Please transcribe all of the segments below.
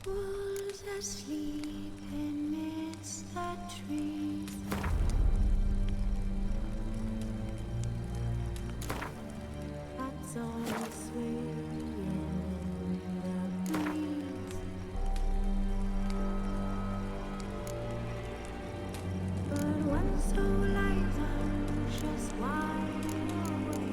Wolves asleep amidst the trees. Bats all swaying in the breeze. But one soul lies anxious, wide awake.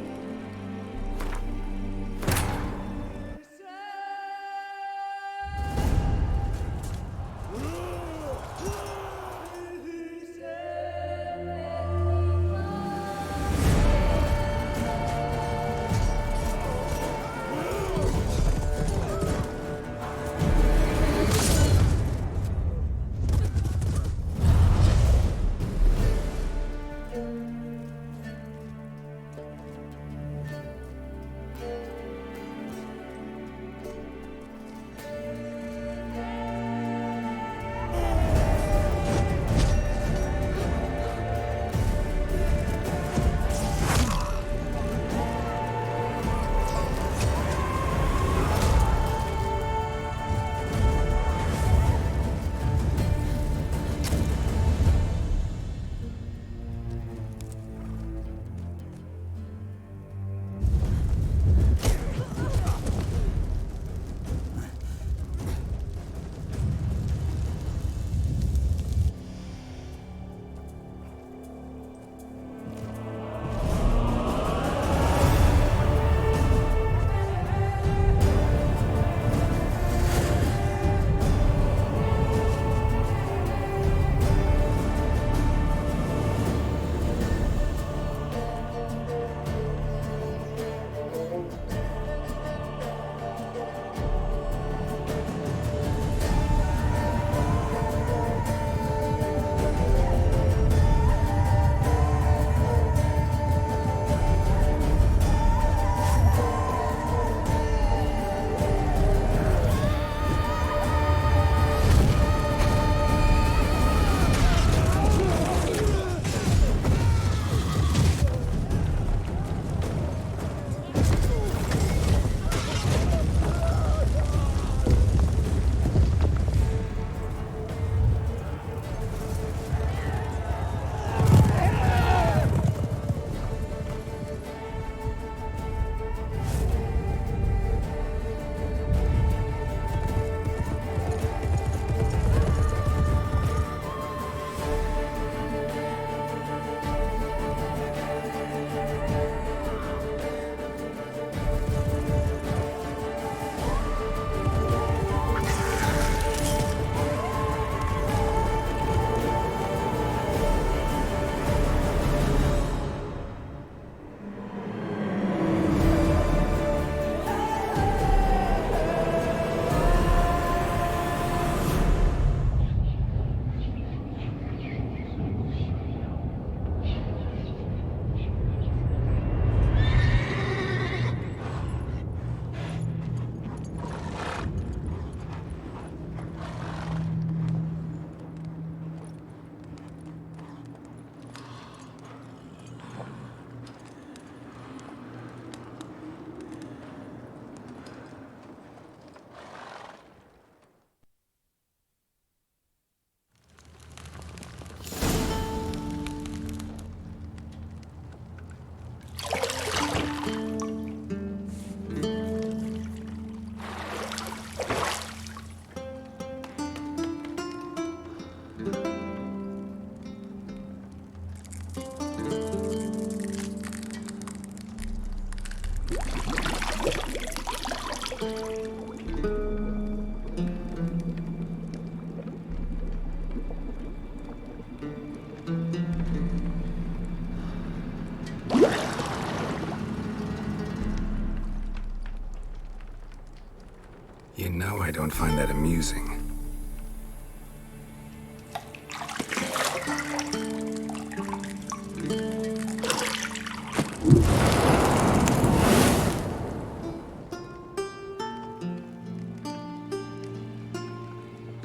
You know I don't find that amusing.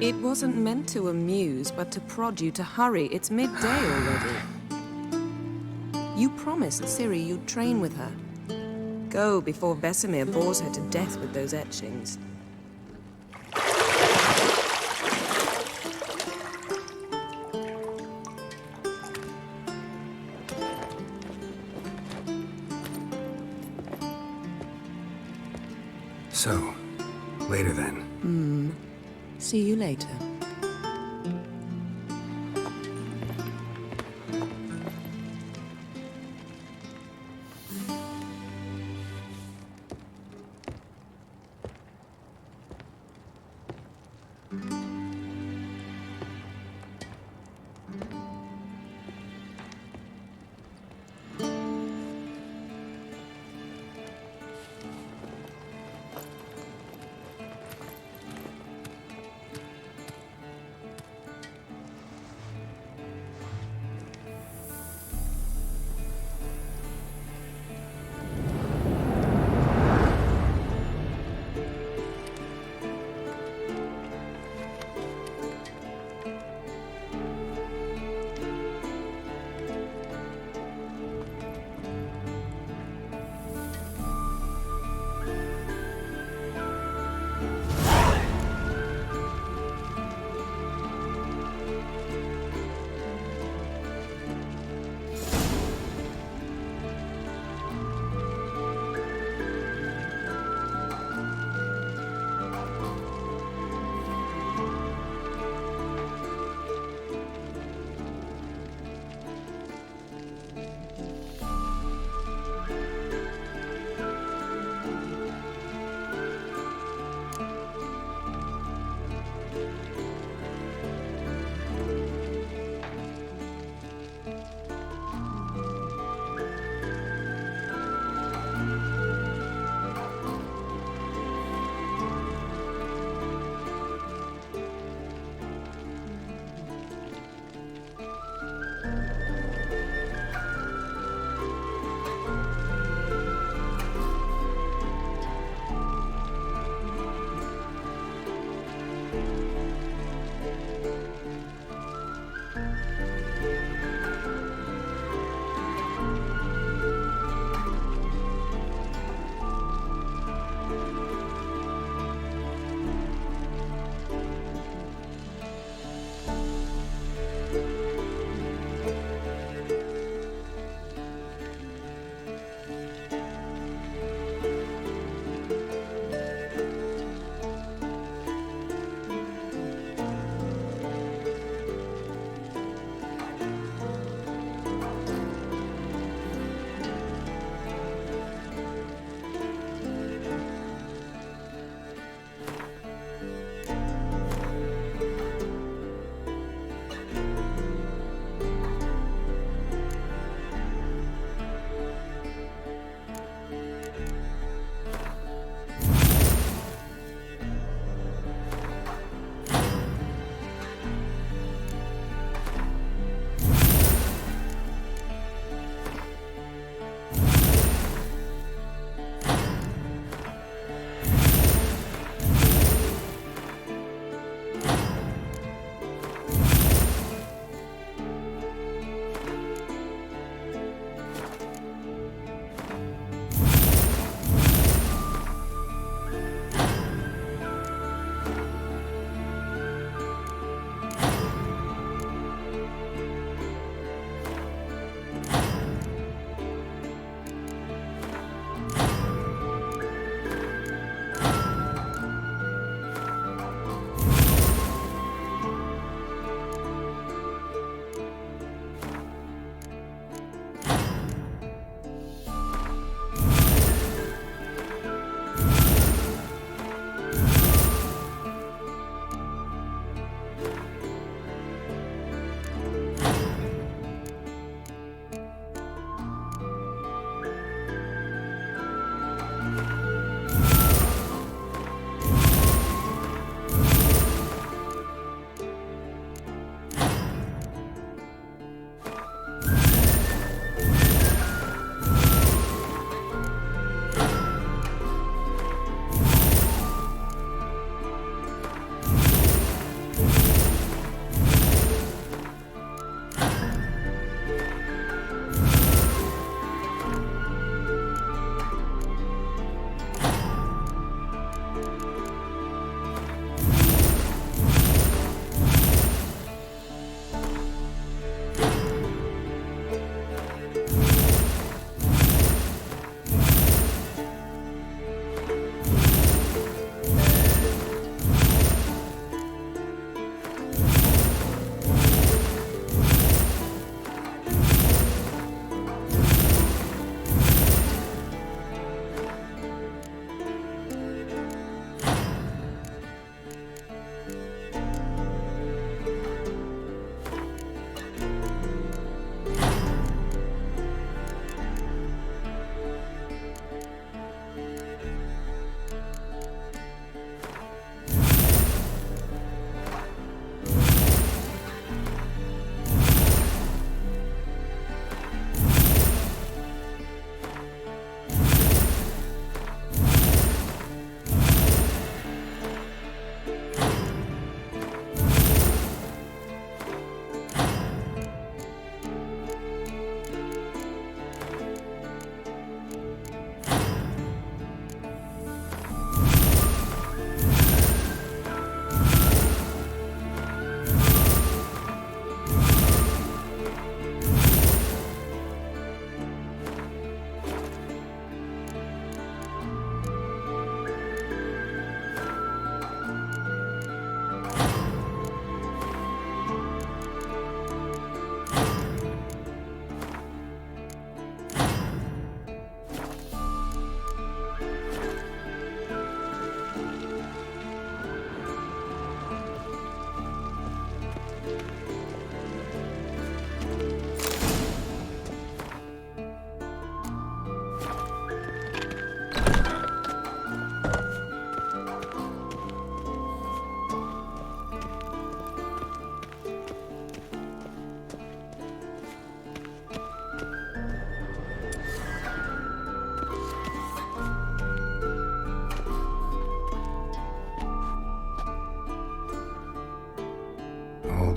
It wasn't meant to amuse, but to prod you to hurry. It's midday already. You promised Ciri you'd train with her. Go before Vesemir bores her to death with those etchings. So, later then. See you later.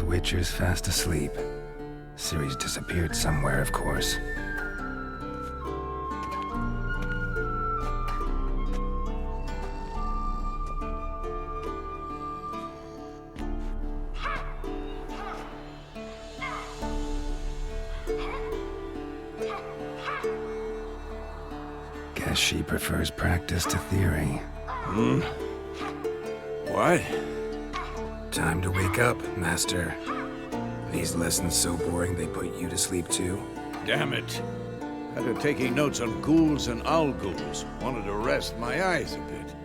Witcher's fast asleep. Ciri's disappeared somewhere, of course. Guess she prefers practice to theory. What? Time to wake up, Master. These lessons so boring they put you to sleep too? Damn it. Had her taking notes on ghouls and owl ghouls. Wanted to rest my eyes a bit.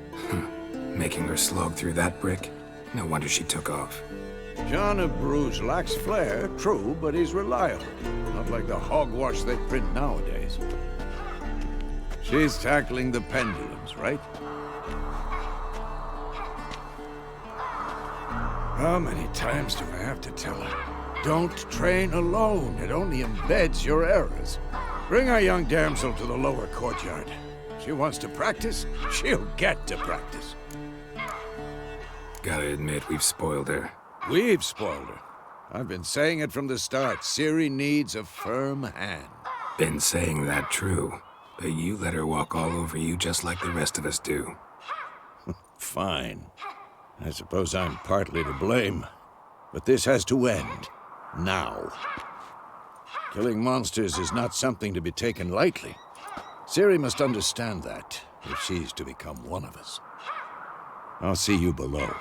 Making her slog through that brick? No wonder she took off. John of Bruges lacks flair, true, but he's reliable. Not like the hogwash they print nowadays. She's tackling the pendulums, right? How many times do I have to tell her? Don't train alone. It only embeds your errors. Bring our young damsel to the lower courtyard. She wants to practice, she'll get to practice. Gotta admit, we've spoiled her. We've spoiled her. I've been saying it from the start. Ciri needs a firm hand. Been saying that true, but you let her walk all over you just like the rest of us do. Fine. I suppose I'm partly to blame. But this has to end. Now. Killing monsters is not something to be taken lightly. Ciri must understand that, if she's to become one of us. I'll see you below.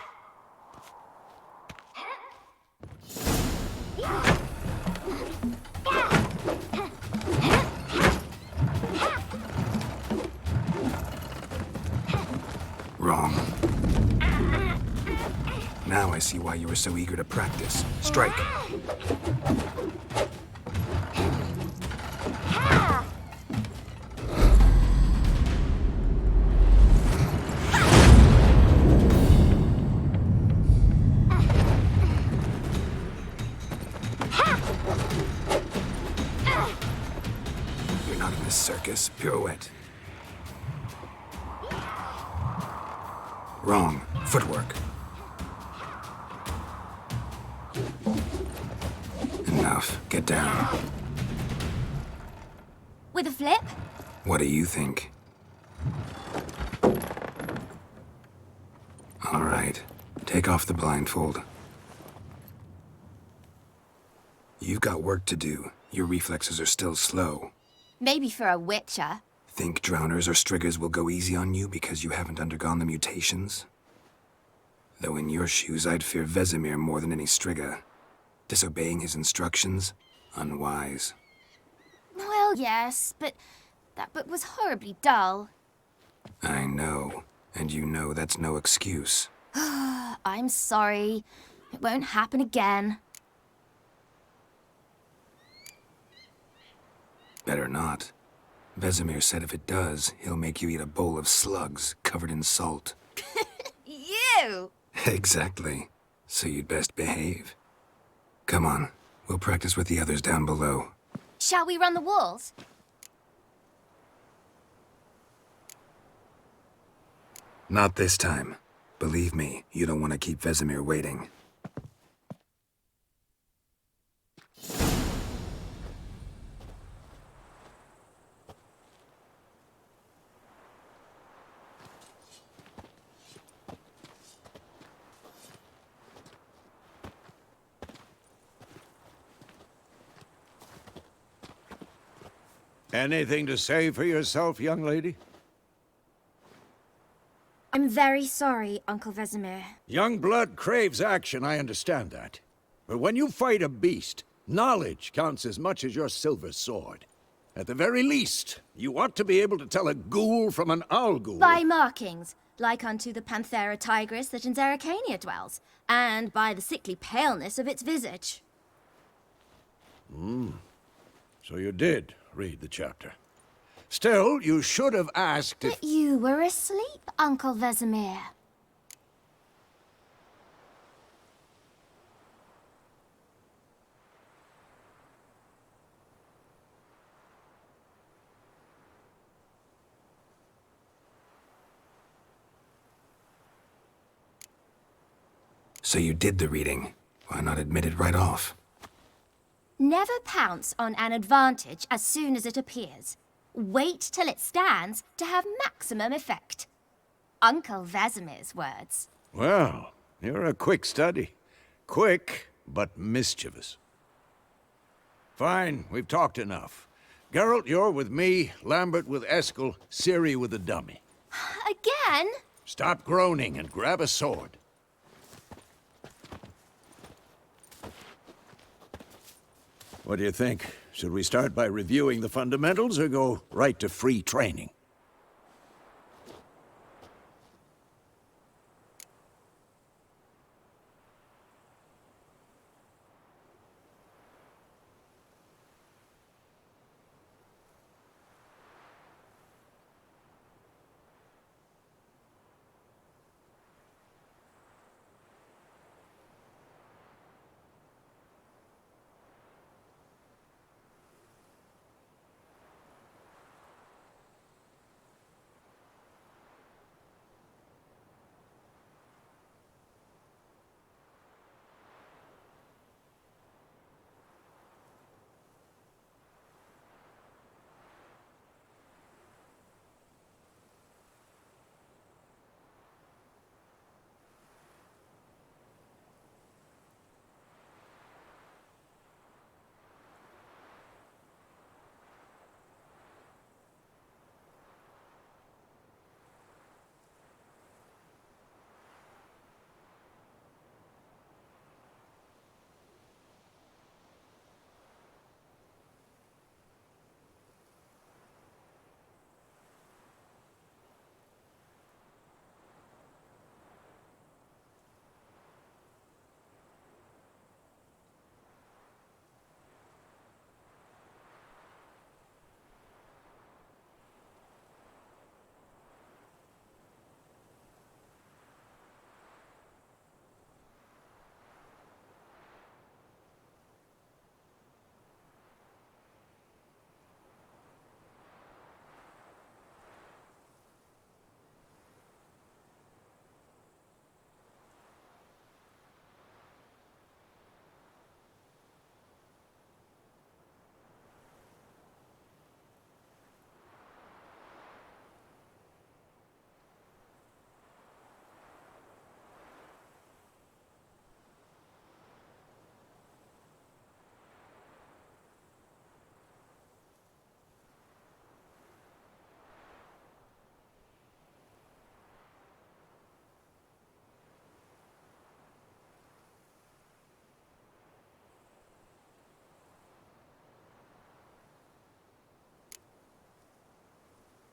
Wrong. Now I see why you were so eager to practice. Strike. You're not in this circus. Pirouette. Wrong. Footwork. Enough. Get down. With a flip? What do you think? All right. Take off the blindfold. You've got work to do. Your reflexes are still slow. Maybe for a witcher. Think drowners or striggers will go easy on you because you haven't undergone the mutations? Though in your shoes, I'd fear Vesemir more than any strigger. Disobeying his instructions? Unwise. Well, yes, but that book was horribly dull. I know. And you know that's no excuse. I'm sorry. It won't happen again. Better not. Vesemir said if it does, he'll make you eat a bowl of slugs covered in salt. You! Exactly. So you'd best behave. Come on. We'll practice with the others down below. Shall we run the walls? Not this time. Believe me, you don't want to keep Vesemir waiting. Anything to say for yourself, young lady? I'm very sorry, Uncle Vesemir. Young blood craves action, I understand that. But when you fight a beast, knowledge counts as much as your silver sword. At the very least, you ought to be able to tell a ghoul from an owl ghoul. By markings, like unto the Panthera tigris that in Zerrikania dwells, and by the sickly paleness of its visage. So you did read the chapter. Still, you should have asked if... But you were asleep, Uncle Vesemir. So you did the reading. Why not admit it right off? Never pounce on an advantage as soon as it appears. Wait till it stands to have maximum effect. Uncle Vesemir's words. Well, you're a quick study. Quick, but mischievous. Fine, we've talked enough. Geralt, you're with me, Lambert with Eskel, Ciri with the dummy. Again? Stop groaning and grab a sword. What do you think? Should we start by reviewing the fundamentals or go right to free training?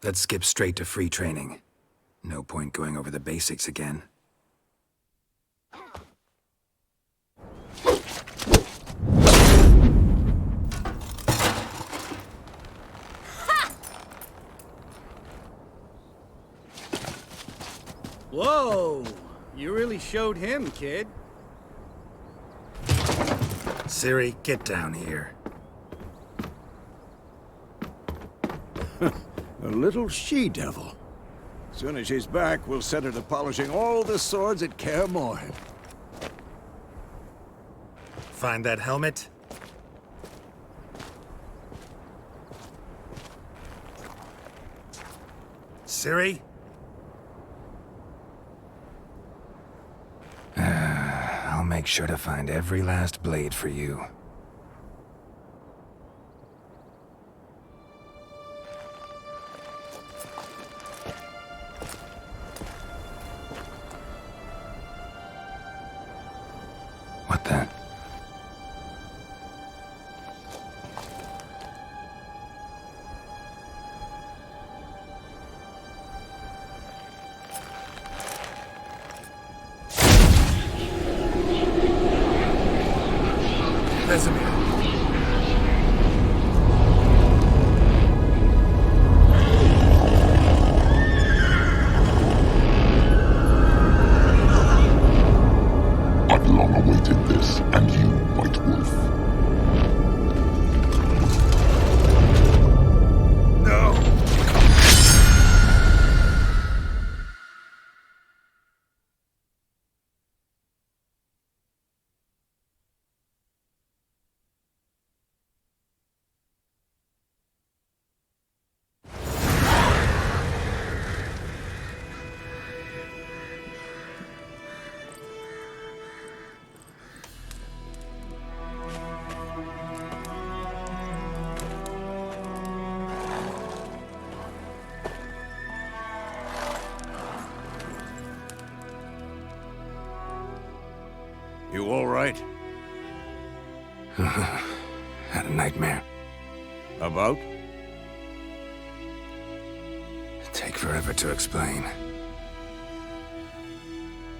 Let's skip straight to free training. No point going over the basics again. Whoa! You really showed him, kid. Ciri, get down here. A little she-devil. Soon as she's back, we'll set her to polishing all the swords at Kaer Morhen. Find that helmet? Ciri? I'll make sure to find every last blade for you. What the? Vesemir. I've long awaited this, and you, White Wolf. No! You all right? Had a nightmare. About? Take forever to explain.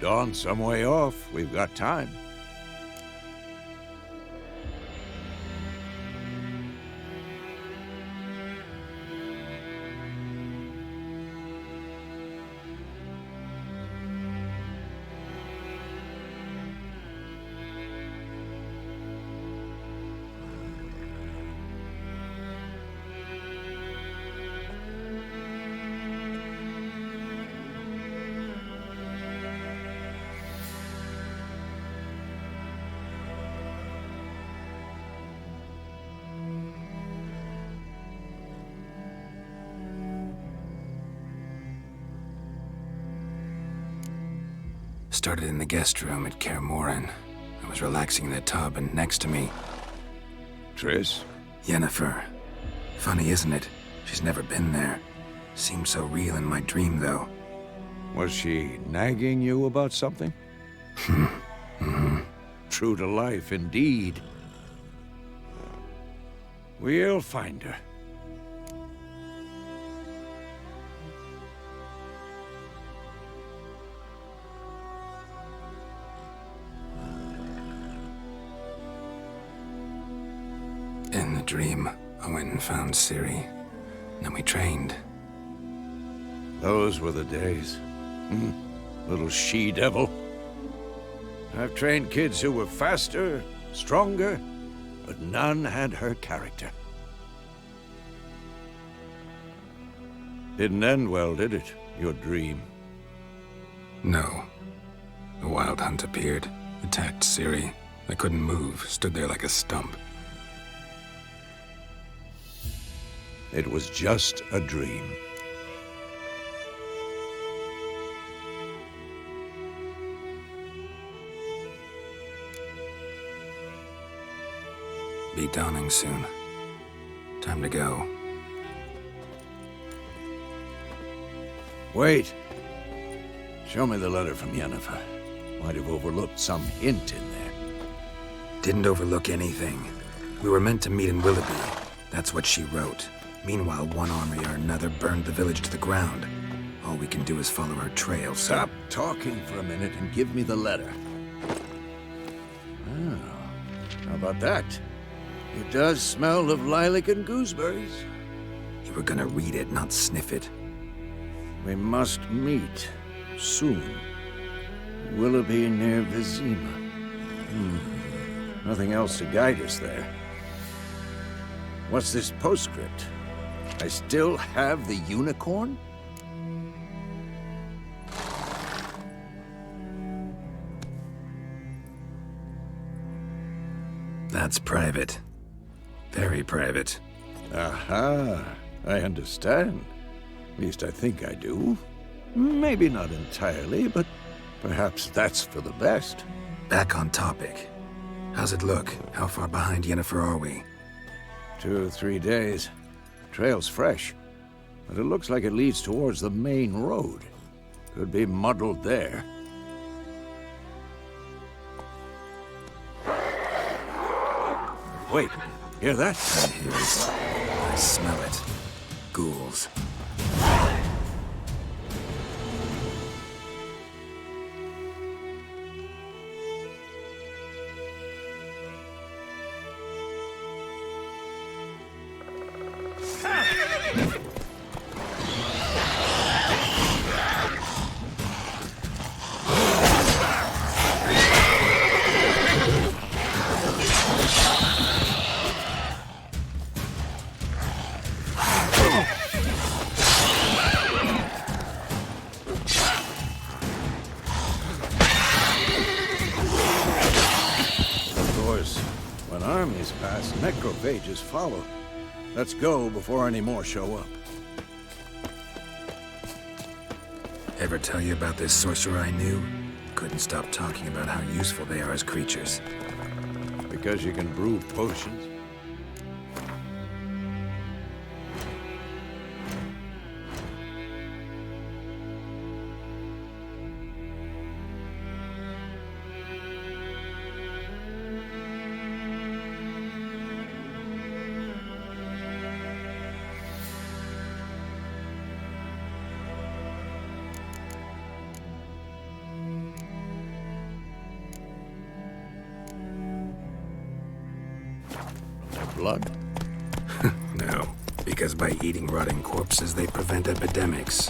Dawn's some way off. We've got time. Started in the guest room at Kaer Morhen. I was relaxing in the tub, and next to me, Triss? Yennefer. Funny, isn't it? She's never been there. Seemed so real in my dream, though. Was she nagging you about something? True to life, indeed. We'll find her. In the dream, I went and found Ciri. Then we trained. Those were the days. Little she-devil. I've trained kids who were faster, stronger, but none had her character. Didn't end well, did it? Your dream? No. The Wild Hunt appeared, attacked Ciri. I couldn't move, stood there like a stump. It was just a dream. Be dawning soon. Time to go. Wait. Show me the letter from Yennefer. Might have overlooked some hint in there. Didn't overlook anything. We were meant to meet in Willoughby. That's what she wrote. Meanwhile, one army or another burned the village to the ground. All we can do is follow her trail, so... Stop talking for a minute and give me the letter. Oh, how about that? It does smell of lilac and gooseberries. You were gonna read it, not sniff it. We must meet soon. Willoughby near Vizima. Nothing else to guide us there. What's this postscript? I still have the unicorn? That's private. Very private. Aha, I understand. At least I think I do. Maybe not entirely, but perhaps that's for the best. Back on topic. How's it look? How far behind Yennefer are we? 2 or 3 days. Trail's fresh, but it looks like it leads towards the main road. Could be muddled there. Wait, hear that? I hear it. I smell it. Ghouls. Armies pass, necrophages follow. Let's go before any more show up. Ever tell you about this sorcerer I knew? Couldn't stop talking about how useful they are as creatures. Because you can brew potions? blood? No, because by eating rotting corpses, they prevent epidemics.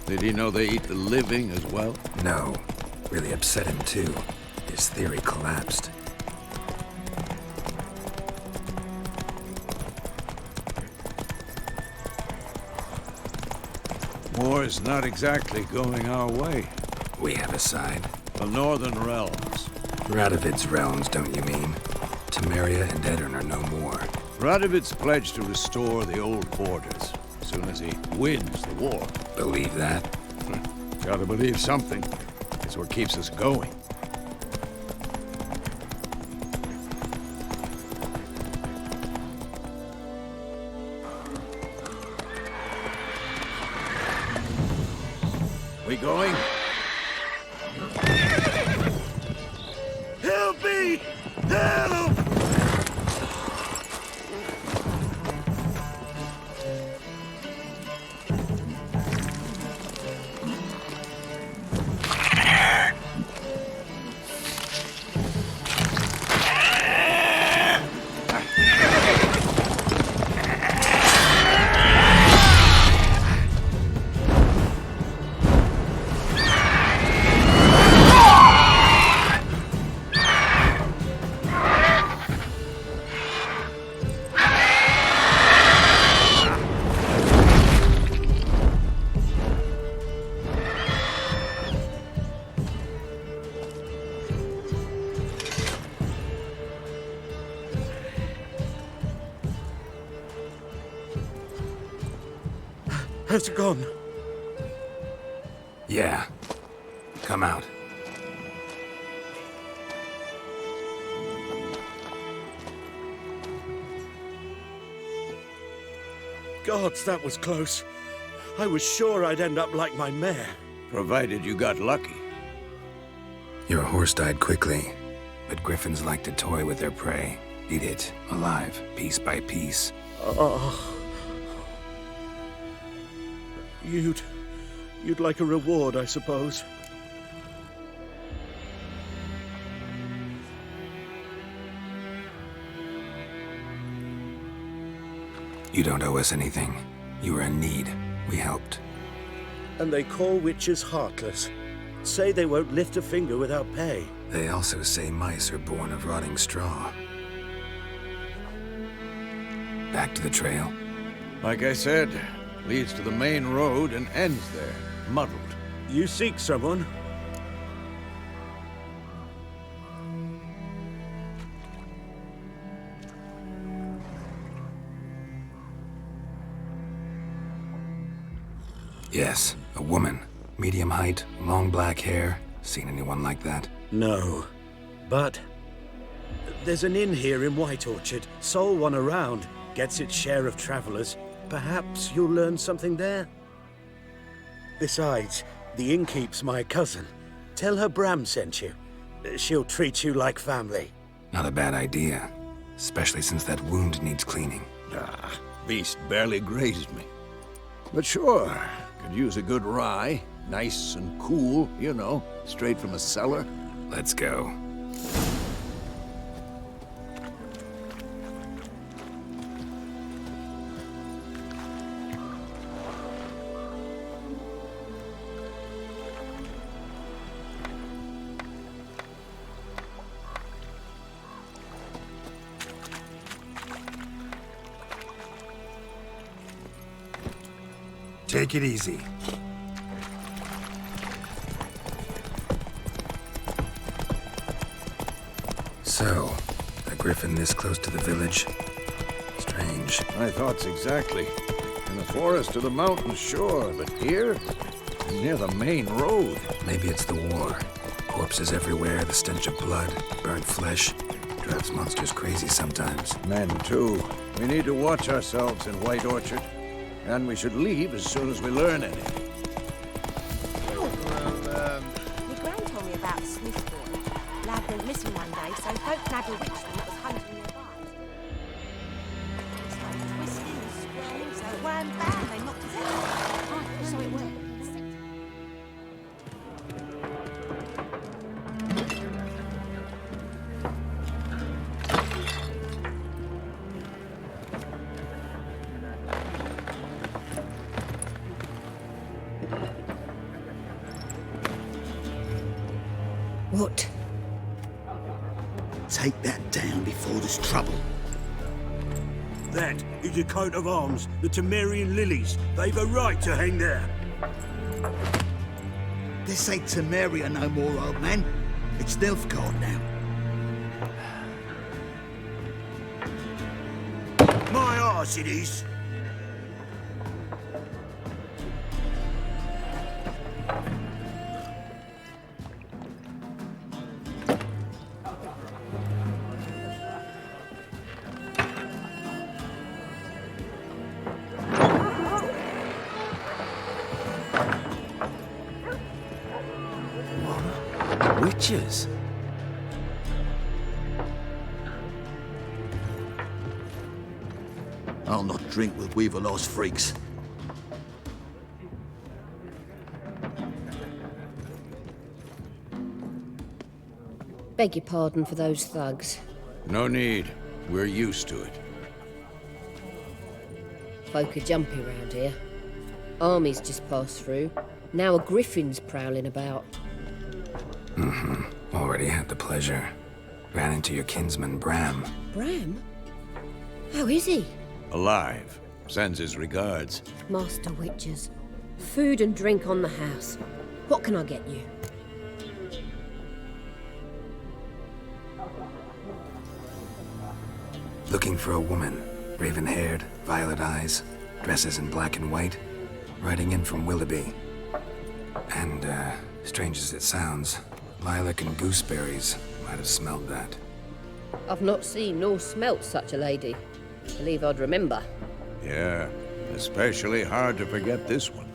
Did he know they eat the living as well? No, really upset him too. His theory collapsed. War's not exactly going our way. We have a side. The Northern Realms. Radovid's realms, don't you mean? Temeria and Edirn are no more. Radovid's pledged to restore the old borders as soon as he wins the war. Believe that? Gotta believe something. It's what keeps us going. We going? Help me! Help! Has it gone? Yeah. Come out. Gods, that was close. I was sure I'd end up like my mare. Provided you got lucky. Your horse died quickly, but griffins like to toy with their prey. Eat it, alive, piece by piece. Oh. You'd like a reward, I suppose. You don't owe us anything. You were in need. We helped. And they call witches heartless. Say they won't lift a finger without pay. They also say mice are born of rotting straw. Back to the trail. Like I said, leads to the main road and ends there, muddled. You seek someone? Yes, a woman. Medium height, long black hair. Seen anyone like that? No. But there's an inn here in White Orchard. Sole one around. Gets its share of travelers. Perhaps you'll learn something there? Besides, the innkeep's my cousin. Tell her Bram sent you. She'll treat you like family. Not a bad idea. Especially since that wound needs cleaning. Beast barely grazed me. But sure, could use a good rye. Nice and cool, you know, straight from a cellar. Let's go. Take it easy. So, a griffin this close to the village? Strange. My thoughts exactly. In the forest or the mountain, sure, but here? Near the main road. Maybe it's the war. Corpses everywhere, the stench of blood, burnt flesh. Drives monsters crazy sometimes. Men, too. We need to watch ourselves in White Orchard. And we should leave as soon as we learn anything. My gran told me about Smith boy. Lad went missing one day, so folk nabbed a witchman that was hunting nearby. Started twisting and squirming, so it weren't bad. They knocked his head off. Oh, so it went. What? Take that down before there's trouble. That is a coat of arms, the Temerian lilies. They've a right to hang there. This ain't Temeria no more, old man. It's Nilfgaard now. My arse it is. Witches? I'll not drink with Weaverlaw's freaks. Beg your pardon for those thugs. No need. We're used to it. Folk are jumpy round here. Armies just passed through. Now a griffin's prowling about. Already had the pleasure. Ran into your kinsman, Bram. Bram? How is he? Alive. Sends his regards. Master Witches. Food and drink on the house. What can I get you? Looking for a woman. Raven-haired, violet eyes, dresses in black and white. Riding in from Willoughby. And, strange as it sounds, lilac and gooseberries might have smelled that. I've not seen nor smelt such a lady. Believe I'd remember. Yeah, especially hard to forget this one.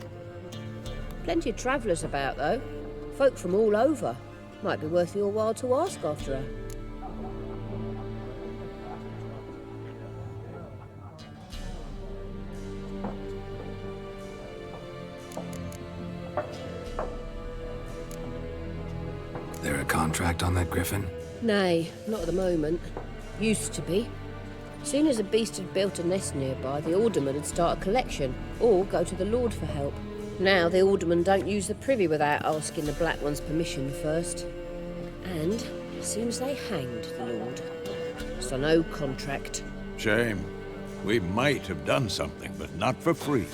Plenty of travellers about, though. Folk from all over. Might be worth your while to ask after her. There a contract on that griffin? Nay, not at the moment. Used to be. Soon as a beast had built a nest nearby, the alderman would start a collection, or go to the Lord for help. Now the aldermen don't use the privy without asking the Black One's permission first. And seems they hanged the Lord. So no contract. Shame. We might have done something, but not for free.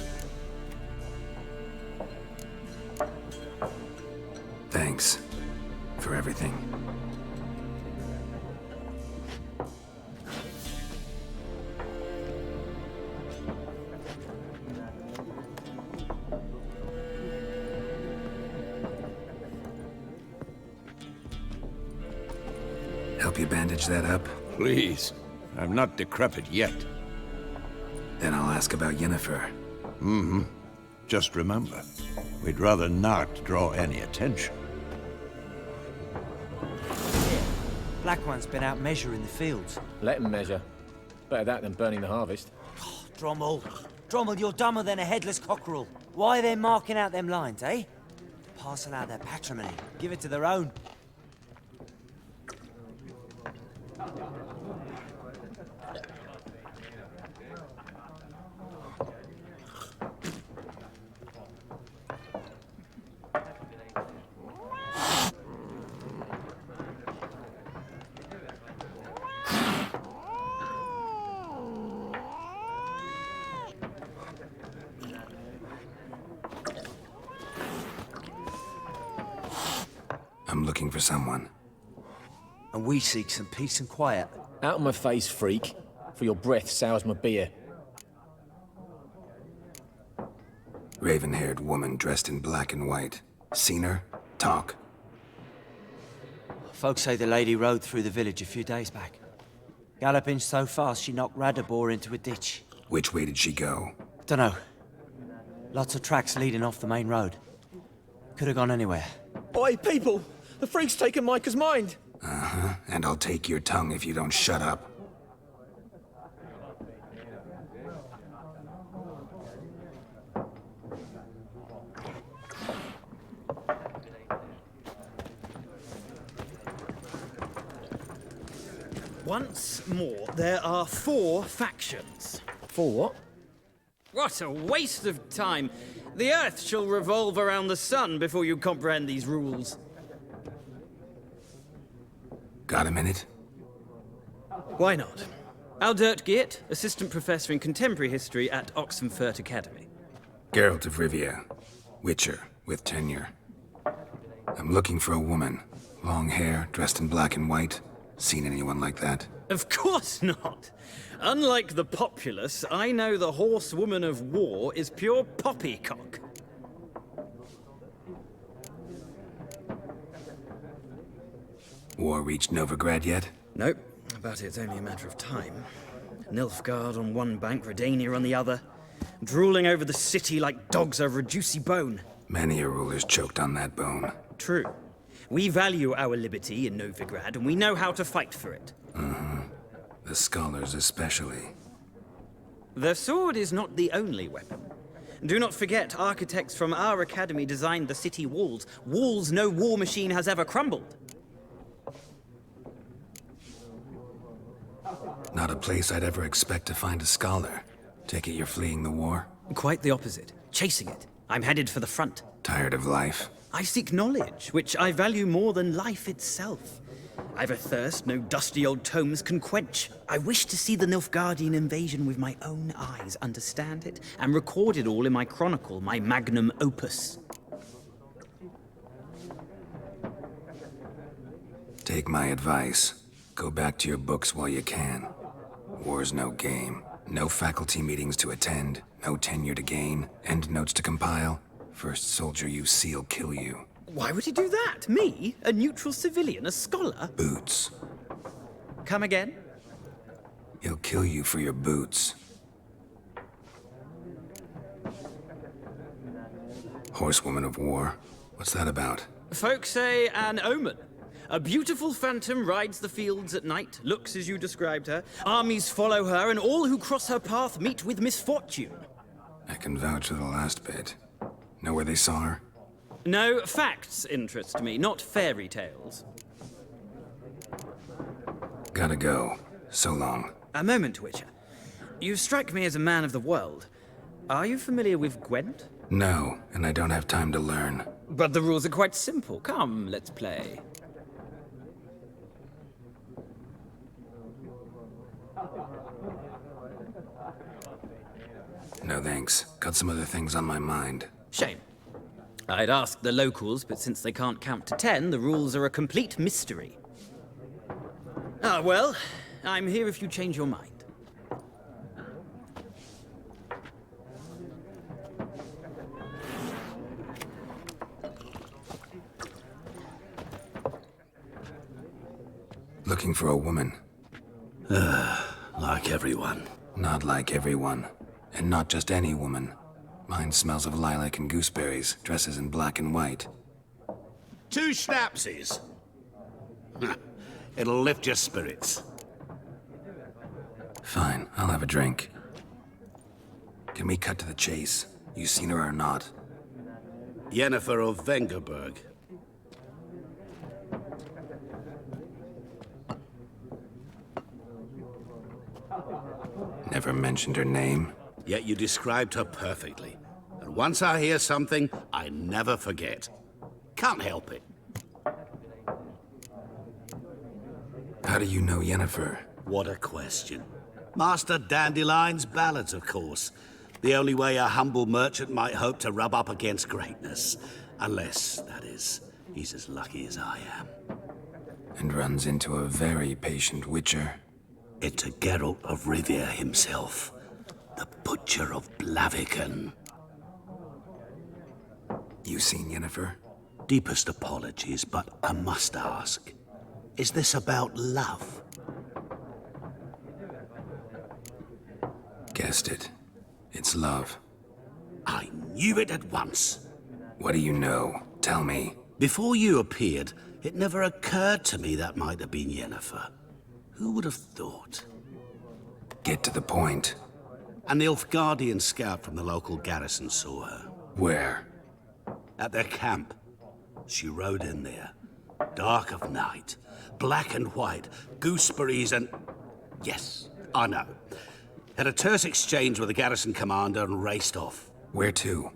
Thanks. For everything. Help you bandage that up? Please. I'm not decrepit yet. Then I'll ask about Yennefer. Just remember, we'd rather not draw any attention. Black One's been out measuring the fields. Let him measure. Better that than burning the harvest. Drommel. Drommel, you're dumber than a headless cockerel. Why are they marking out them lines, eh? Parcel out their patrimony. Give it to their own. I'm looking for someone. And we seek some peace and quiet. Out of my face, freak. For your breath sours my beer. Raven-haired woman dressed in black and white. Seen her? Talk. Folks say the lady rode through the village a few days back. Galloping so fast she knocked Radabor into a ditch. Which way did she go? Dunno. Lots of tracks leading off the main road. Could have gone anywhere. Oi, people! The freak's taken Micah's mind! Uh-huh. And I'll take your tongue if you don't shut up. Once more, there are 4 factions. 4 what? What a waste of time! The Earth shall revolve around the sun before you comprehend these rules. Got a minute? Why not? Aldert Geert, Assistant Professor in Contemporary History at Oxenfurt Academy. Geralt of Rivia. Witcher, with tenure. I'm looking for a woman. Long hair, dressed in black and white. Seen anyone like that? Of course not! Unlike the populace, I know the horsewoman of war is pure poppycock. War reached Novigrad yet? Nope, but it's only a matter of time. Nilfgaard on one bank, Redania on the other. Drooling over the city like dogs over a juicy bone. Many a ruler's choked on that bone. True. We value our liberty in Novigrad, and we know how to fight for it. The scholars especially. The sword is not the only weapon. Do not forget, architects from our academy designed the city walls. Walls no war machine has ever crumbled. Not a place I'd ever expect to find a scholar. Take it you're fleeing the war? Quite the opposite. Chasing it. I'm headed for the front. Tired of life? I seek knowledge, which I value more than life itself. I've a thirst no dusty old tomes can quench. I wish to see the Nilfgaardian invasion with my own eyes, understand it, and record it all in my chronicle, my magnum opus. Take my advice. Go back to your books while you can. War's no game. No faculty meetings to attend, no tenure to gain, end notes to compile. First soldier you see'll kill you. Why would he do that? Me? A neutral civilian? A scholar? Boots. Come again? He'll kill you for your boots. Horsewoman of war. What's that about? Folk say an omen. A beautiful phantom rides the fields at night, looks as you described her. Armies follow her, and all who cross her path meet with misfortune. I can vouch for the last bit. Know where they saw her? No, facts interest me, not fairy tales. Gotta go. So long. A moment, Witcher. You strike me as a man of the world. Are you familiar with Gwent? No, and I don't have time to learn. But the rules are quite simple. Come, let's play. No thanks. Got some other things on my mind. Shame. I'd ask the locals, but since they can't count to 10, the rules are a complete mystery. Ah, well, I'm here if you change your mind. Looking for a woman. Like everyone. Not like everyone. And not just any woman. Mine smells of lilac and gooseberries, dresses in black and white. 2 schnapsies. It'll lift your spirits. Fine, I'll have a drink. Can we cut to the chase? You seen her or not? Yennefer of Vengerberg. Never mentioned her name. Yet you described her perfectly. And once I hear something, I never forget. Can't help it. How do you know Yennefer? What a question. Master Dandelion's ballads, of course. The only way a humble merchant might hope to rub up against greatness. Unless, that is, he's as lucky as I am. And runs into a very patient witcher. It's a Geralt of Rivia himself. The Butcher of Blaviken. You seen Yennefer? Deepest apologies, but I must ask. Is this about love? Guessed it. It's love. I knew it at once. What do you know? Tell me. Before you appeared, it never occurred to me that might have been Yennefer. Who would have thought? Get to the point. An Nilfgaardian scout from the local garrison saw her. Where? At their camp. She rode in there. Dark of night. Black and white. Gooseberries and... Yes, I know. Had a terse exchange with the garrison commander and raced off. Where to?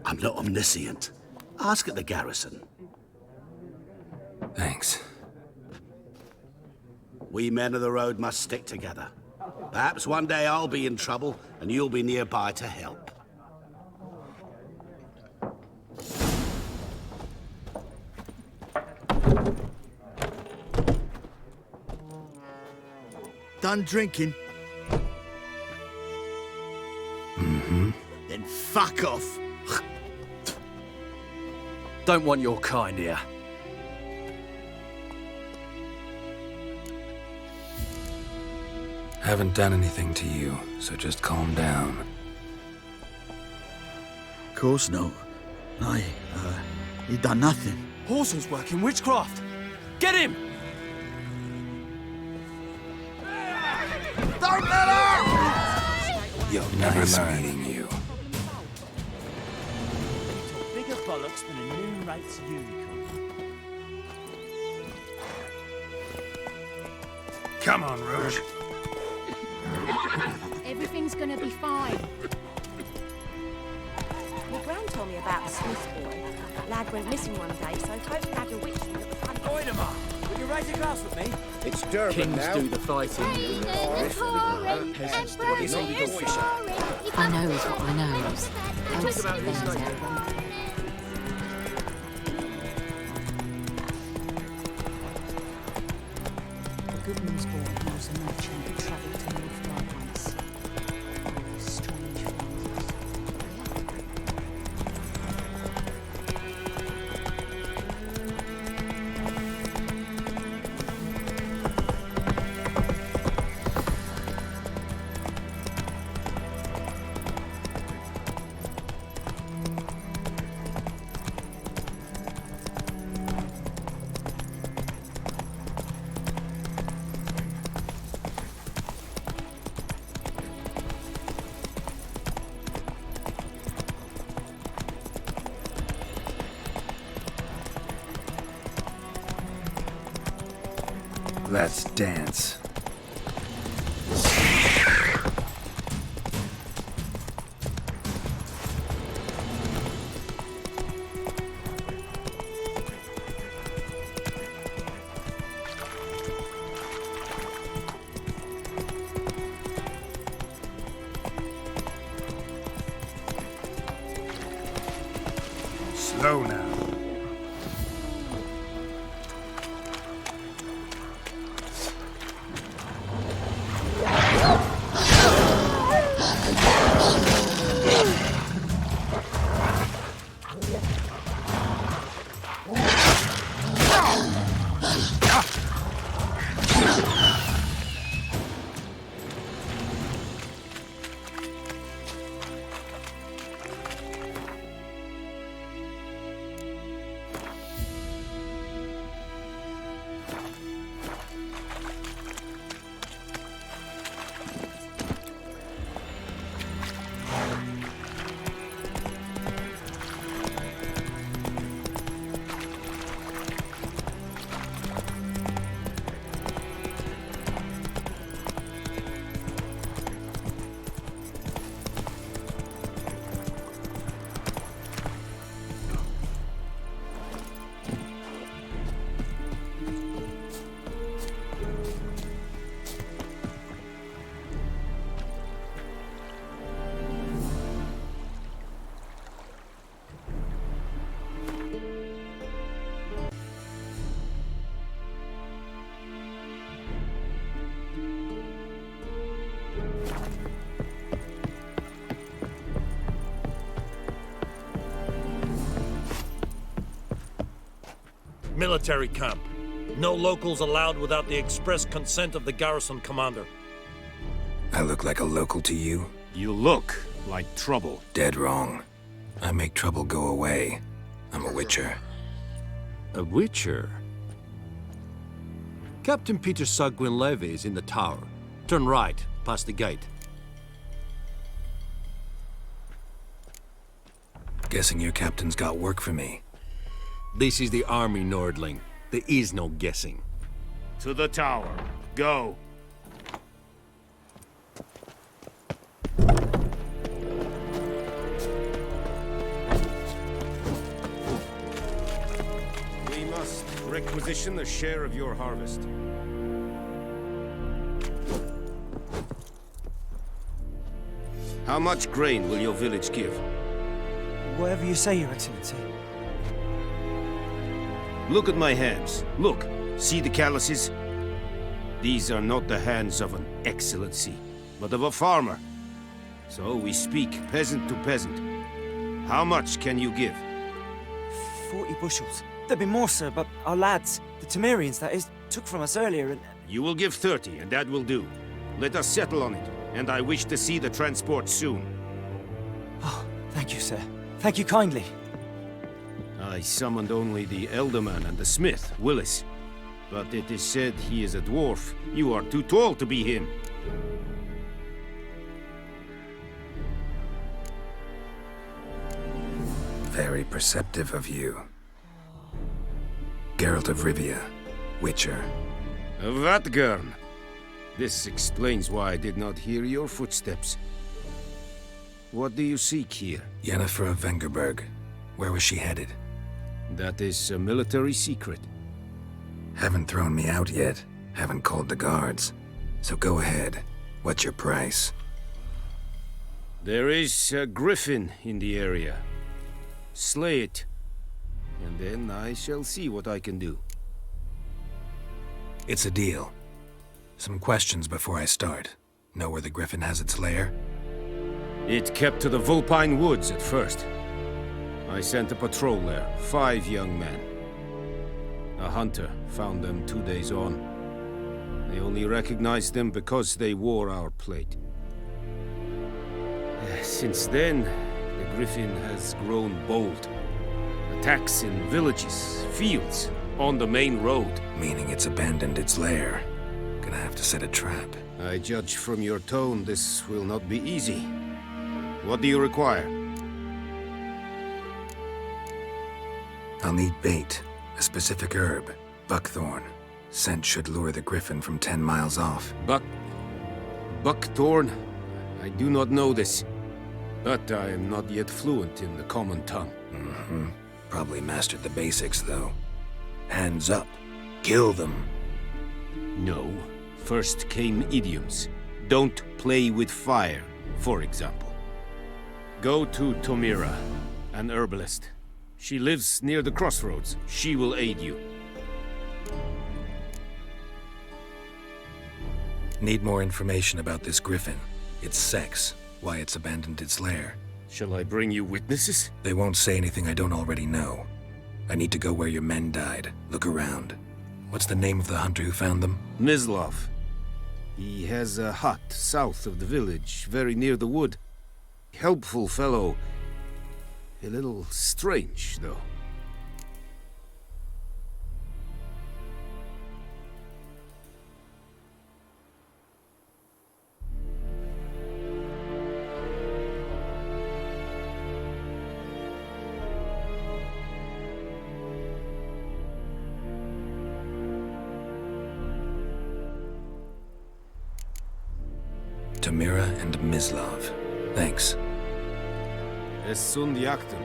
I'm not omniscient. Ask at the garrison. Thanks. We men of the road must stick together. Perhaps one day I'll be in trouble and you'll be nearby to help. Done drinking? Mm-hmm. Then fuck off. Don't want your kind here. Haven't done anything to you, so just calm down. Course not. He done nothing. Horson's working witchcraft. Get him! Don't let her! You'll never learn. Meeting you. Bigger bollocks than a new race unicorn. Come on, Rouge. Everything's gonna be fine. My gran told me about the Smith boy. That lad went missing one day, so Hope nabbed a witch that was hunting. Goidemar, will you raise a glass with me? It's Durban Kings now. do the fighting. Peasants, what do you say to voice? I know is what I knows. Else about this there's later. The Goodman's boy was a merchant who travelled to Nilfgaard once. Always strange things. Let's dance. Slow now. Military camp. No locals allowed without the express consent of the garrison commander. I look like a local to you? You look like trouble. Dead wrong. I make trouble go away. I'm a witcher. A witcher? Captain Peter Sagwin Levy is in the tower. Turn right, past the gate. Guessing your captain's got work for me. This is the army, Nordling. There is no guessing. To the tower. Go. We must requisition a share of your harvest. How much grain will your village give? Whatever you say, Your Excellency. Look at my hands. Look. See the calluses? These are not the hands of an excellency, but of a farmer. So we speak peasant to peasant. How much can you give? 40 bushels. There'd be more, sir, but our lads, the Temerians, that is, took from us earlier and... You will give 30, and that will do. Let us settle on it, and I wish to see the transport soon. Oh, thank you, sir. Thank you kindly. I summoned only the Elderman and the smith, Willis. But it is said he is a dwarf. You are too tall to be him. Very perceptive of you. Geralt of Rivia, Witcher. Vatgern! This explains why I did not hear your footsteps. What do you seek here? Yennefer of Vengerberg. Where was she headed? That is a military secret. Haven't thrown me out yet. Haven't called the guards. So go ahead. What's your price? There is a griffin in the area. Slay it. And then I shall see what I can do. It's a deal. Some questions before I start. Know where the griffin has its lair? It kept to the Vulpine Woods at first. I sent a patrol there, 5 young men. A hunter found them 2 days on. They only recognized them because they wore our plate. Since then, the griffin has grown bold. Attacks in villages, fields, on the main road. Meaning it's abandoned its lair. Gonna have to set a trap. I judge from your tone this will not be easy. What do you require? I'll need bait. A specific herb. Buckthorn. Scent should lure the griffin from 10 miles off. Buckthorn? I do not know this. But I am not yet fluent in the common tongue. Mm-hmm. Probably mastered the basics, though. Hands up. Kill them. No. First came idioms. Don't play with fire, for example. Go to Tomira, an herbalist. She lives near the crossroads. She will aid you. Need more information about this griffin. Its sex. Why it's abandoned its lair. Shall I bring you witnesses? They won't say anything I don't already know. I need to go where your men died. Look around. What's the name of the hunter who found them? Mislav. He has a hut south of the village, very near the wood. Helpful fellow. A little strange, though. Tomira and Mislav. Thanks. Es sunt jactum.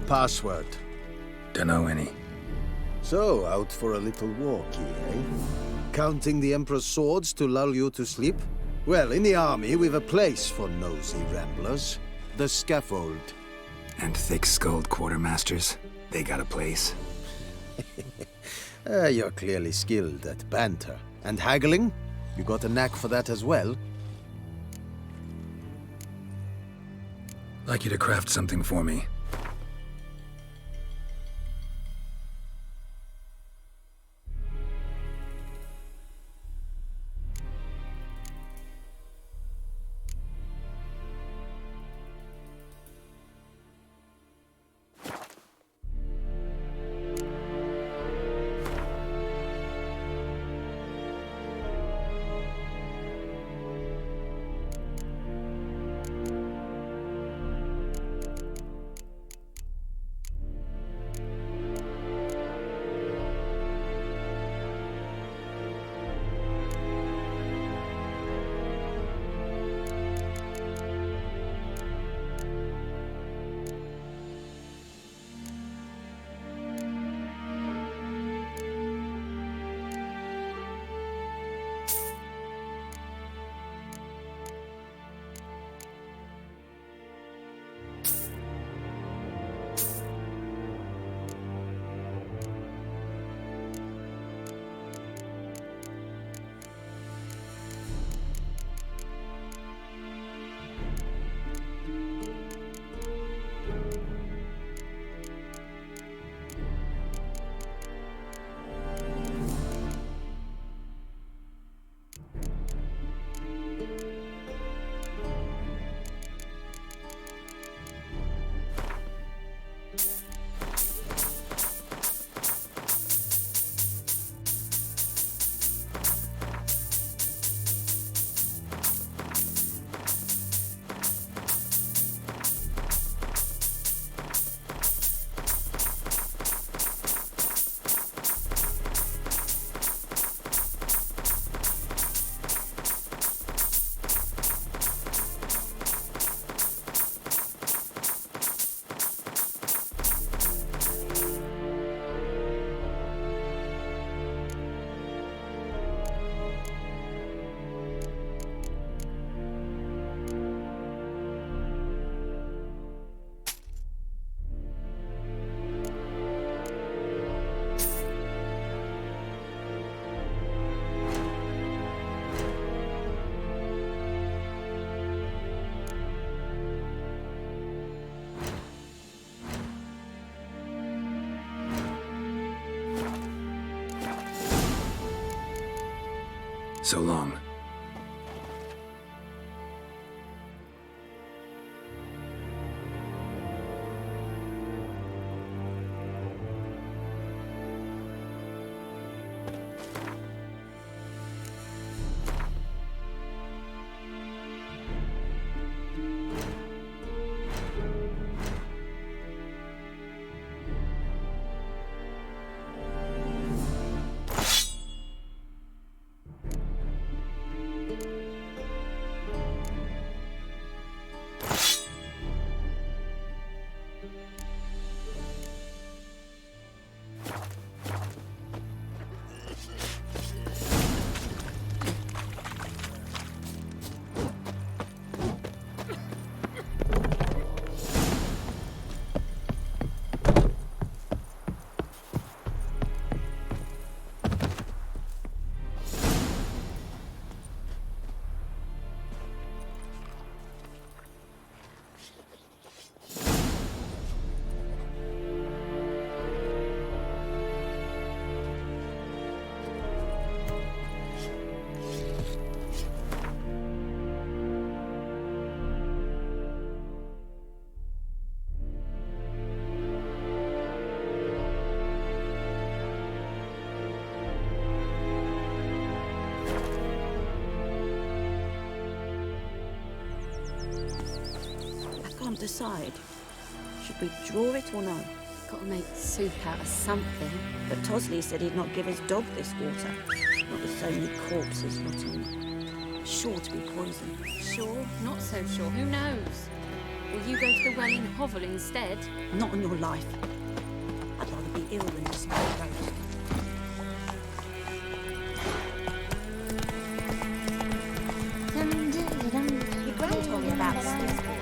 Password? Dunno any. So, out for a little walk, eh? Counting the Emperor's swords to lull you to sleep? Well, in the army, we've a place for nosy ramblers. The scaffold. And thick-skulled quartermasters. They got a place. You're clearly skilled at banter. And haggling? You got a knack for that as well? Like you to craft something for me. So long. Decide. Should we draw it or no? Gotta make soup out of something. But Tosley said he'd not give his dog this water. Not with so many corpses not on. Sure to be poison. Sure, not so sure. Who knows? Will you go to the well in Hovel instead? Not on your life. I'd rather be ill than to smell a ghost. Your gran told me about Smith's boy.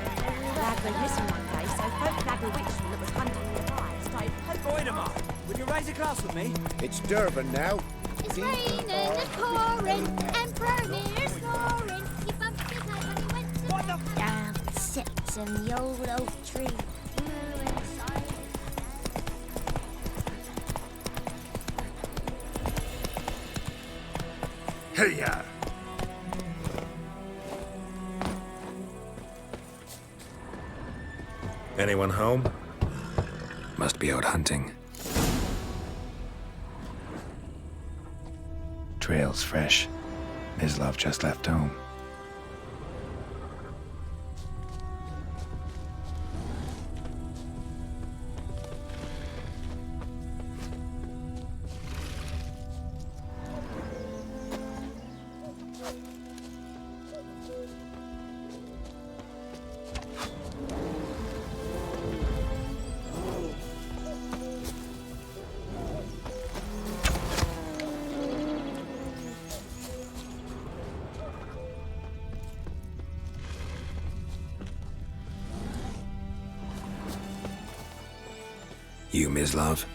Lad went missing one day, so folk nagged a witchman that was hunting nearby started poking. Goidemar, would you raise a glass with me? It's Durban now. It's raining and pouring, Emperor Near's snoring. He bumped his head when he went to bed. Down sits in the old oak tree. Blue and silent. Hey-ya! Anyone home? Must be out hunting. Trail's fresh. Mislav just left home. You, Mislav?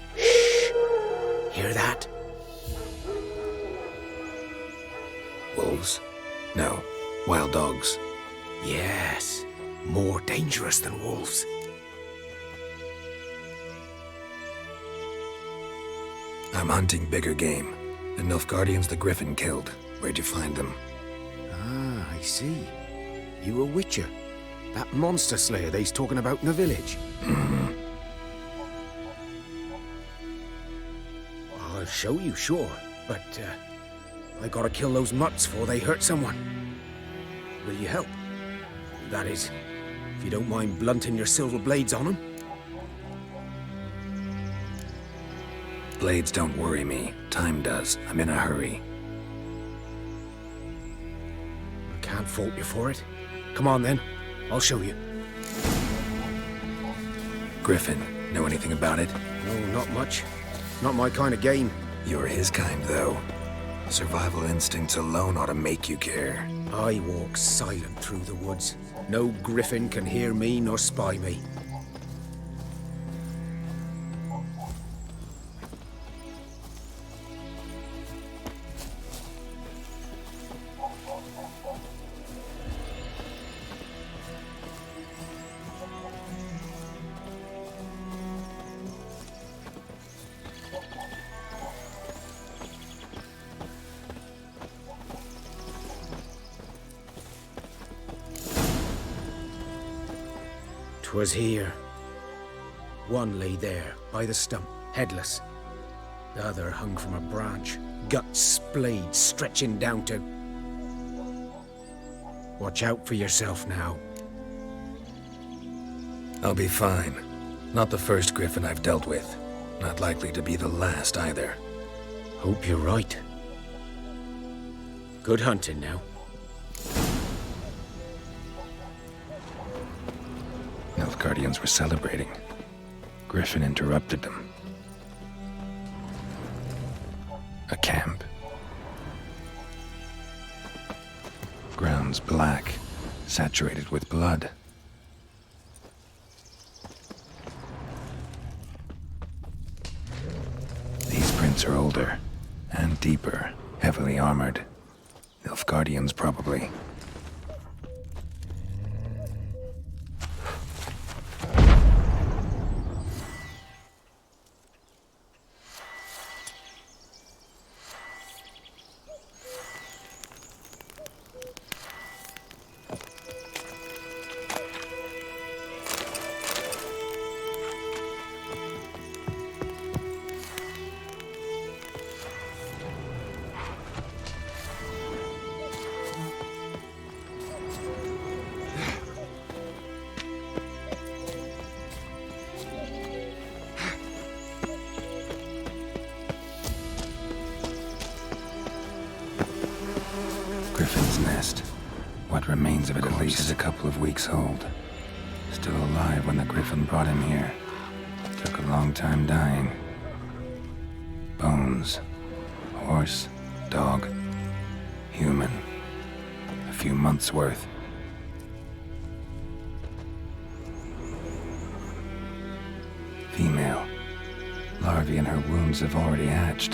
Hear that? Wolves? No. Wild dogs. Yes. More dangerous than wolves. I'm hunting bigger game. The Nilfgaardians the Griffin killed. Where'd you find them? Ah, I see. You a witcher. That monster slayer they's talking about in the village. I'll show you, sure. But, I gotta kill those mutts before they hurt someone. Will you help? That is, if you don't mind blunting your silver blades on them. Blades don't worry me. Time does. I'm in a hurry. I can't fault you for it. Come on, then. I'll show you. Griffin, know anything about it? No, not much. Not my kind of game. You're his kind, though. Survival instincts alone ought to make you care. I walk silent through the woods. No griffin can hear me nor spy me. 'Twas here. One lay there, by the stump, headless. The other hung from a branch, guts splayed, stretching down to... Watch out for yourself now. I'll be fine. Not the first griffin I've dealt with. Not likely to be the last either. Hope you're right. Good hunting now. Nilfgaardians were celebrating. Griffin interrupted them. A camp. Grounds black, saturated with blood. These prints are older and deeper, heavily armored. Nilfgaardians, probably. Griffin's nest. What remains of it at least is a couple of weeks old. Still alive when the griffin brought him here. Took a long time dying. Bones. Horse. Dog. Human. A few months' worth. Female. Larvae in her wounds have already hatched.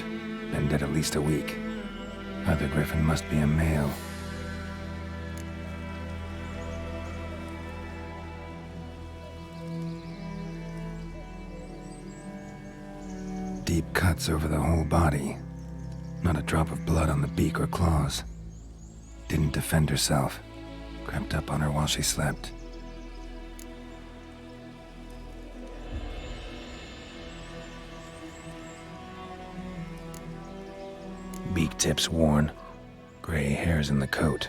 Been dead at least a week. Other griffin must be a male. Deep cuts over the whole body. Not a drop of blood on the beak or claws. Didn't defend herself. Crept up on her while she slept. Beak tips worn. Gray hairs in the coat.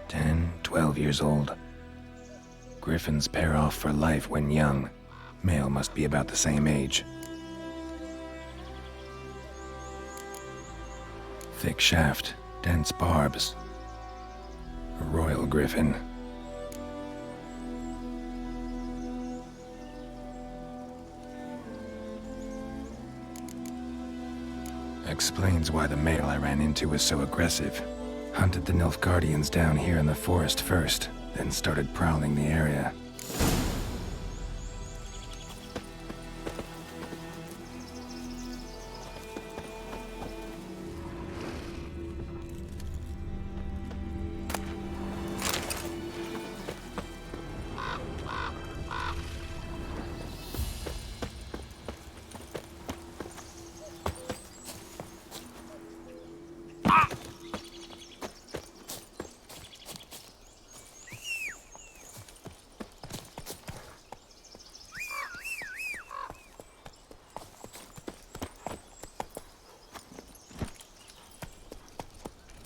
10, 12 years old. Griffins pair off for life when young. Male must be about the same age. Thick shaft, dense barbs. A royal griffin. Explains why the male I ran into was so aggressive. Hunted the Nilfgaardians down here in the forest first, then started prowling the area.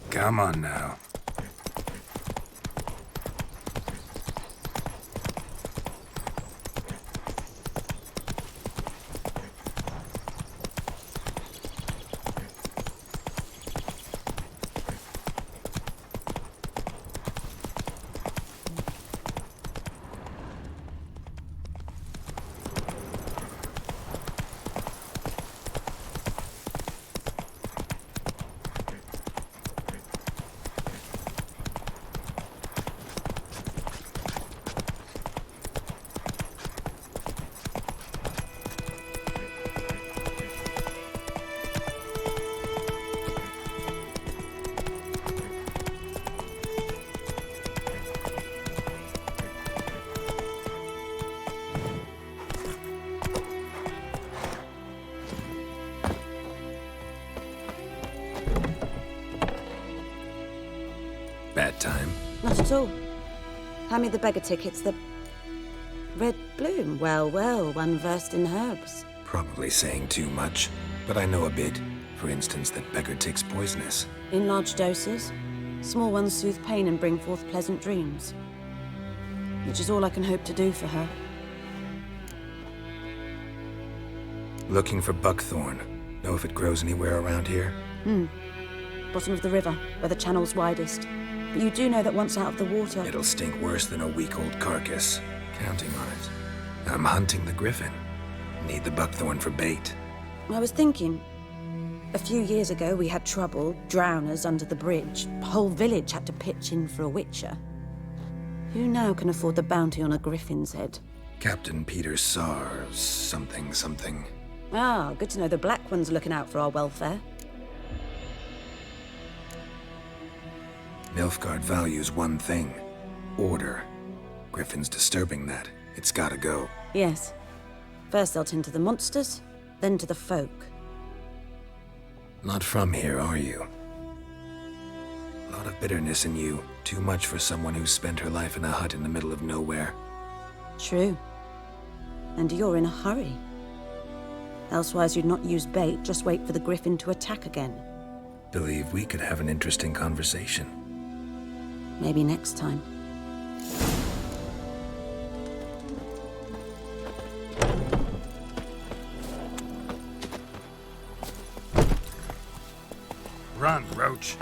Come on now. Bad time. Not at all. Hand me the beggar tickets, the red bloom. Well, well, one versed in herbs. Probably saying too much, but I know a bit. For instance, that beggar tick's poisonous. In large doses. Small ones soothe pain and bring forth pleasant dreams. Which is all I can hope to do for her. Looking for buckthorn. Know if it grows anywhere around here? Bottom of the river, where the channel's widest. But you do know that once out of the water... It'll stink worse than a week-old carcass. Counting on it. I'm hunting the griffin. Need the buckthorn for bait. I was thinking... A few years ago, we had trouble, drowners under the bridge. The whole village had to pitch in for a witcher. Who now can afford the bounty on a griffin's head? Captain Peter Sar, something. Ah, good to know the Black One's looking out for our welfare. Nilfgaard values one thing. Order. Griffin's disturbing that. It's gotta go. Yes. First they'll tend to the monsters, then to the folk. Not from here, are you? A lot of bitterness in you. Too much for someone who spent her life in a hut in the middle of nowhere. True. And you're in a hurry. Elsewise you'd not use bait, just wait for the griffin to attack again. Believe we could have an interesting conversation. Maybe next time. Run, Roach.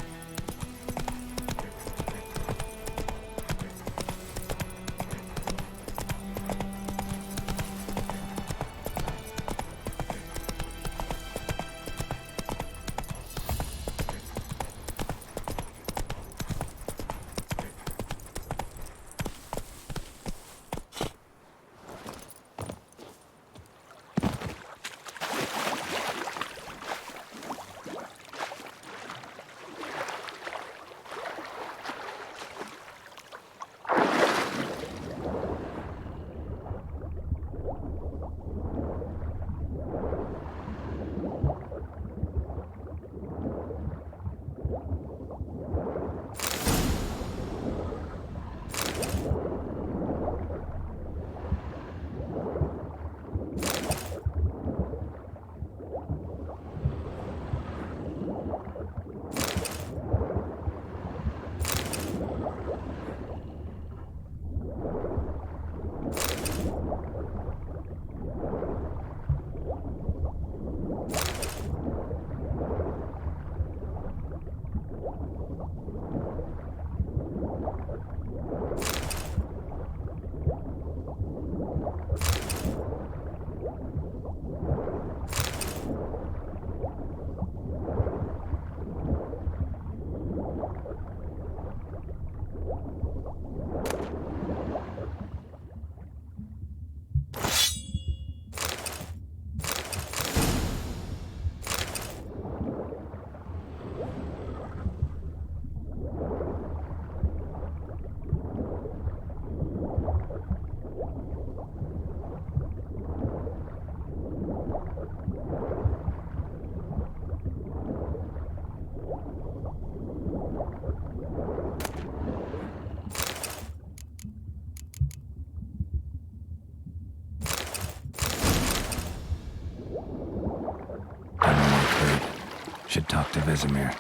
Should talk to Vesemir.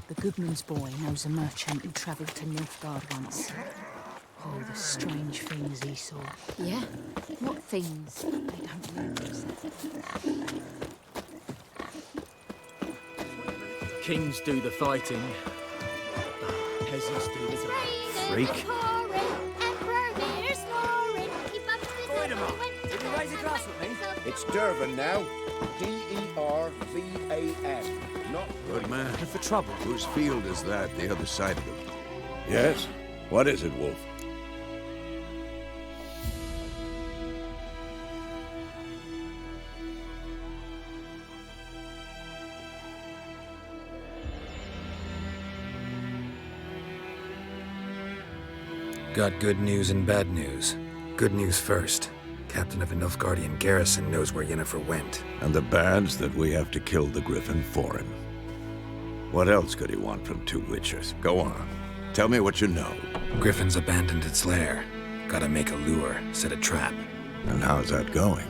The Goodman's boy knows a merchant who travelled to Nilfgaard once. Oh, the strange things he saw. Yeah? What things? They don't know. Kings do the fighting. Peasants do the Freak. It's Dervan now. D-E-R-V-A-N. Not Good man. For trouble. Whose field is that, the other side of it? Yes? What is it, Wolf? Got good news and bad news. Good news first. Captain of the Nilfgaardian garrison knows where Yennefer went. And the bad's that we have to kill the Griffin for him. What else could he want from two Witchers? Go on. Tell me what you know. Griffin's abandoned its lair. Gotta make a lure, set a trap. And how's that going?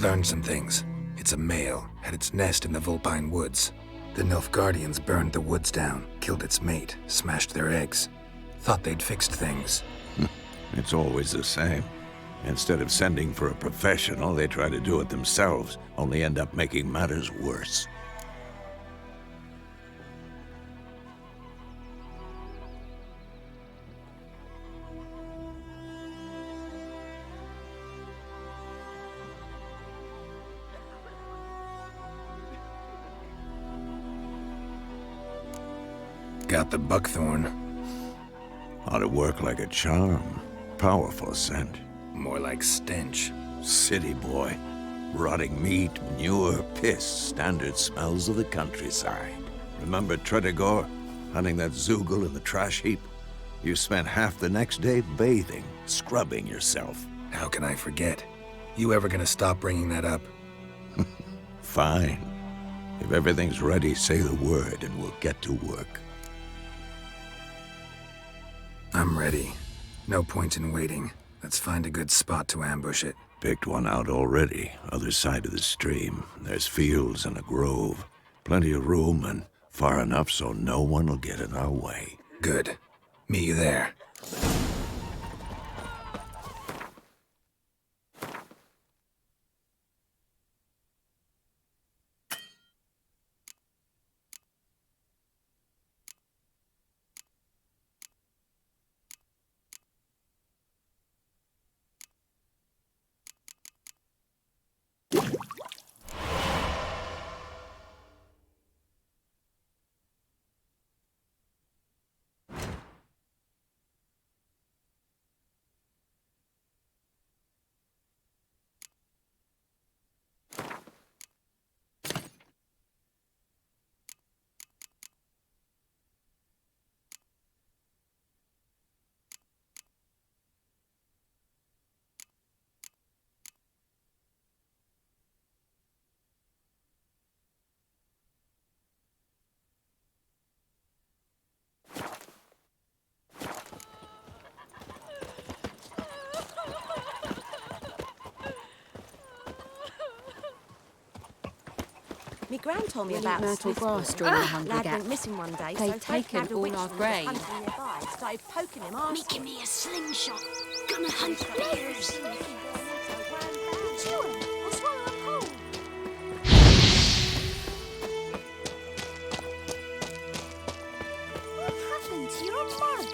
Learned some things. It's a male, had its nest in the Vulpine Woods. The Nilfgaardians burned the woods down, killed its mate, smashed their eggs. Thought they'd fixed things. It's always the same. Instead of sending for a professional, they try to do it themselves, only end up making matters worse. Got the buckthorn. Ought to work like a charm. Powerful scent. More like stench. City boy. Rotting meat, manure, piss. Standard smells of the countryside. Remember Tretogor? Hunting that Zoogle in the trash heap? You spent half the next day bathing, scrubbing yourself. How can I forget? You ever gonna stop bringing that up? Fine. If everything's ready, say the word and we'll get to work. I'm ready. No point in waiting. Let's find a good spot to ambush it. Picked one out already. Other side of the stream. There's fields and a grove. Plenty of room and far enough so no one will get in our way. Good. Meet you there. Me gran told me We about eat myrtle Swift grass Boy. during the Hungry Lad Gap. went missing one day, They'd so taken grabbed a all witch our from grain. the country nearby, started poking him, asking. Me give me a slingshot. Gonna hunt bears. Chew 'em or swallow 'em whole. What happened to your mug?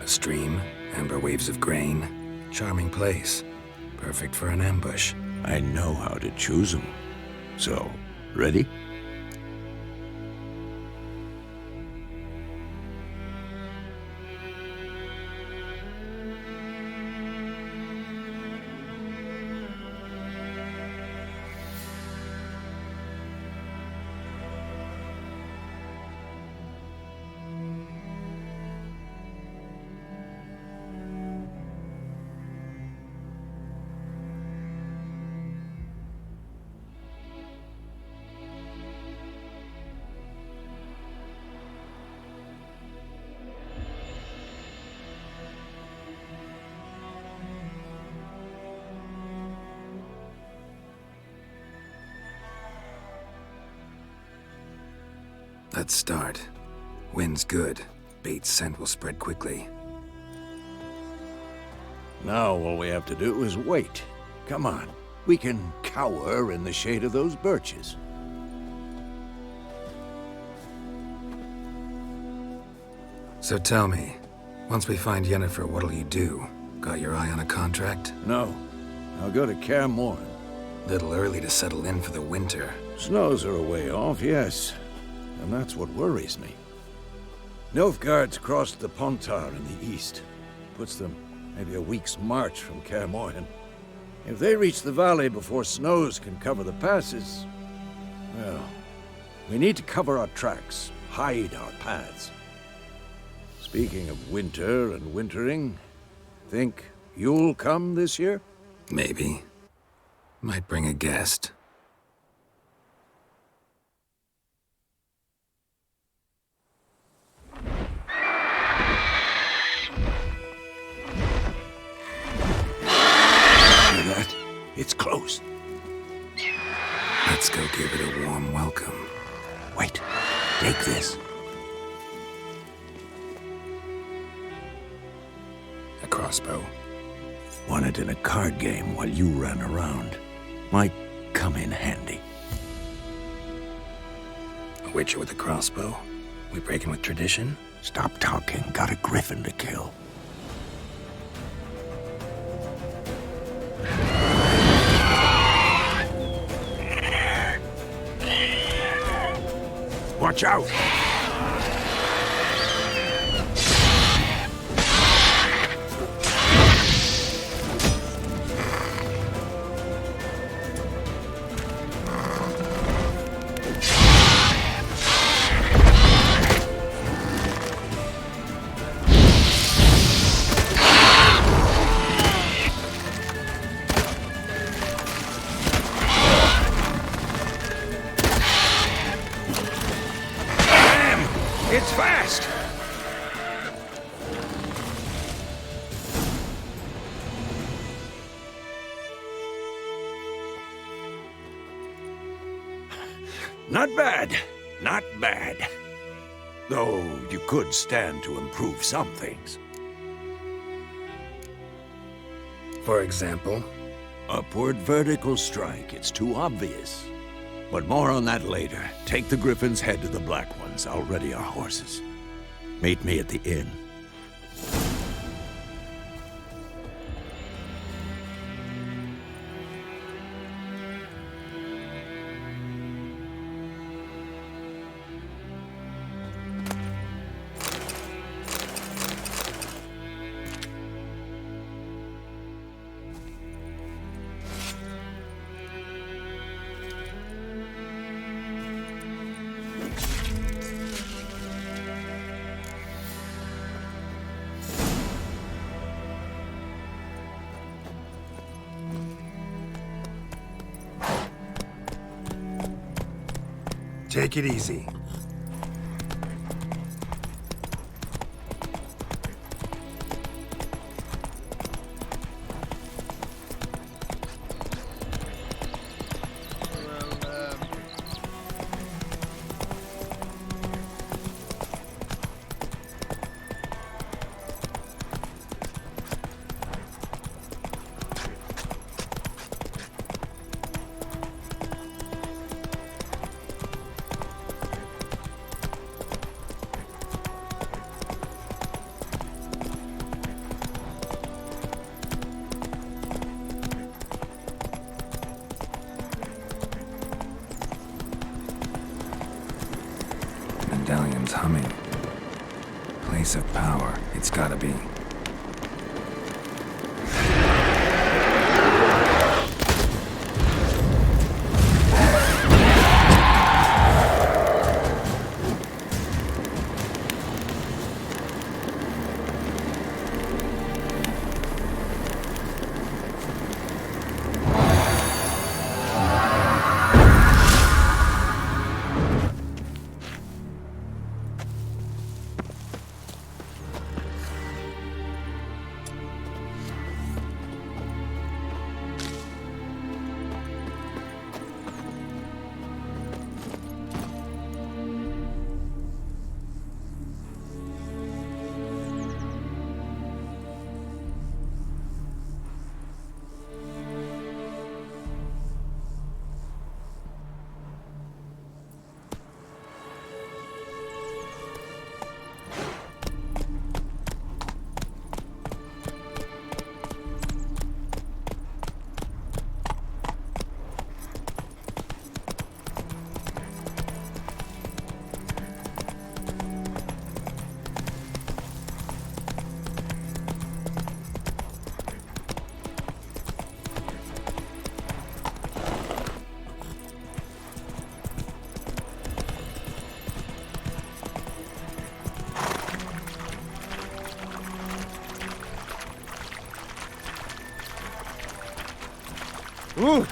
A stream, amber waves of grain. Charming place. Perfect for an ambush. I know how to choose them. So, ready? Let's start. Wind's good. Bait's scent will spread quickly. Now all we have to do is wait. Come on. We can cower in the shade of those birches. So tell me, once we find Yennefer, what'll you do? Got your eye on a contract? No. I'll go to Kaer Morhen. Little early to settle in for the winter. Snows are a way off, yes. And that's what worries me. Nilfgaard's crossed the Pontar in the east. Puts them maybe a week's march from Kaer Morhen. If they reach the valley before snows can cover the passes, well, we need to cover our tracks, hide our paths. Speaking of winter and wintering, think you'll come this year? Maybe. Might bring a guest. Hear that? It's close. Let's go give it a warm welcome. Wait, take this. A crossbow. Won it in a card game while you ran around. Might come in handy. A witcher with a crossbow? We breaking with tradition? Stop talking. Got a griffin to kill. Watch out! It's fast! Not bad. Not bad. Though you could stand to improve some things. For example? Upward vertical strike. It's too obvious. But more on that later. Take the Griffin's head to the Black Ones. I'll ready our horses. Meet me at the inn. Take it easy. Medallion's humming. Place of power, it's gotta be. Ooh.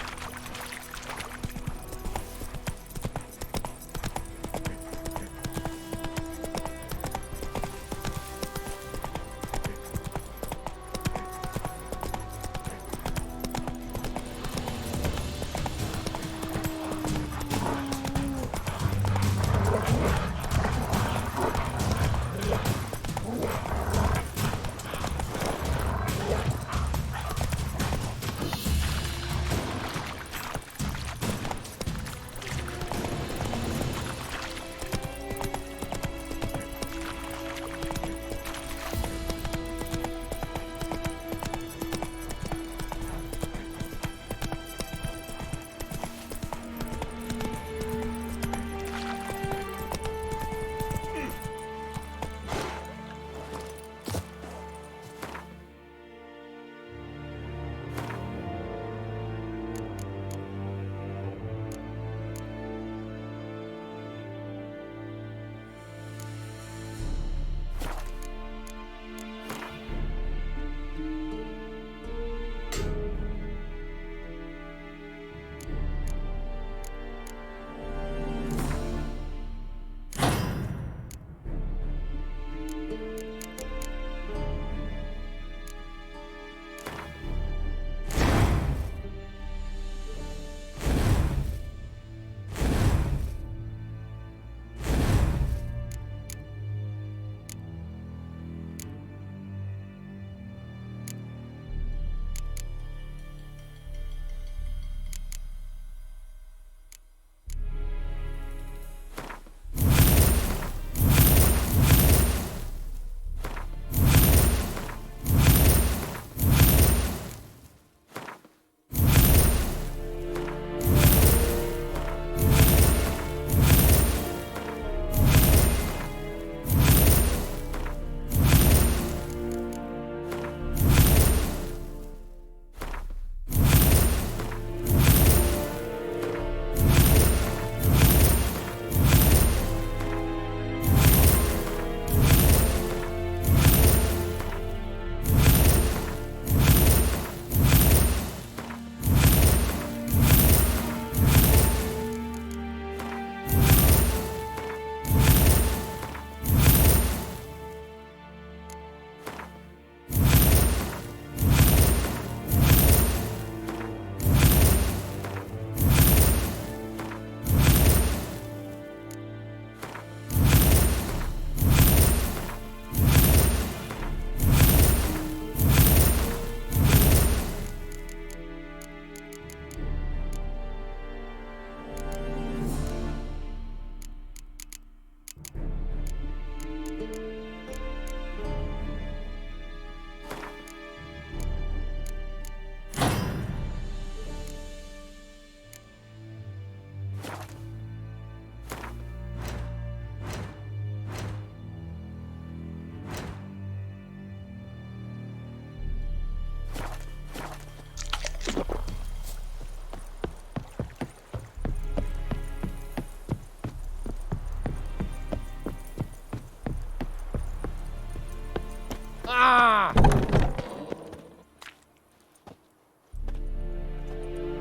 Ah!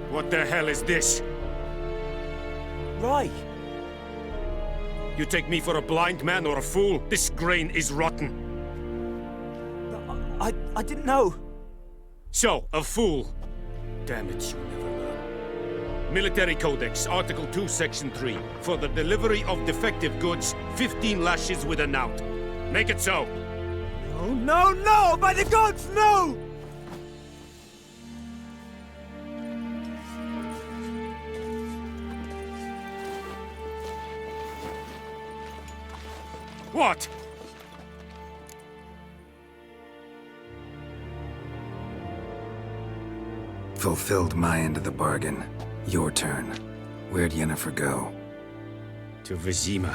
What the hell is this? Right. You take me for a blind man or a fool? This grain is rotten. I didn't know. So, a fool. Damn it, you never learn. Military Codex, Article 2, Section 3. For the delivery of defective goods, 15 lashes with a knout. Make it so. Oh, no, no! By the gods, no! What? Fulfilled my end of the bargain. Your turn. Where'd Yennefer go? To Vizima.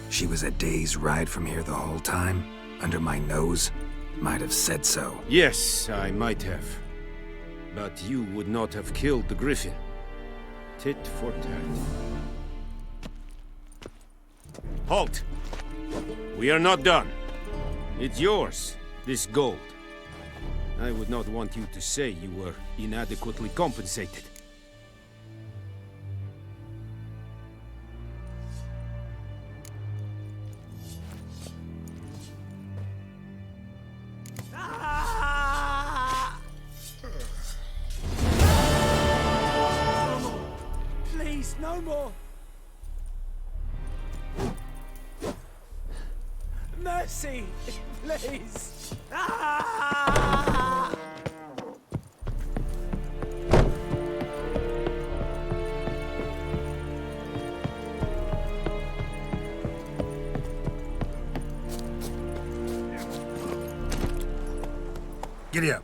She was a day's ride from here the whole time? Under my nose? Might have said so. Yes, I might have. But you would not have killed the griffin. Tit for tat. Halt! We are not done. It's yours, this gold. I would not want you to say you were inadequately compensated. more! Mercy! Please! Ah! Giddy up.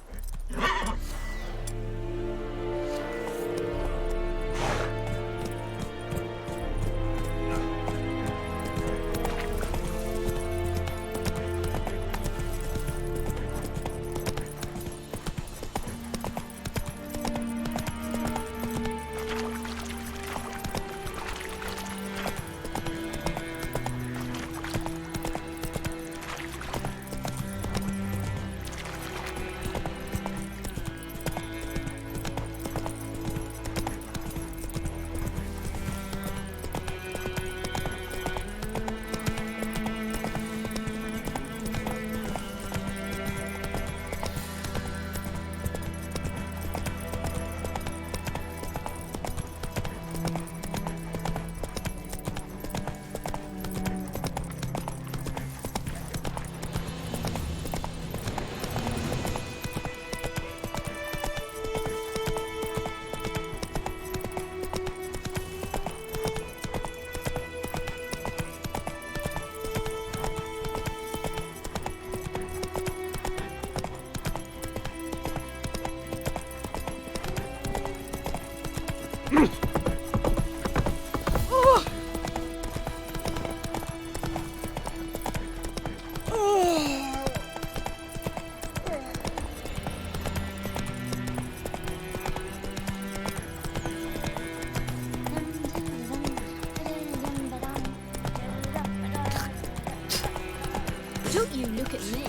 Don't you look at me.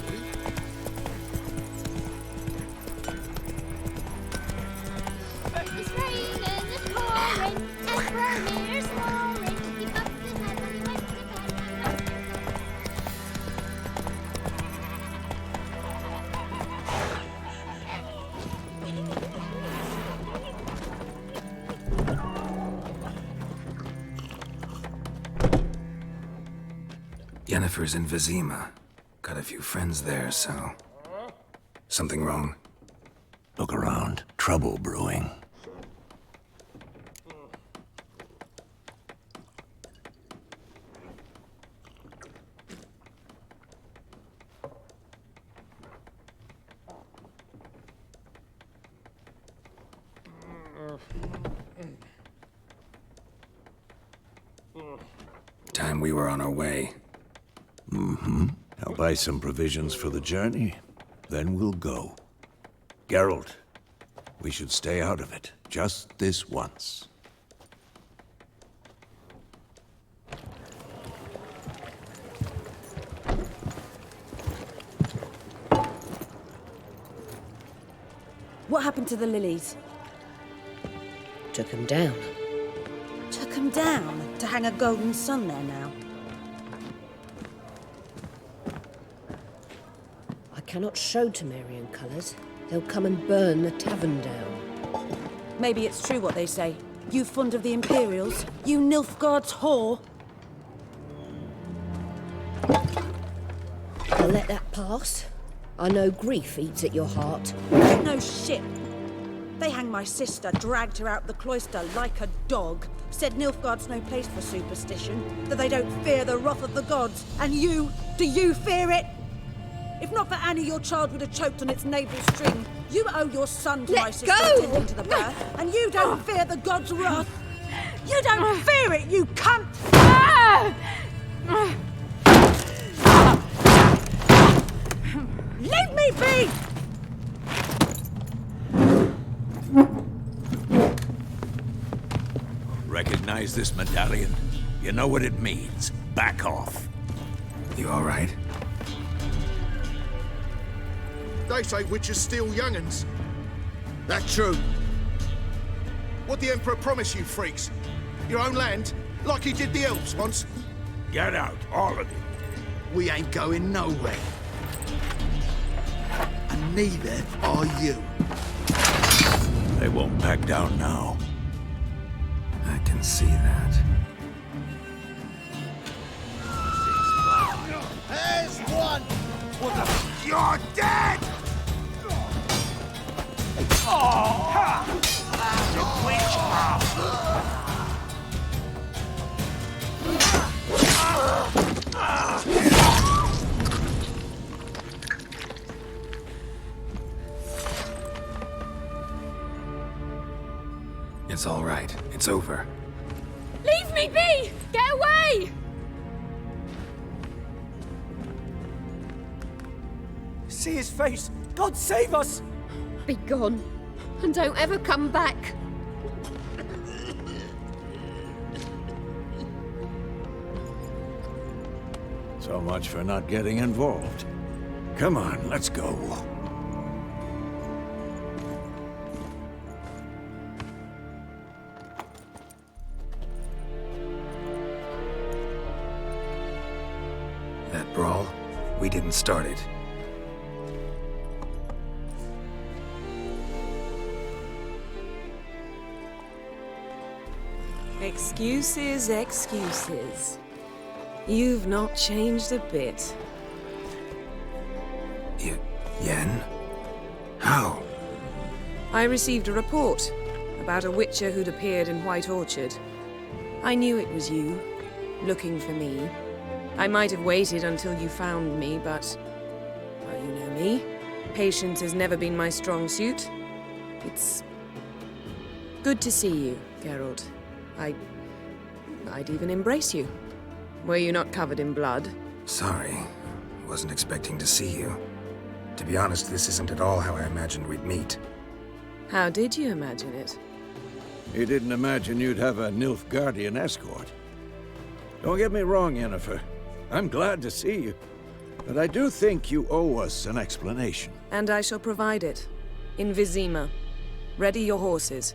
It's raining, it's pouring, and Vermeer's roaring. Keep up the time when you went to Yennefer's in Vizima. Got a few friends there, so... Something wrong? Look around. Trouble brewing. Time we were on our way. Mm-hmm. I'll buy some provisions for the journey, then we'll go. Geralt, we should stay out of it, just this once. What happened to the lilies? Took 'em down. Took 'em down to hang a golden sun there now. I cannot show Temerian colours. They'll come and burn the tavern down. Maybe it's true what they say. You fond of the Imperials? You Nilfgaard's whore? I'll let that pass. I know grief eats at your heart. No shit. They hanged my sister, dragged her out the cloister like a dog. Said Nilfgaard's no place for superstition, that they don't fear the wrath of the gods. And you, do you fear it? If not for Annie, your child would have choked on its navel string. You owe your son to my sister attending to the birth, and you don't fear the gods' wrath. You don't fear it, you cunt! Leave me be! Recognize this medallion? You know what it means. Back off. You all right? They say witches steal young'uns. That true? What the Emperor promised you, freaks? Your own land? Like he did the elves once? Get out, all of you. We ain't going nowhere. And neither are you. They won't back down now. That can see that. There's one! What the? You're dead! It's all right. It's over. Leave me be! Get away! See his face! God save us! Be gone, and don't ever come back. So much for not getting involved. Come on, let's go. That brawl, we didn't start it. Excuses, excuses. You've not changed a bit. Yen? How? I received a report about a witcher who'd appeared in White Orchard. I knew it was you, looking for me. I might have waited until you found me, but... well, you know me. Patience has never been my strong suit. It's... good to see you, Geralt. I'd even embrace you. Were you not covered in blood? Sorry. Wasn't expecting to see you. To be honest, this isn't at all how I imagined we'd meet. How did you imagine it? You didn't imagine you'd have a Nilfgaardian escort. Don't get me wrong, Yennefer. I'm glad to see you. But I do think you owe us an explanation. And I shall provide it. In Vizima. Ready your horses.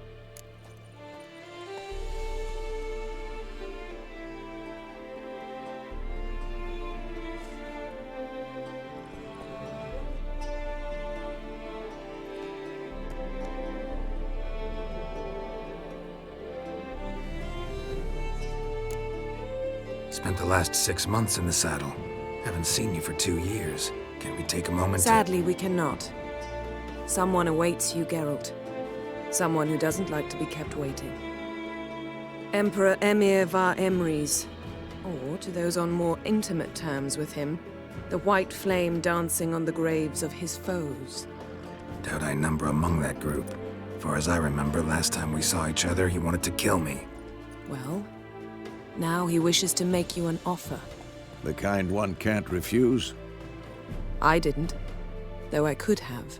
Spent the last 6 months in the saddle. Haven't seen you for 2 years. Can we take a moment Sadly, we cannot. Someone awaits you, Geralt. Someone who doesn't like to be kept waiting. Emperor Emir var Emreis. Or, to those on more intimate terms with him, the white flame dancing on the graves of his foes. Doubt I number among that group. Far as I remember, last time we saw each other, he wanted to kill me. Well, now he wishes to make you an offer. The kind one can't refuse? I didn't, though I could have.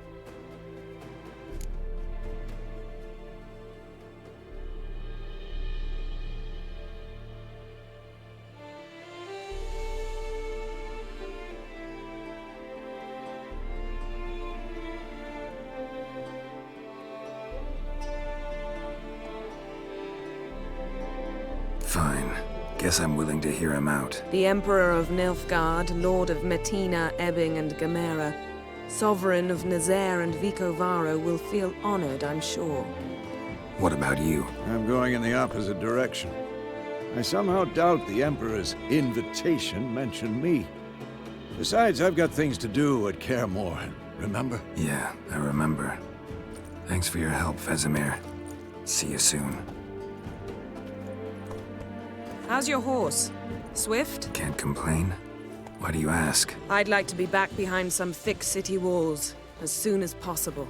Fine. Guess I'm willing to hear him out. The Emperor of Nilfgaard, Lord of Metina, Ebbing, and Gamera, Sovereign of Nazaire and Vicovaro will feel honored, I'm sure. What about you? I'm going in the opposite direction. I somehow doubt the Emperor's invitation mentioned me. Besides, I've got things to do at Kaer Morhen, remember? Yeah, I remember. Thanks for your help, Vesemir. See you soon. How's your horse? Swift? Can't complain. Why do you ask? I'd like to be back behind some thick city walls as soon as possible.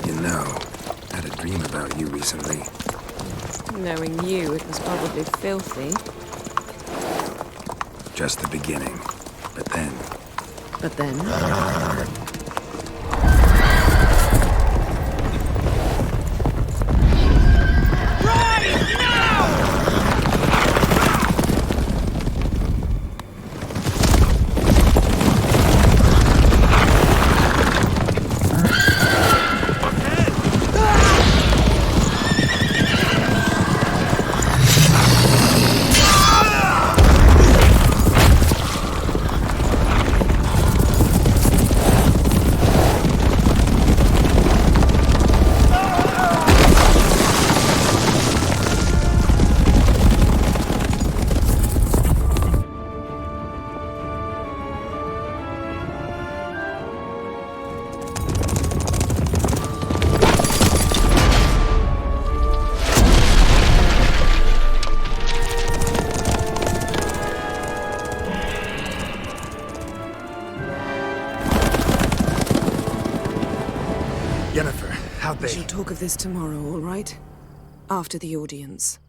You know, I had a dream about you recently. Knowing you, it was probably filthy. Just the beginning. But then, But then... Yennefer, how'd We they... shall talk of this tomorrow, all right? After the audience.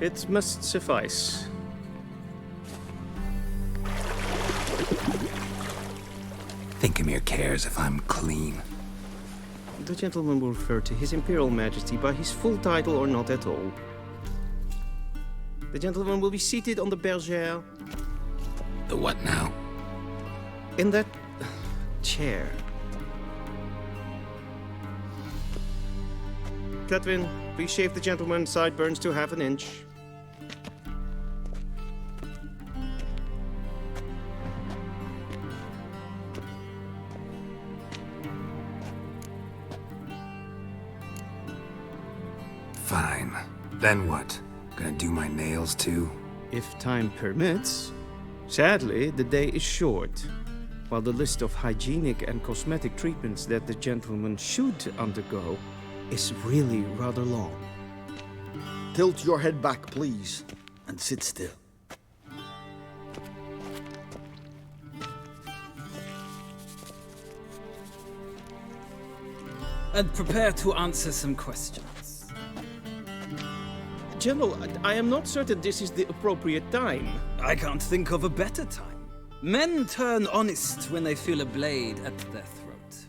It must suffice. Thinkamere cares if I'm clean. The gentleman will refer to His Imperial Majesty by his full title or not at all. The gentleman will be seated on the bergère. The what now? In that chair. Cletwin, please shave the gentleman's sideburns to half an inch. Fine. Then what? Gonna do my nails too? If time permits. Sadly, the day is short, while the list of hygienic and cosmetic treatments that the gentleman should undergo is really rather long. Tilt your head back, please, and sit still. And prepare to answer some questions. General, I am not certain this is the appropriate time. I can't think of a better time. Men turn honest when they feel a blade at their throat.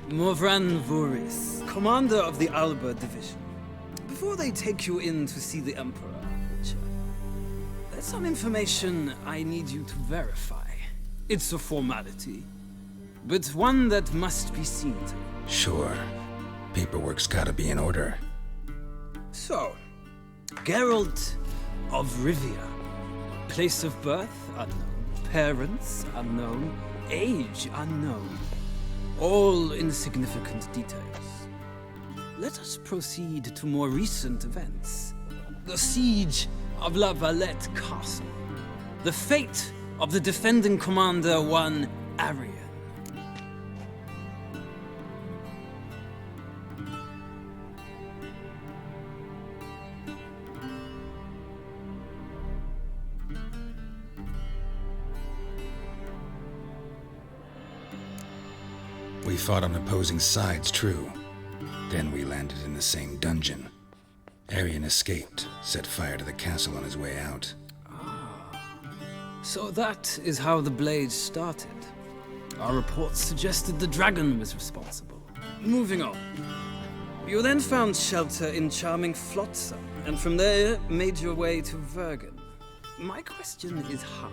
Morvran Voorhis, commander of the Alba Division. Before they take you in to see the Emperor, Witcher, there's some information I need you to verify. It's a formality, but one that must be seen to. Sure. Paperwork's gotta be in order. So, Geralt of Rivia. Place of birth unknown. Parents unknown. Age unknown. All insignificant details. Let us proceed to more recent events. The siege of La Valette Castle. The fate of the defending commander, one Arian. We fought on opposing sides, true. Then we landed in the same dungeon. Arian escaped, set fire to the castle on his way out. So that is how the Blade started. Our reports suggested the dragon was responsible. Moving on. You then found shelter in charming Flotsam, and from there made your way to Vergen. My question is how?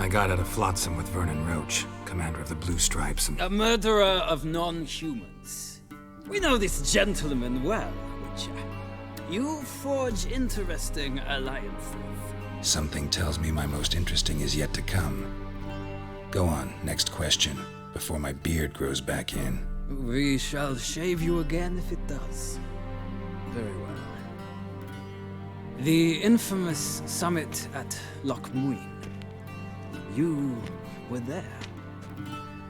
I I got out of Flotsam with Vernon Roach, commander of the Blue Stripes, and... A murderer of non-humans. We know this gentleman well, Witcher. You forge interesting alliances. Something tells me my most interesting is yet to come. Go on, next question, before my beard grows back in. We shall shave you again if it does. Very well. The infamous summit at Loch Muin. You were there.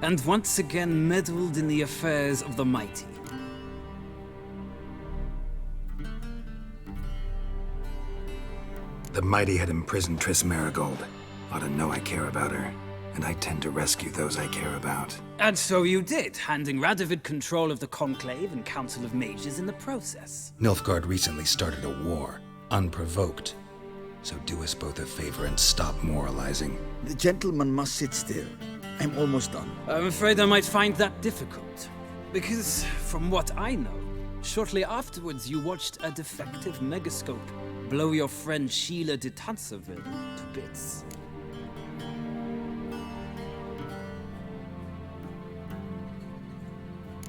And once again meddled in the affairs of the mighty. The mighty had imprisoned Triss Merigold. Ought to know I care about her, and I tend to rescue those I care about. And so you did, handing Radovid control of the Conclave and Council of Mages in the process. Nilfgaard recently started a war, unprovoked. So do us both a favor and stop moralizing. The gentleman must sit still. I'm almost done. I'm afraid I might find that difficult. Because, from what I know, shortly afterwards you watched a defective megascope blow your friend Sheila de Tanserville to bits.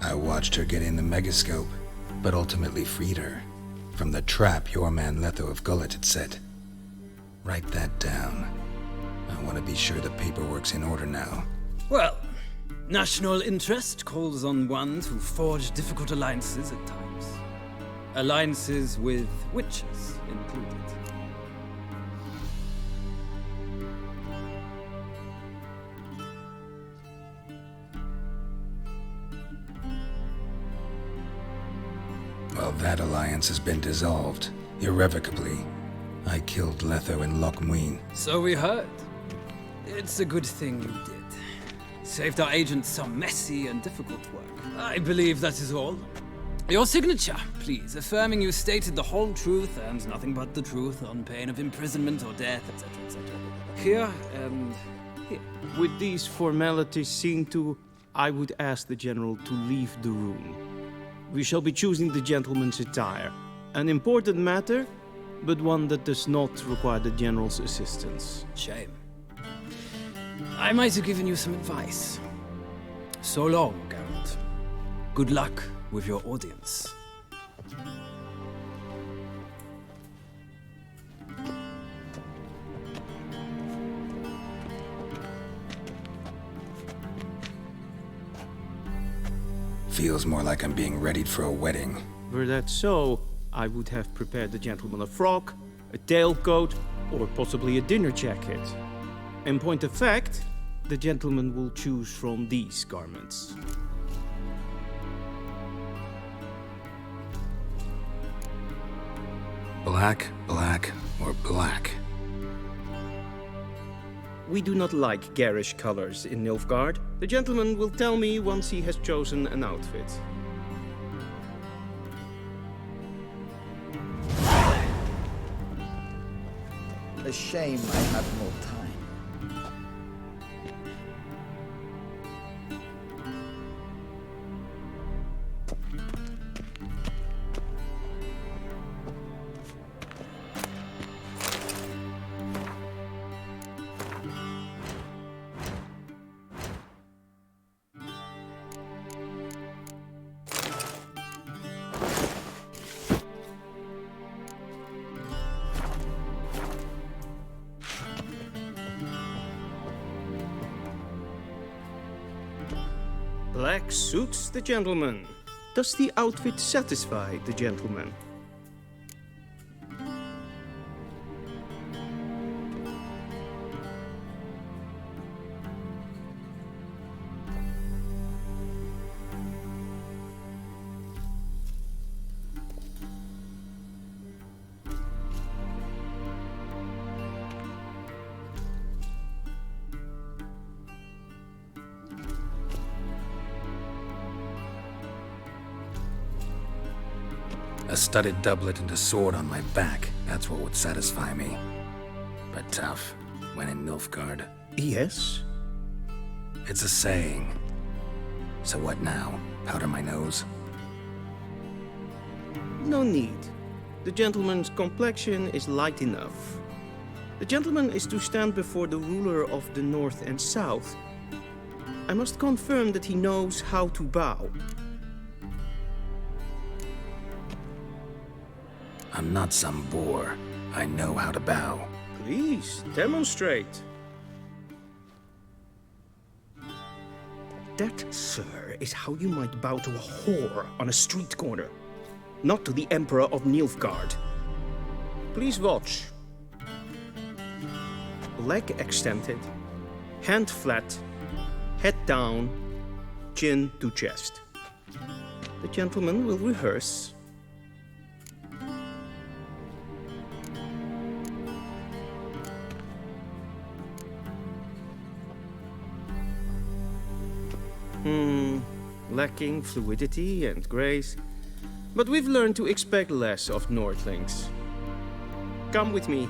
I watched her get in the megascope, but ultimately freed her from the trap your man Letho of Gullet had set. Write that down. I want to be sure the paperwork's in order now. Well, national interest calls on one to forge difficult alliances at times. Alliances with witches included. Well, that alliance has been dissolved, irrevocably. I killed Letho in Loch Muin. So we heard. It's a good thing you did. Saved our agent some messy and difficult work. I believe that is all. Your signature, please, affirming you stated the whole truth and nothing but the truth on pain of imprisonment or death, etc., etc. Here and here. With these formalities seen to, I would ask the General to leave the room. We shall be choosing the gentleman's attire. An important matter, but one that does not require the General's assistance. Shame. I might have given you some advice. So long, Geralt. Good luck with your audience. Feels more like I'm being readied for a wedding. Were that so, I would have prepared the gentleman a frock, a tailcoat, or possibly a dinner jacket. In point of fact, the gentleman will choose from these garments. Black, black, or black? We do not like garish colors in Nilfgaard. The gentleman will tell me once he has chosen an outfit. A shame I had no time. Black suits the gentleman. Does the outfit satisfy the gentleman? A studded doublet and a sword on my back, that's what would satisfy me. But tough, when in Nilfgaard. Yes? It's a saying. So what now? Powder my nose? No need. The gentleman's complexion is light enough. The gentleman is to stand before the ruler of the North and South. I must confirm that he knows how to bow. I'm not some boor. I know how to bow. Please, demonstrate. That, sir, is how you might bow to a whore on a street corner, not to the Emperor of Nilfgaard. Please watch. Leg extended, hand flat, head down, chin to chest. The gentleman will rehearse. Lacking fluidity and grace. But we've learned to expect less of Nordlings. Come with me.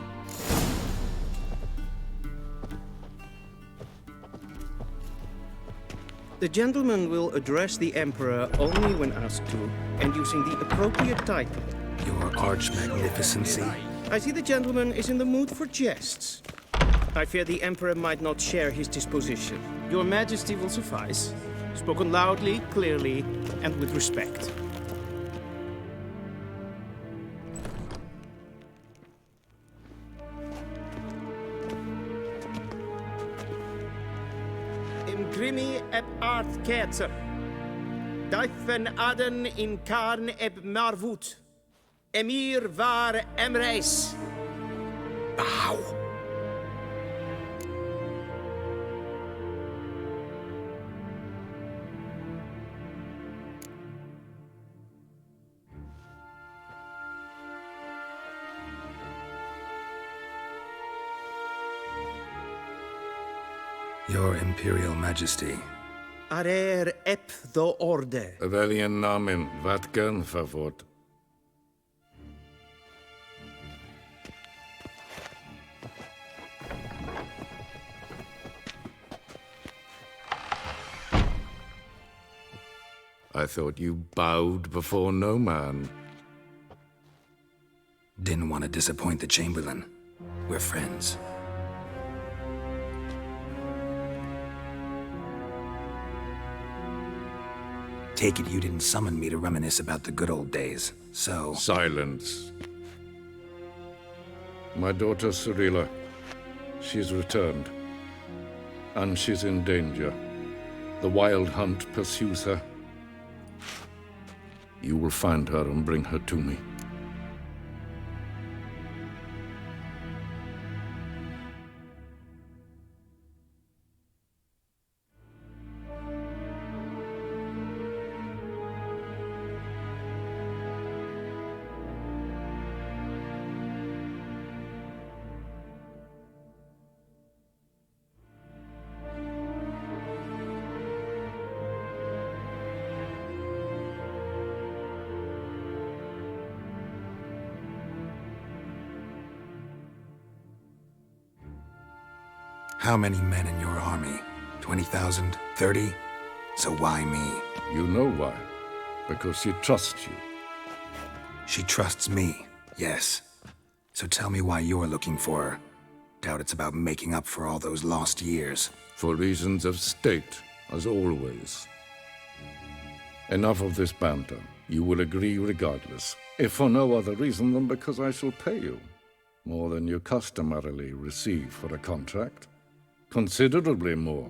The gentleman will address the Emperor only when asked to, and using the appropriate title. Your Arch-Magnificency. I see the gentleman is in the mood for jests. I fear the Emperor might not share his disposition. Your Majesty will suffice. Spoken loudly, clearly, and with respect. Imgrimi eb art ketzer. Daifen aden in karn eb marvut. Emir var emreis. Bow. Your Imperial Majesty. Arer ep the orde. Welchen Namen? Wat gern verwort? I thought you bowed before no man. Didn't want to disappoint the Chamberlain. We're friends. Take it you didn't summon me to reminisce about the good old days, so... Silence. My daughter Cirilla, she's returned. And she's in danger. The Wild Hunt pursues her. You will find her and bring her to me. How many men in your army? 20,000? 30? So why me? You know why. Because she trusts you. She trusts me, yes. So tell me why you're looking for her. Doubt it's about making up for all those lost years. For reasons of state, as always. Enough of this banter. You will agree regardless. If for no other reason than because I shall pay you. More than you customarily receive for a contract. Considerably more.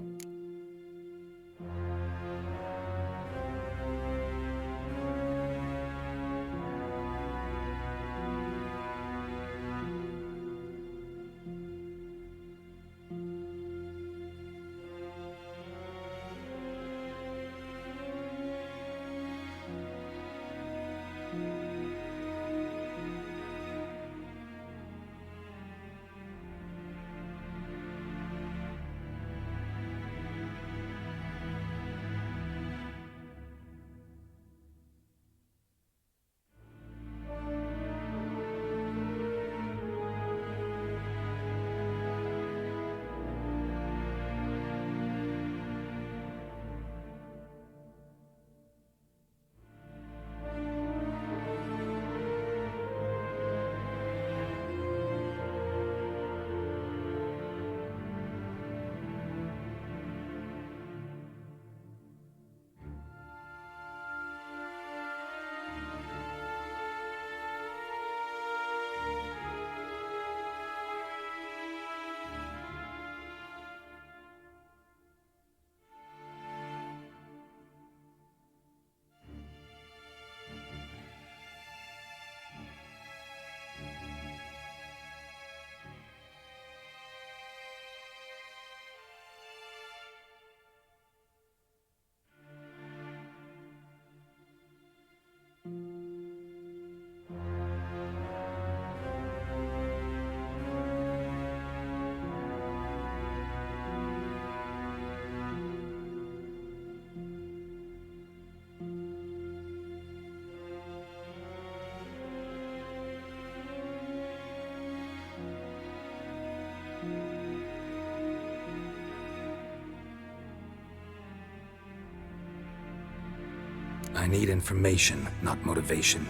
I need information, not motivation.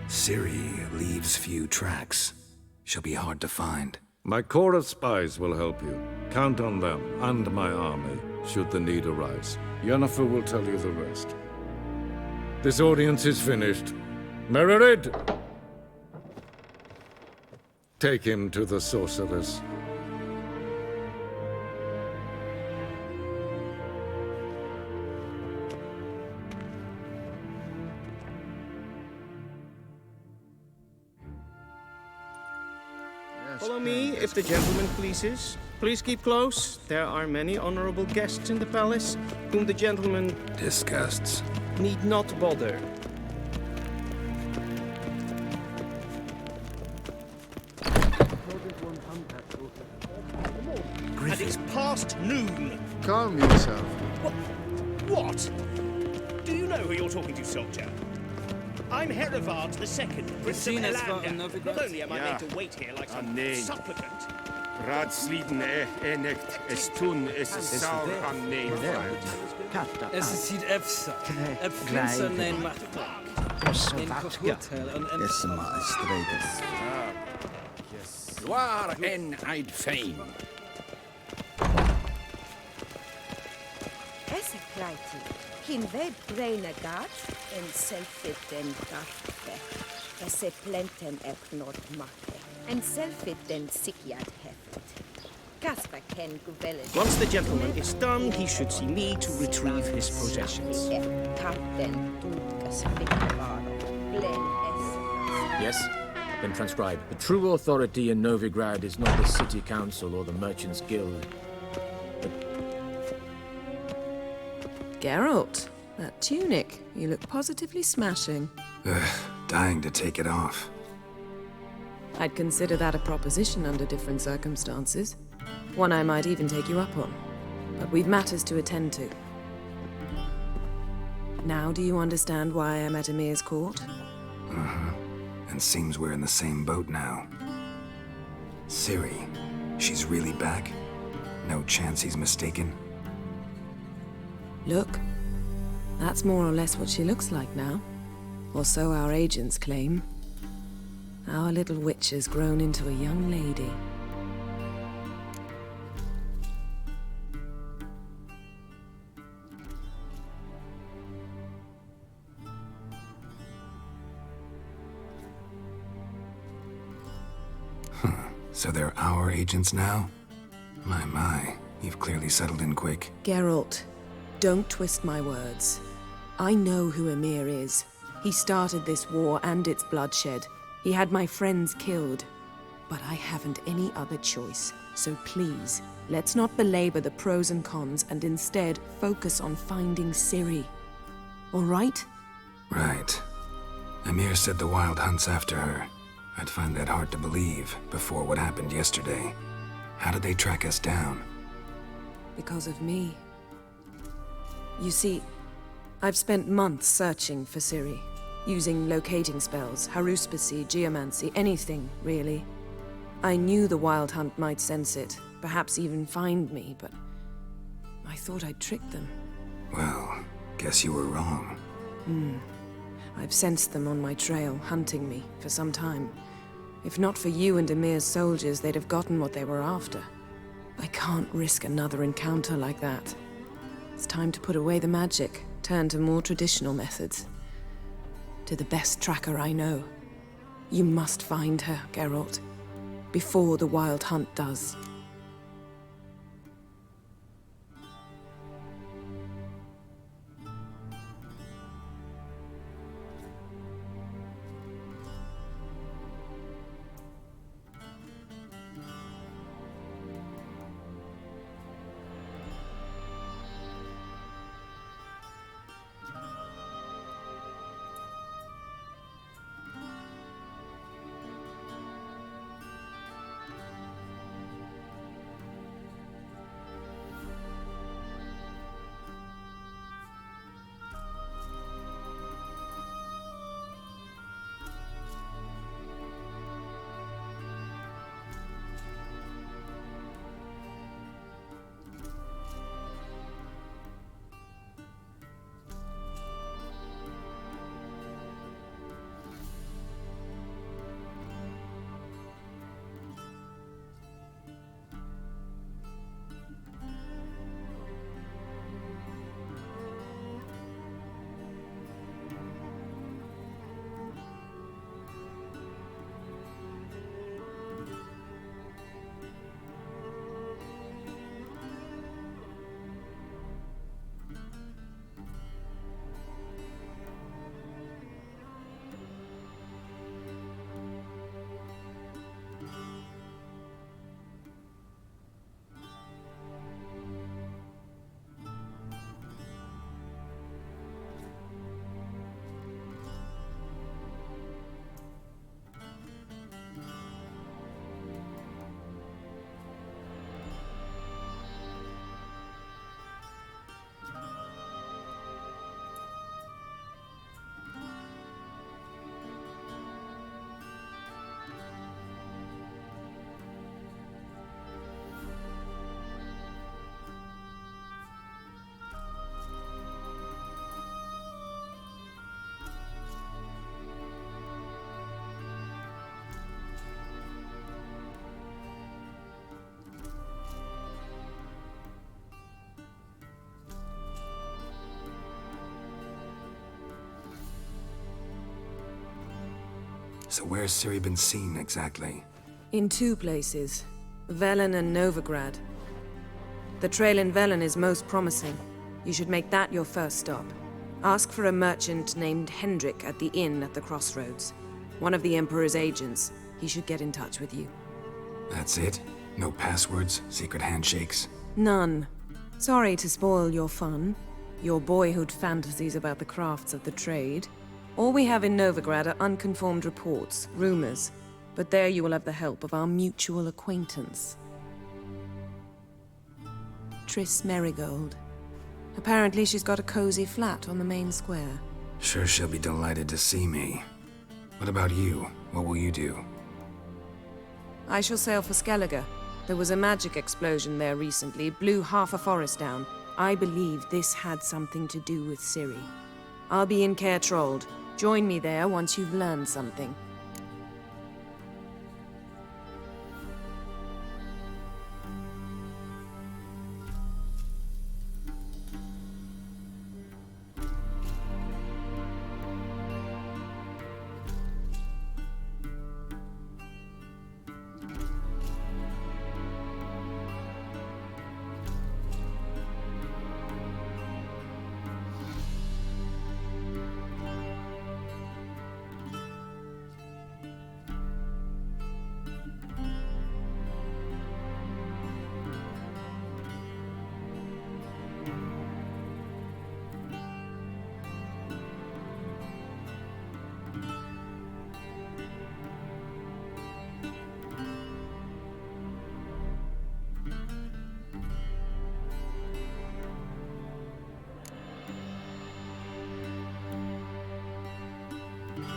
Ciri leaves few tracks. She'll be hard to find. My corps of spies will help you. Count on them and my army, should the need arise. Yennefer will tell you the rest. This audience is finished. Mererid! Take him to the sorceress. Follow me, if the gentleman pleases. Please keep close. There are many honorable guests in the palace, whom the gentleman disgusts. Need not bother. And it's past noon. Calm yourself. What? Do you know who you're talking to, soldier? I'm Herivard II, Prince of Elander. Not only am I made to wait here like some supplicant. Raadsliden echt estun es saur am neem. Es is hier efsa. Et flinser nein machta. In hotel and Gloire en Eid Fame. Esse pleiti. Hin ved breine gats en selfit den garfe. Esse plenten epnot makke. En selfit den sikiat heftet. Gasper ken guvelet. Once the gentleman is done, he should see me to retrieve his possessions. Yes? Then transcribe. The true authority in Novigrad is not the city council or the merchants' guild. Geralt, that tunic. You look positively smashing. Dying to take it off. I'd consider that a proposition under different circumstances. One I might even take you up on. But we've matters to attend to. Now do you understand why I'm at Emir's court? Uh-huh. And seems we're in the same boat now. Ciri, she's really back? No chance he's mistaken? Look, that's more or less what she looks like now. Or so our agents claim. Our little witch has grown into a young lady. So they're our agents now? My, you've clearly settled in quick. Geralt, don't twist my words. I know who Emir is. He started this war and its bloodshed. He had my friends killed. But I haven't any other choice. So please, let's not belabor the pros and cons and instead focus on finding Ciri. All right? Right. Emir said the Wild Hunt's after her. I'd find that hard to believe before what happened yesterday. How did they track us down? Because of me. You see, I've spent months searching for Ciri, using locating spells, haruspicy, geomancy, anything, really. I knew the Wild Hunt might sense it, perhaps even find me, but I thought I'd tricked them. Well, guess you were wrong. I've sensed them on my trail, hunting me, for some time. If not for you and Emir's soldiers, they'd have gotten what they were after. I can't risk another encounter like that. It's time to put away the magic, turn to more traditional methods. To the best tracker I know. You must find her, Geralt. Before the Wild Hunt does. So where's Ciri been seen exactly? In 2 places, Velen and Novigrad. The trail in Velen is most promising. You should make that your first stop. Ask for a merchant named Hendrik at the inn at the crossroads. One of the Emperor's agents. He should get in touch with you. That's it? No passwords? Secret handshakes? None. Sorry to spoil your fun. Your boyhood fantasies about the crafts of the trade. All we have in Novigrad are unconfirmed reports, rumors. But there you will have the help of our mutual acquaintance. Triss Merigold. Apparently she's got a cozy flat on the main square. Sure she'll be delighted to see me. What about you? What will you do? I shall sail for Skellige. There was a magic explosion there recently, blew half a forest down. I believe this had something to do with Ciri. I'll be in Caer Trolde. Join me there once you've learned something.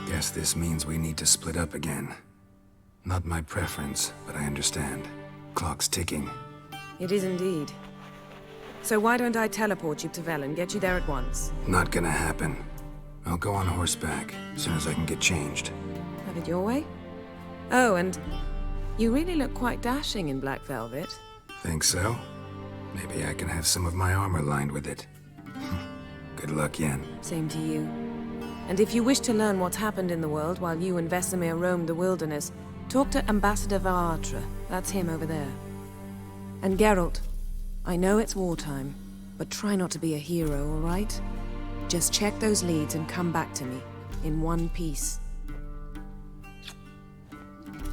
Guess this means we need to split up again. Not my preference, but I understand. Clock's ticking. It is indeed. So why don't I teleport you to Velen, get you there at once? Not gonna happen. I'll go on horseback, as soon as I can get changed. Have it your way? Oh, and you really look quite dashing in black velvet. Think so? Maybe I can have some of my armor lined with it. Good luck, Yen. Same to you. And if you wish to learn what's happened in the world while you and Vesemir roamed the wilderness, talk to Ambassador Varatra. That's him over there. And Geralt, I know it's wartime, but try not to be a hero, all right? Just check those leads and come back to me, in one piece.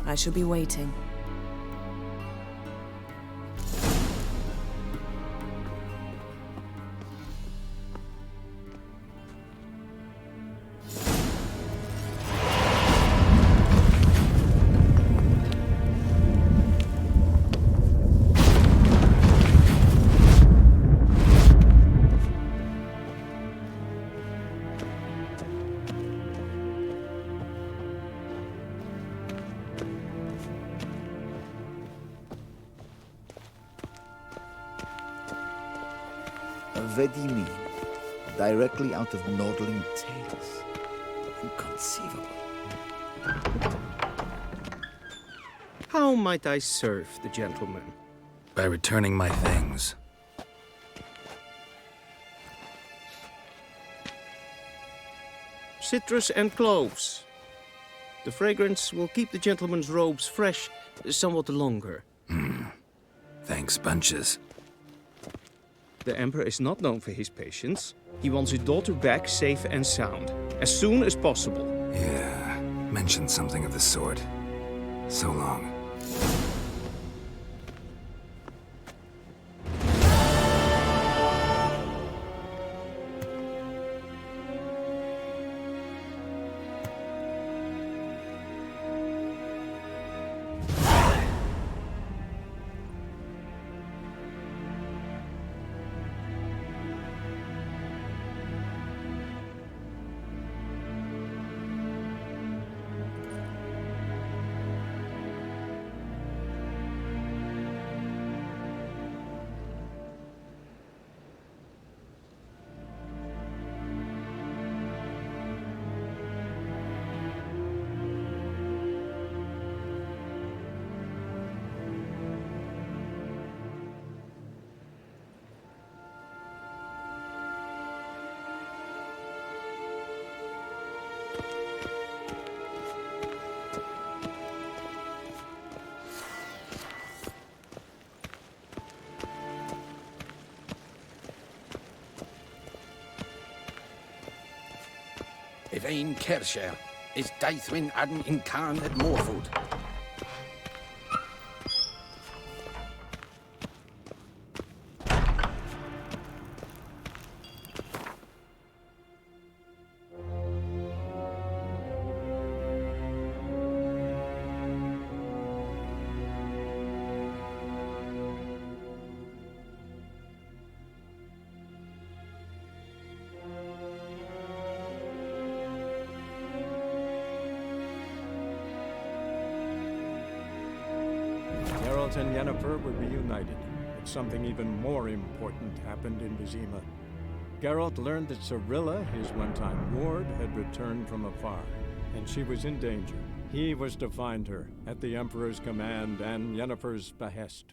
I shall be waiting. Vedimi, directly out of Nordling tales. Inconceivable. How might I serve the gentleman? By returning my things. Citrus and cloves. The fragrance will keep the gentleman's robes fresh somewhat longer. Thanks, bunches. The Emperor is not known for his patience. He wants his daughter back safe and sound, as soon as possible. Yeah, mentioned something of the sort. So long. Evain Kershel is Daithwin Adden in Khan at Morfoot. Geralt and Yennefer were reunited, but something even more important happened in Vizima. Geralt learned that Cirilla, his one-time ward, had returned from afar, and she was in danger. He was to find her, at the Emperor's command and Yennefer's behest.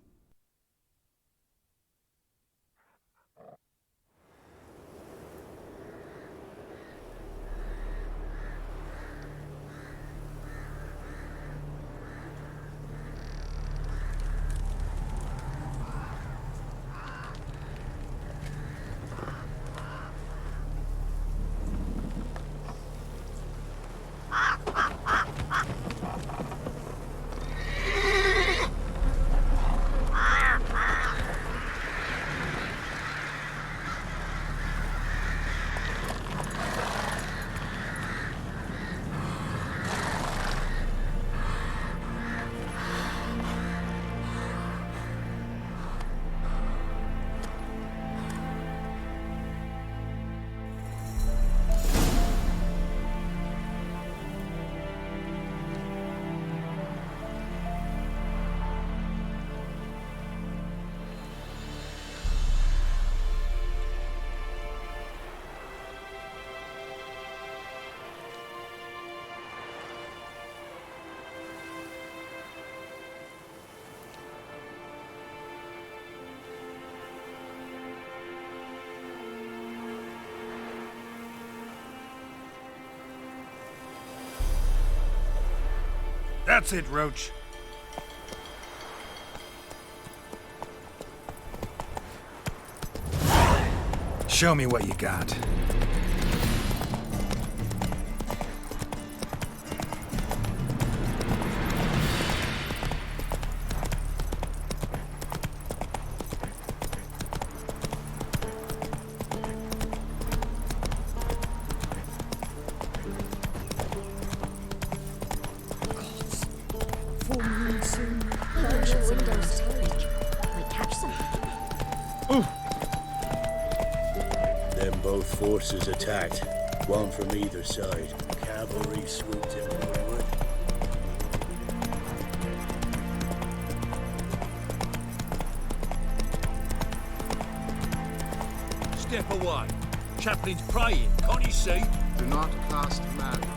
That's it, Roach. Show me what you got. Forces attacked, one from either side. Cavalry swooped in forward. Step away. Chaplain's praying, can't you see? Do not cast man, brother.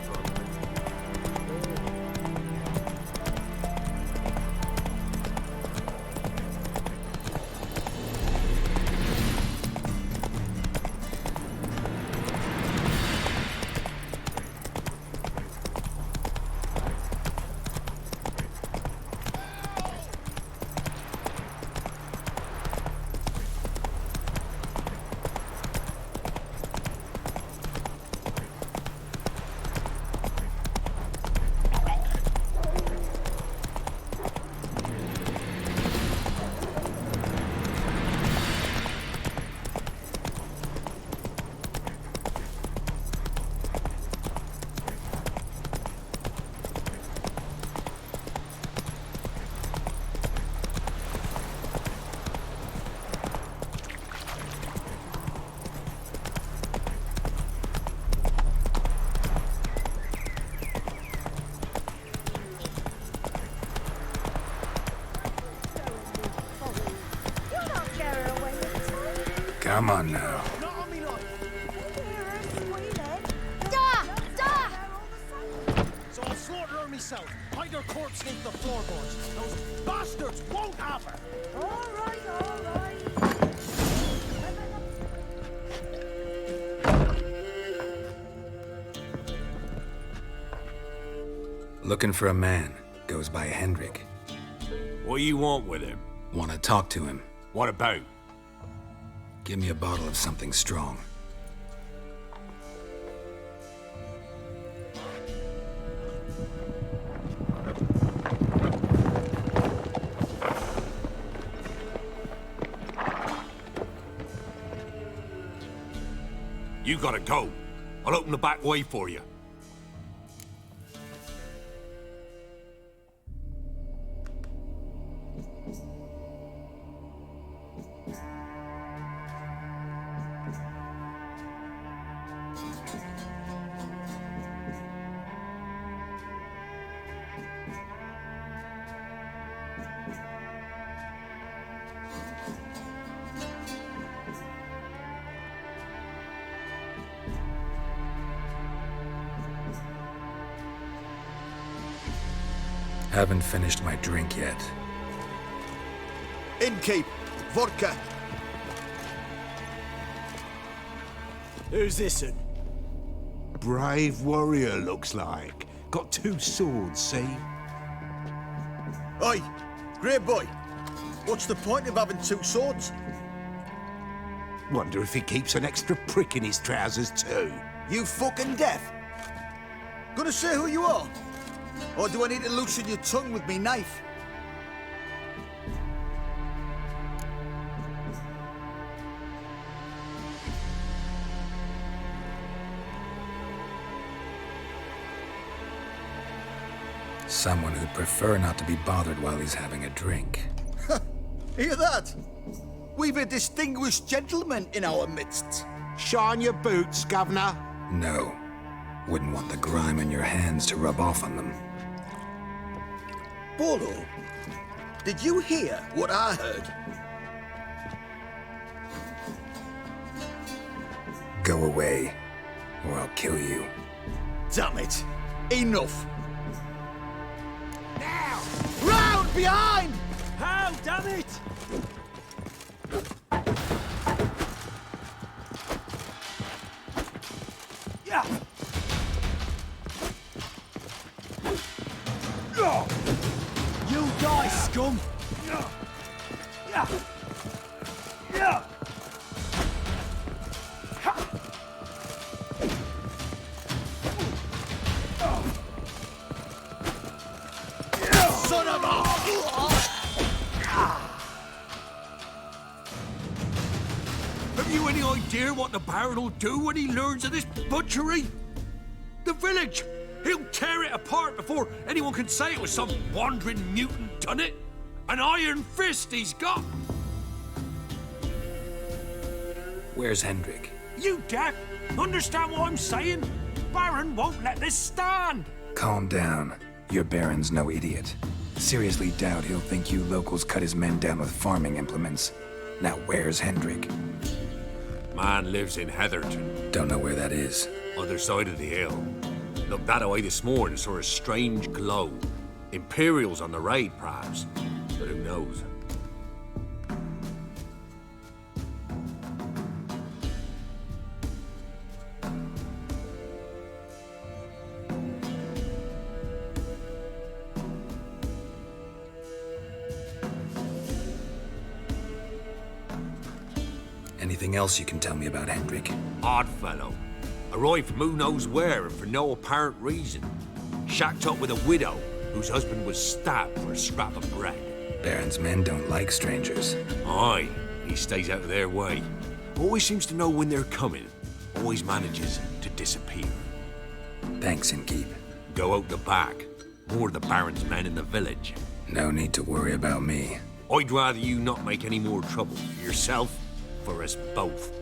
Come on now. So I'll slaughter her myself. Hide her corpse into the floorboards. Those bastards won't have her. All right, all right. Looking for a man. Goes by Hendrik. What do you want with him? Want to talk to him. What about? Give me a bottle of something strong. You gotta go. I'll open the back way for you. Haven't finished my drink yet. Innkeep, vodka. Who's this'n? Brave warrior, looks like. Got 2 swords, see? Oi, grey boy. What's the point of having 2 swords? Wonder if he keeps an extra prick in his trousers too. You fucking deaf? Gonna say who you are? Or do I need to loosen your tongue with me knife? Someone who'd prefer not to be bothered while he's having a drink. Hear that? We've a distinguished gentleman in our midst. Shine your boots, Governor. No. Wouldn't want the grime on your hands to rub off on them. Bolo, did you hear what I heard? Go away, or I'll kill you. Damn it. Enough. Now! Round behind! How, damn it! Yeah! You die, scum! Yeah! Yeah! Son of a... Have you any idea what the Baron will do when he learns of this butchery? The village! He'll tear it apart before anyone can say it was some wandering mutant done it. An iron fist he's got. Where's Hendrik? You deaf? Understand what I'm saying? Baron won't let this stand. Calm down. Your Baron's no idiot. Seriously doubt he'll think you locals cut his men down with farming implements. Now where's Hendrik? Man lives in Heatherton. Don't know where that is. Other side of the hill. Looked that away this morning, saw a strange glow. Imperials on the raid, perhaps. But who knows? Anything else you can tell me about Hendrik? Odd fellow. Arrived from who knows where and for no apparent reason. Shacked up with a widow whose husband was stabbed for a scrap of bread. Baron's men don't like strangers. Aye, he stays out of their way. Always seems to know when they're coming. Always manages to disappear. Thanks, Innkeep. Go out the back. More of the Baron's men in the village. No need to worry about me. I'd rather you not make any more trouble for yourself, for us both.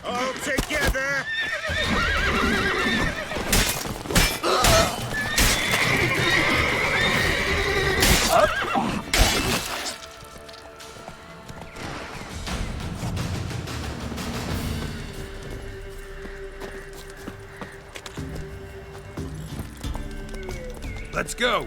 All together! Let's go.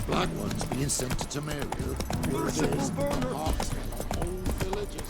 Black ones being sent to Tamariel. Merciful burner! Whole villages.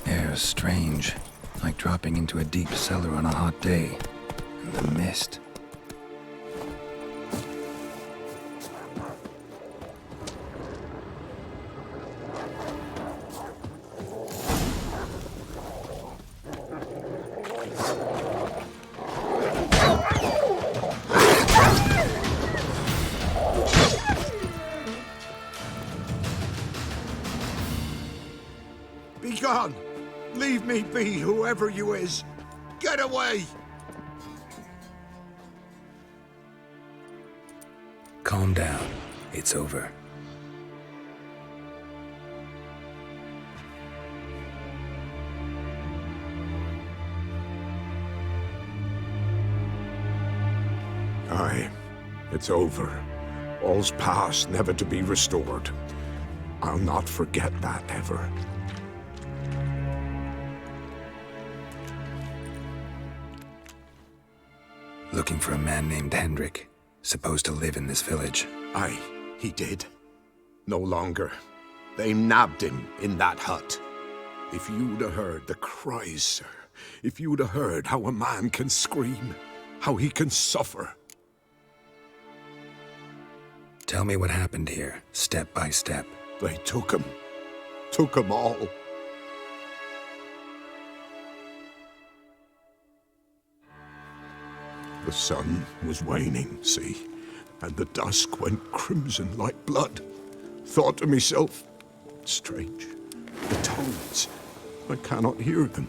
Air's strange, like dropping into a deep cellar on a hot day. And the mist. Be gone! Leave me be, whoever you is! Get away! Calm down. It's over. Aye, it's over. All's past, never to be restored. I'll not forget that ever. Looking for a man named Hendrik, supposed to live in this village. Aye, he did. No longer. They nabbed him in that hut. If you'd have heard the cries, sir, if you'd have heard how a man can scream, how he can suffer. Tell me what happened here, step by step. They took him all. The sun was waning, see, and the dusk went crimson like blood. Thought to myself, strange, the toads, I cannot hear them.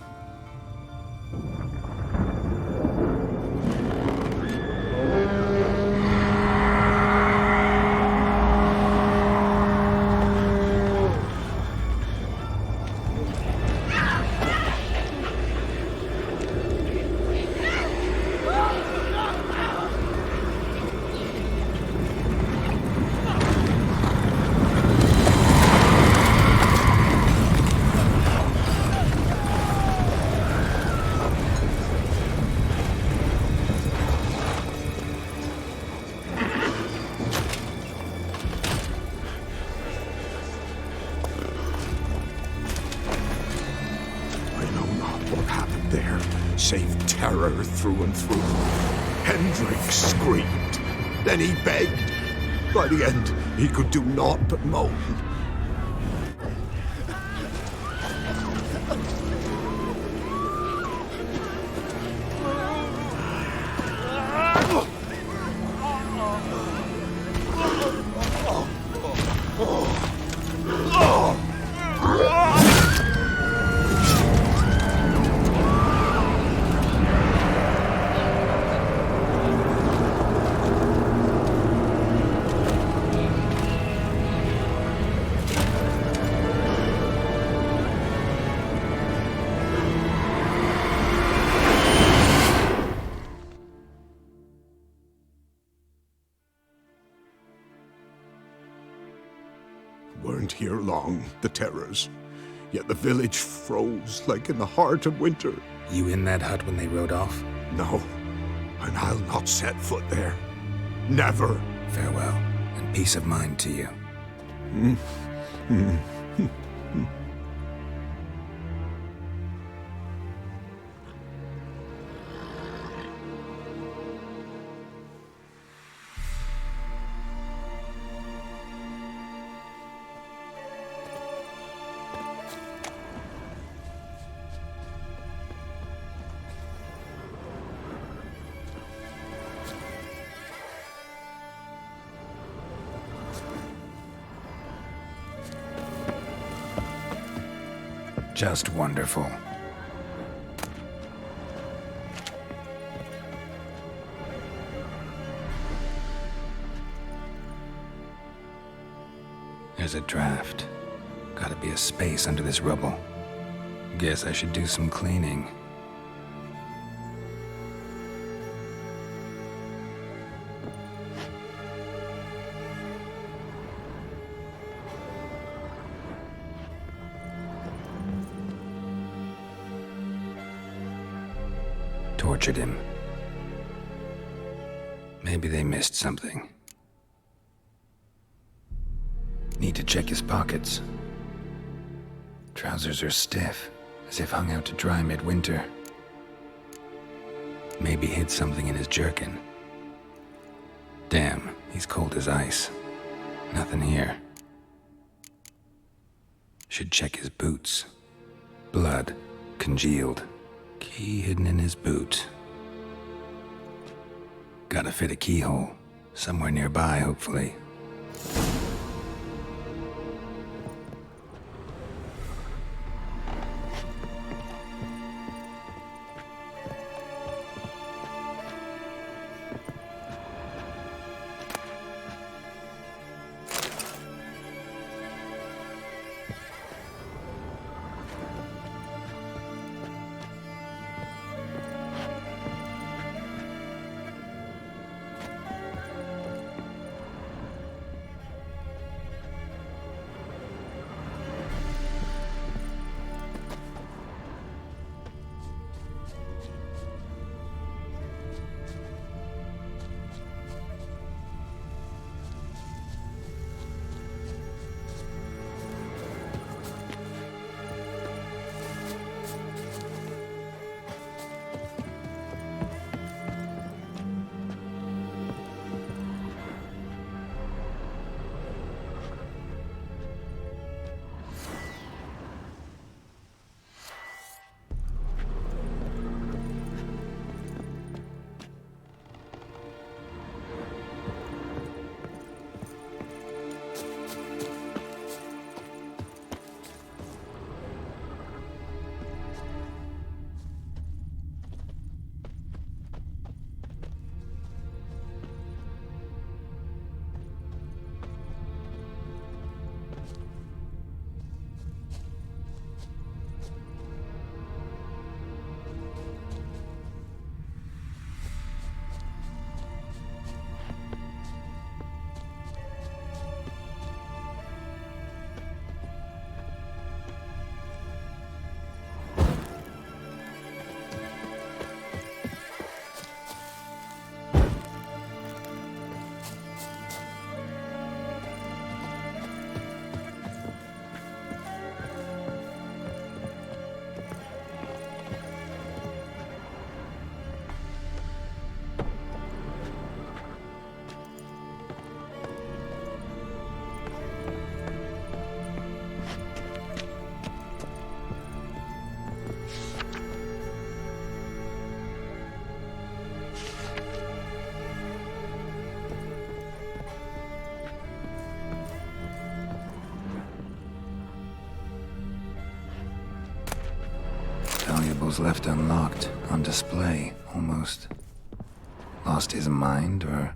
Save terror through and through. Hendrik screamed. Then he begged. By the end, he could do naught but moan. Weren't here long, the terrors. Yet the village froze like in the heart of winter. You in that hut when they rode off? No, and I'll not set foot there. Never. Farewell, and peace of mind to you. Just wonderful. There's a draft. Gotta be a space under this rubble. Guess I should do some cleaning. Tortured him. Maybe they missed something. Need to check his pockets. Trousers are stiff, as if hung out to dry midwinter. Maybe hid something in his jerkin. Damn, he's cold as ice. Nothing here. Should check his boots. Blood, congealed. Key hidden in his boot. Gotta fit a keyhole. Somewhere nearby, hopefully. Valuables left unlocked, on display, almost. Lost his mind, or...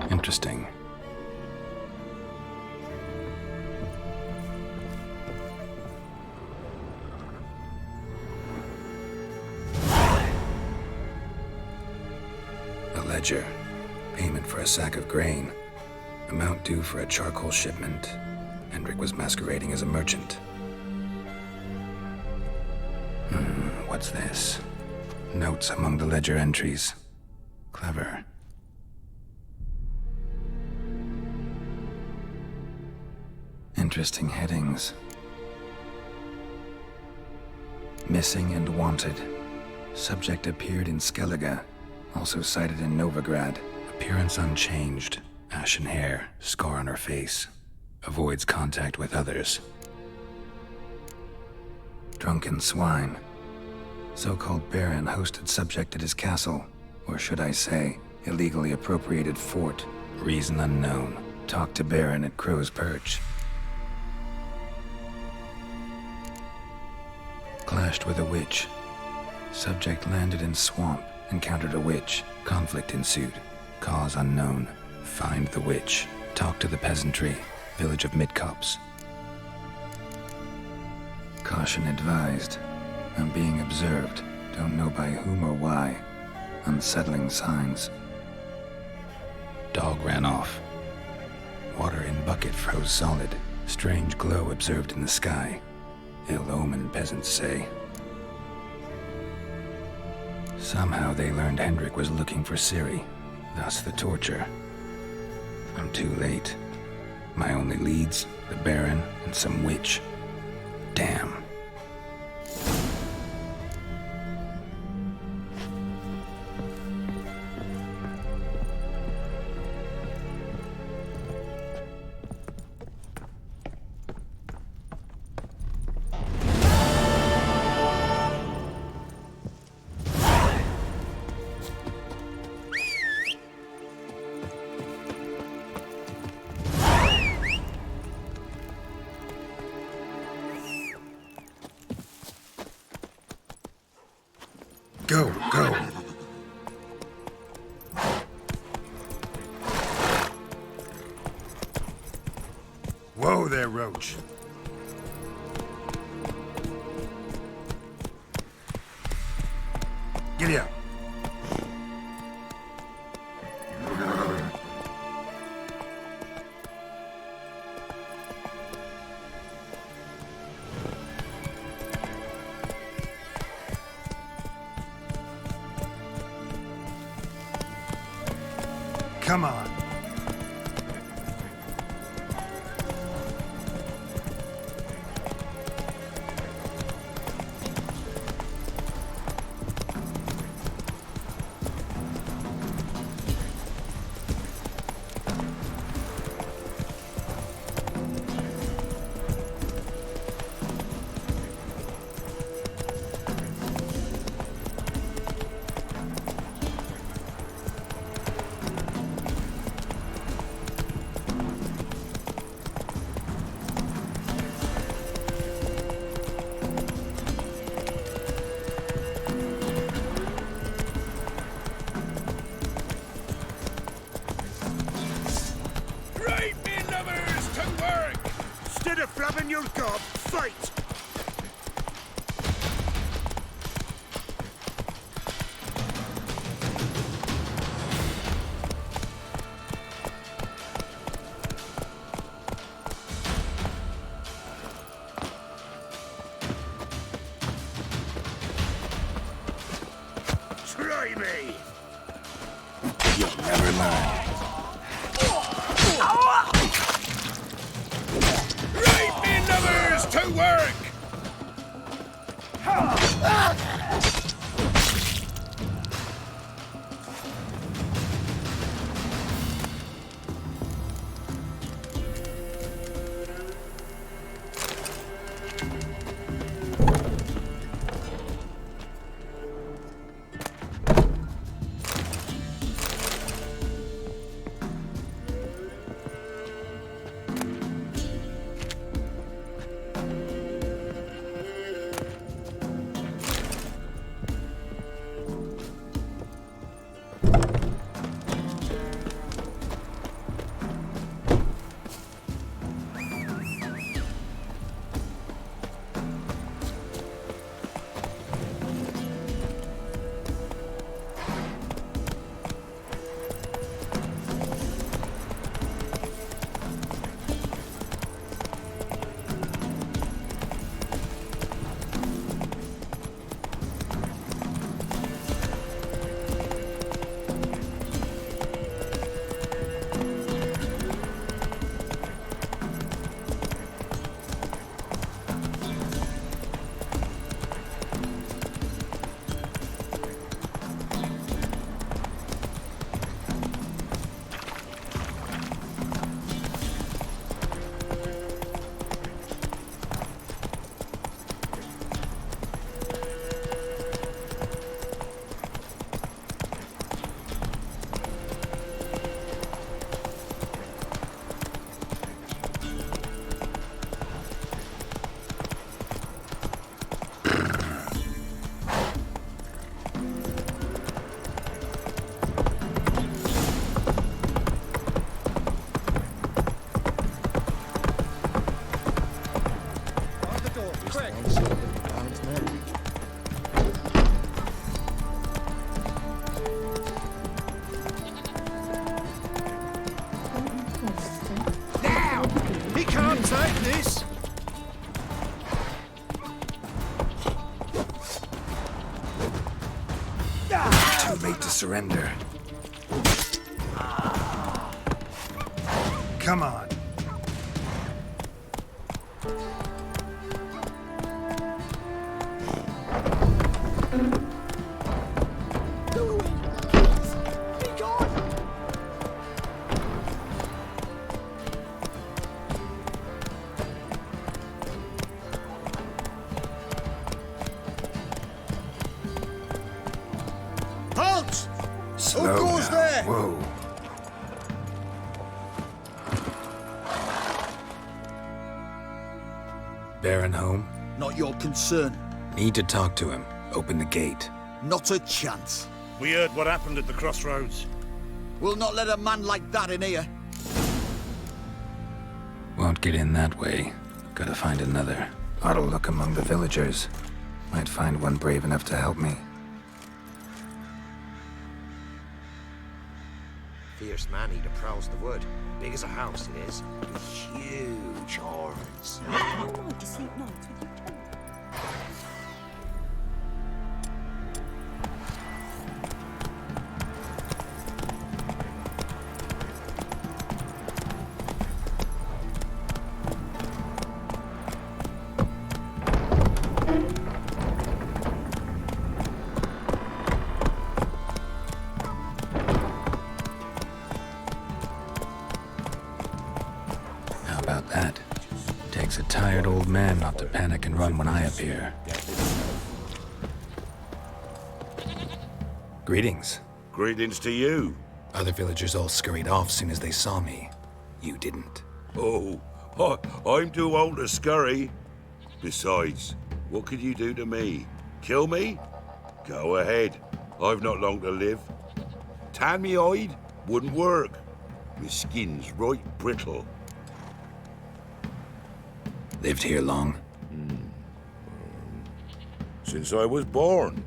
Interesting. A ledger. Payment for a sack of grain. Amount due for a charcoal shipment. Hendrik was masquerading as a merchant. What's this? Notes among the ledger entries. Clever. Interesting headings. Missing and wanted. Subject appeared in Skellige. Also cited in Novigrad. Appearance unchanged. Ashen hair. Scar on her face. Avoids contact with others. Drunken swine. So-called Baron hosted subject at his castle. Or should I say, illegally appropriated fort. Reason unknown. Talked to Baron at Crow's Perch. Clashed with a witch. Subject landed in swamp, encountered a witch. Conflict ensued. Cause unknown. Find the witch. Talk to the peasantry. Village of Midcopse. Caution advised. I'm being observed. Don't know by whom or why. Unsettling signs. Dog ran off. Water in bucket froze solid. Strange glow observed in the sky. Ill omen, peasants say. Somehow they learned Hendrik was looking for Ciri, thus the torture. I'm too late. My only leads, the Baron and some witch. Damn. Go, go. Whoa there, Roach. Giddy up. Come on. Instead of flabbing your gob, fight! Try me! You'll never learn. Right, me lovers, to work! quick! Now! He can't take this! Too late to surrender. Come on. Halt! Slow Who goes down. there? Whoa. Baron home? Not your concern. Need to talk to him. Open the gate. Not a chance. We heard what happened at the crossroads. We'll not let a man like that in here. Won't get in that way. Gotta find another. Ought to look among the villagers. Might find one brave enough to help me. Fierce man-eater prowls the wood. Big as a house it is, with huge horns. I like to sleep nights with you. How about that? Takes a tired old man not to panic and run when I appear. Greetings. Greetings to you. Other villagers all scurried off soon as they saw me. You didn't. Oh, I'm too old to scurry. Besides, what could you do to me? Kill me? Go ahead. I've not long to live. Tan me hide? Wouldn't work. My skin's right brittle. Lived here long? Since I was born.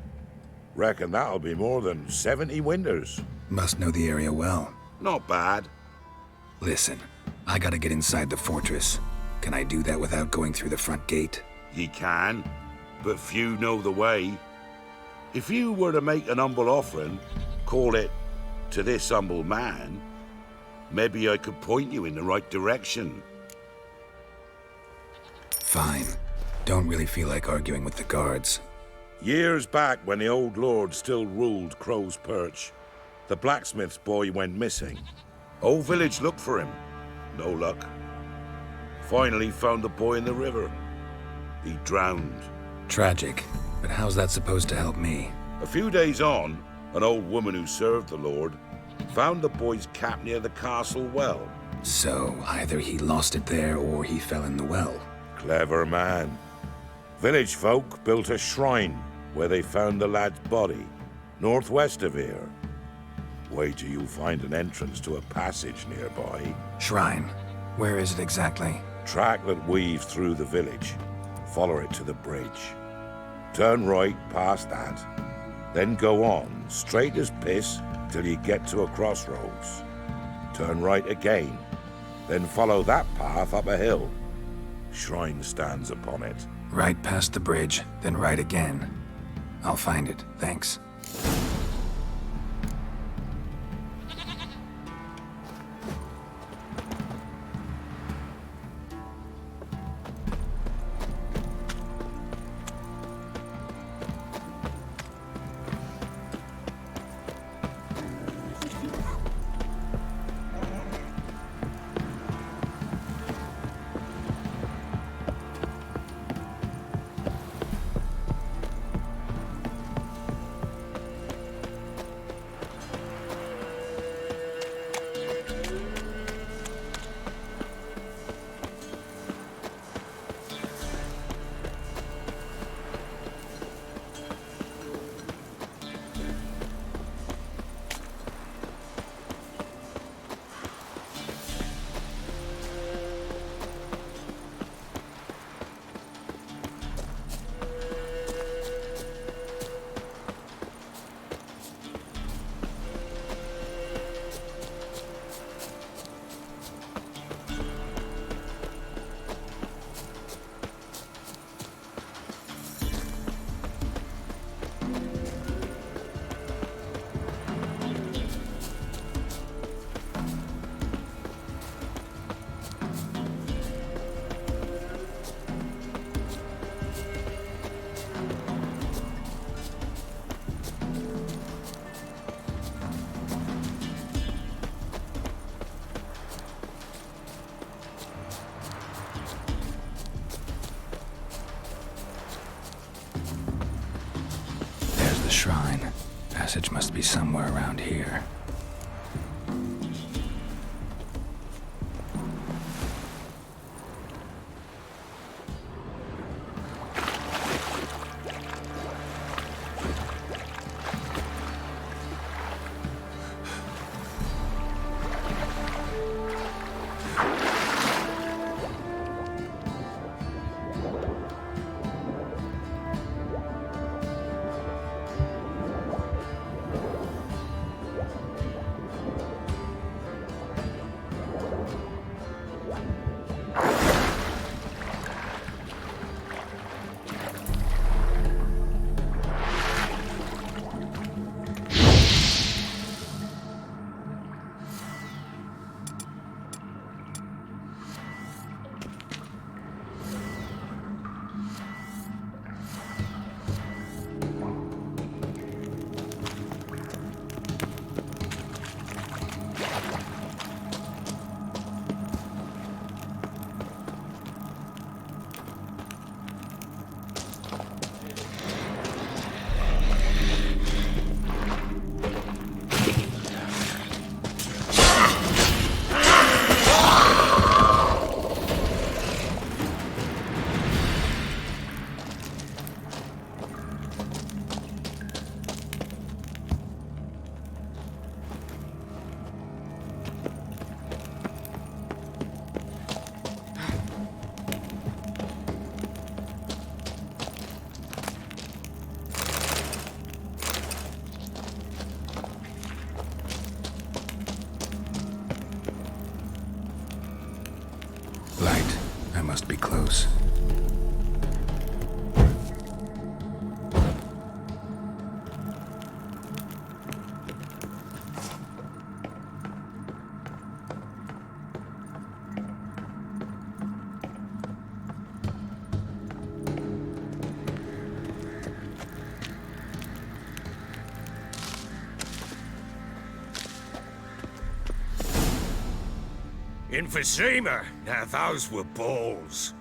Reckon that'll be more than 70 winters. Must know the area well. Not bad. Listen, I gotta get inside the fortress. Can I do that without going through the front gate? Ye can, but few know the way. If you were to make an humble offering, call it, to this humble man, maybe I could point you in the right direction. Fine. Don't really feel like arguing with the guards. Years back, when the old lord still ruled Crow's Perch, the blacksmith's boy went missing. Whole village looked for him. No luck. Finally found the boy in the river. He drowned. Tragic. But how's that supposed to help me? A few days on, an old woman who served the lord found the boy's cap near the castle well. So, either he lost it there or he fell in the well. Clever man. Village folk built a shrine where they found the lad's body, northwest of here. Wait till you find an entrance to a passage nearby. Shrine? Where is it exactly? Track that weaves through the village. Follow it to the bridge. Turn right past that. Then go on, straight as piss, till you get to a crossroads. Turn right again. Then follow that path up a hill. Shrine stands upon it. Right past the bridge, then right again. I'll find it, thanks. Passage must be somewhere around here. Light. I must be close. In Vizima, now those were balls.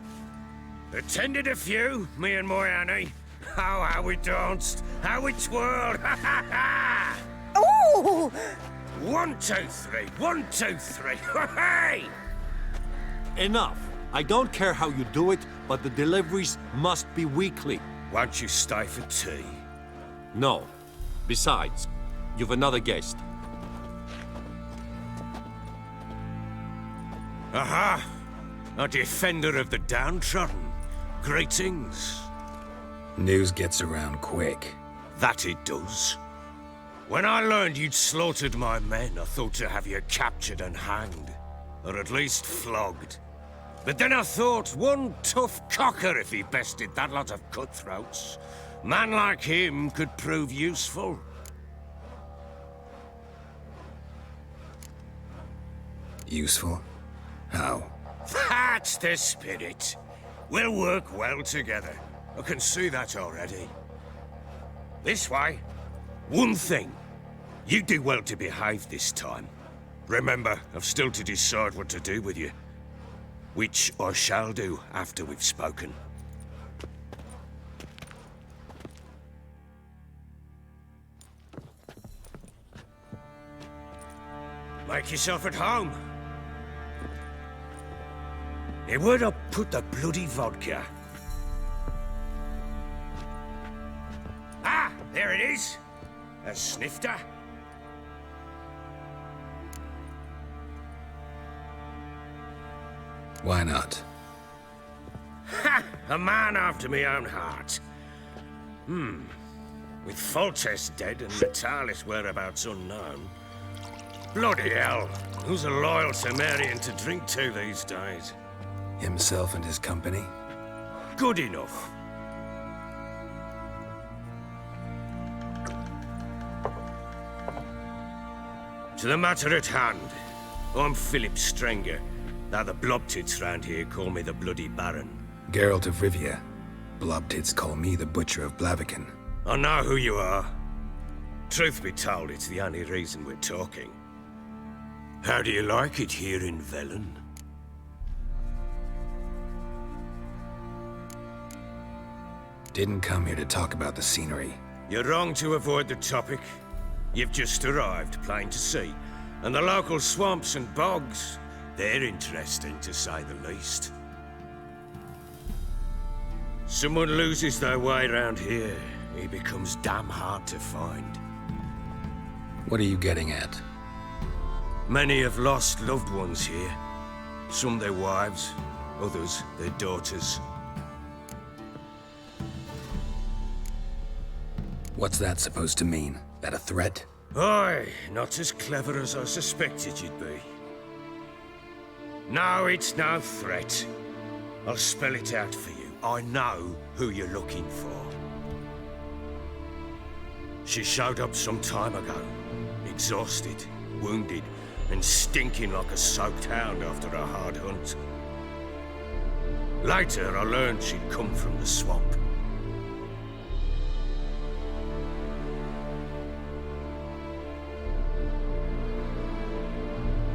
Attended a few, me and my Annie. Oh, how we danced, how we twirled, ha ha ha! Ooh! 1, 2, 3, 1, 2, 3, hey! Enough. I don't care how you do it, but the deliveries must be weekly. Won't you stay for tea? No. Besides, you've another guest. Aha! A defender of the downtrodden. Greetings. News gets around quick. That it does. When I learned you'd slaughtered my men, I thought to have you captured and hanged. Or at least flogged. But then I thought, one tough cocker if he bested that lot of cutthroats. Man like him could prove useful. Useful? How? That's the spirit. We'll work well together. I can see that already. This way. One thing. You do well to behave this time. Remember, I've still to decide what to do with you. Which I shall do after we've spoken. Make yourself at home. Hey, where'd I put the bloody vodka? Ah, there it is. A snifter. Why not? Ha! A man after my own heart. With Foltest dead and Natalis whereabouts unknown. Bloody hell. Who's a loyal Cimmerian to drink to these days? Himself and his company? Good enough. To the matter at hand. I'm Philip Strenger. Now the Blobtits round here call me the Bloody Baron. Geralt of Rivia. Blobtits call me the Butcher of Blaviken. I know who you are. Truth be told, it's the only reason we're talking. How do you like it here in Velen? Didn't come here to talk about the scenery. You're wrong to avoid the topic. You've just arrived, plain to see. And the local swamps and bogs, they're interesting, to say the least. Someone loses their way around here, he becomes damn hard to find. What are you getting at? Many have lost loved ones here. Some their wives, others their daughters. What's that supposed to mean? That a threat? Aye, not as clever as I suspected you'd be. No, it's no threat. I'll spell it out for you. I know who you're looking for. She showed up some time ago, exhausted, wounded, and stinking like a soaked hound after a hard hunt. Later, I learned she'd come from the swamp.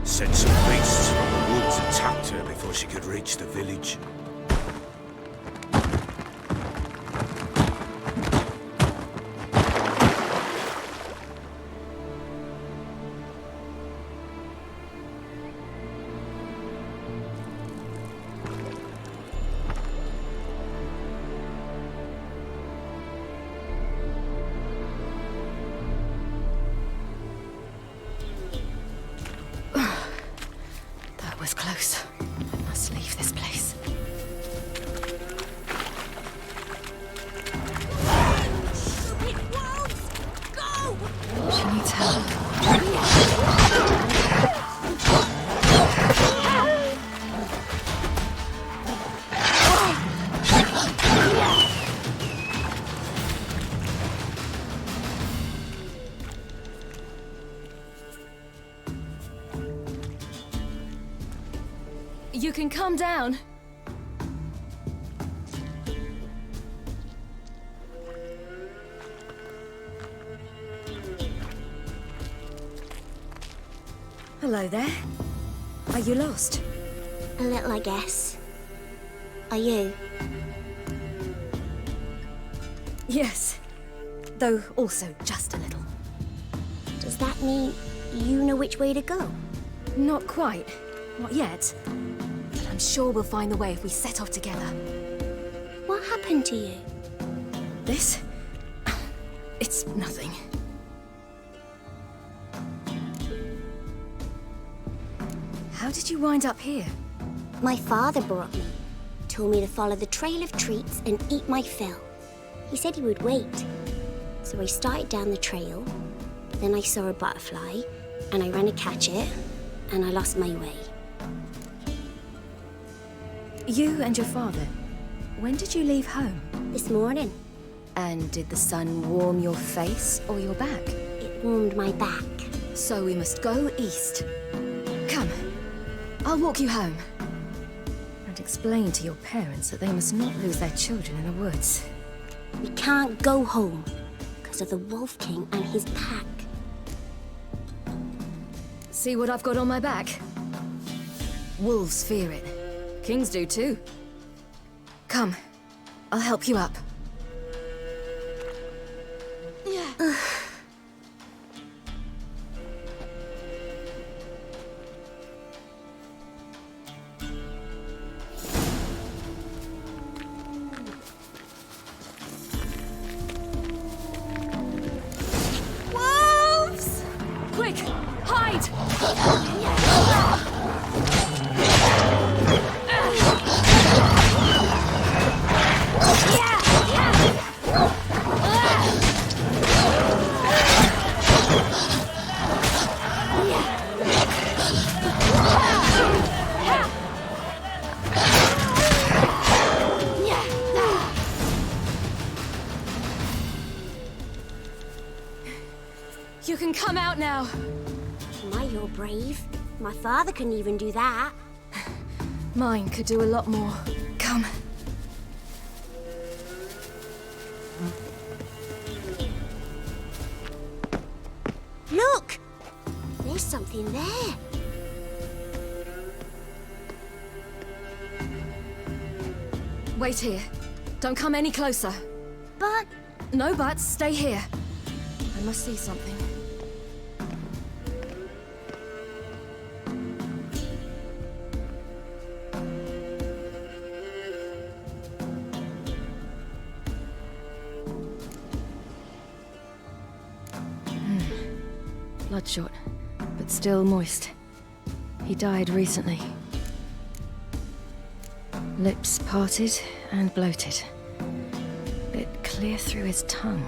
Said some beasts from the woods attacked her before she could reach the village. Was close. I must leave this place. Stupid wolves! Go! She needs help. You can calm down. Hello there. Are you lost? A little, I guess. Are you? Yes. Though also just a little. Does that mean you know which way to go? Not quite. Not yet. But I'm sure we'll find the way if we set off together. What happened to you? This? It's nothing. How did you wind up here? My father brought me. Told me to follow the trail of treats and eat my fill. He said he would wait. So I started down the trail. Then I saw a butterfly, and I ran to catch it, and I lost my way. You and your father, when did you leave home? This morning. And did the sun warm your face or your back? It warmed my back. So we must go east. Come, I'll walk you home. And explain to your parents that they must not lose their children in the woods. We can't go home because of the Wolf King and his pack. See what I've got on my back? Wolves fear it. Kings do too. Come, I'll help you up. Wolves! Quick, hide! You can come out now. My, you're brave. My father couldn't even do that. Mine could do a lot more. Come. Look! There's something there. Wait here. Don't come any closer. But... No buts. Stay here. I must see something. bloodshot, but still moist. He died recently. Lips parted and bloated. Bit clear through his tongue.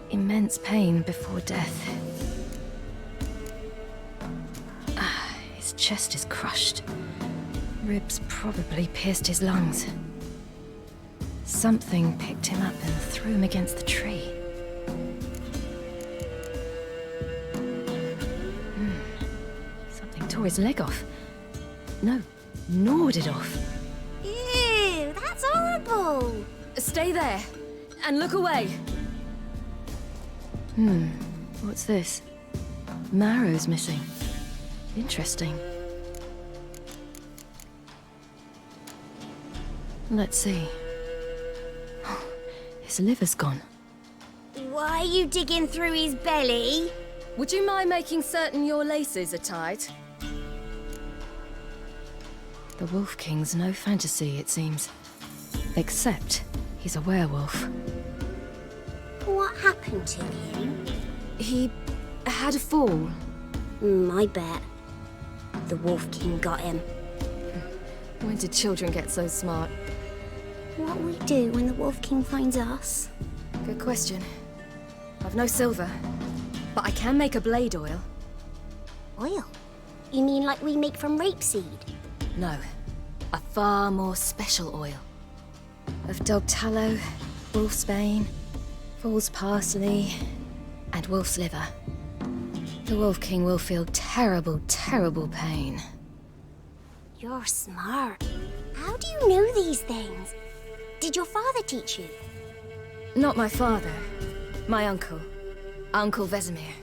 Immense pain before death. His chest is crushed. Ribs probably pierced his lungs. Something picked him up and threw him against the tree. Something tore his leg off. No, gnawed it off. Ew, that's horrible! Stay there, and look away. What's this? Marrow's missing. Interesting. Let's see. His liver's gone. Why are you digging through his belly? Would you mind making certain your laces are tied? The Wolf King's no fantasy, it seems. Except he's a werewolf. What happened to him? He had a fall. I bet. The Wolf King got him. When did children get so smart? What will we do when the Wolf King finds us? Good question. I've no silver, but I can make a blade oil. Oil? You mean like we make from rapeseed? No, a far more special oil. Of dog tallow, wolf's bane, fool's parsley, and wolf's liver. The Wolf King will feel terrible, terrible pain. You're smart. How do you know these things? Did your father teach you? Not my father. My uncle. Uncle Vesemir.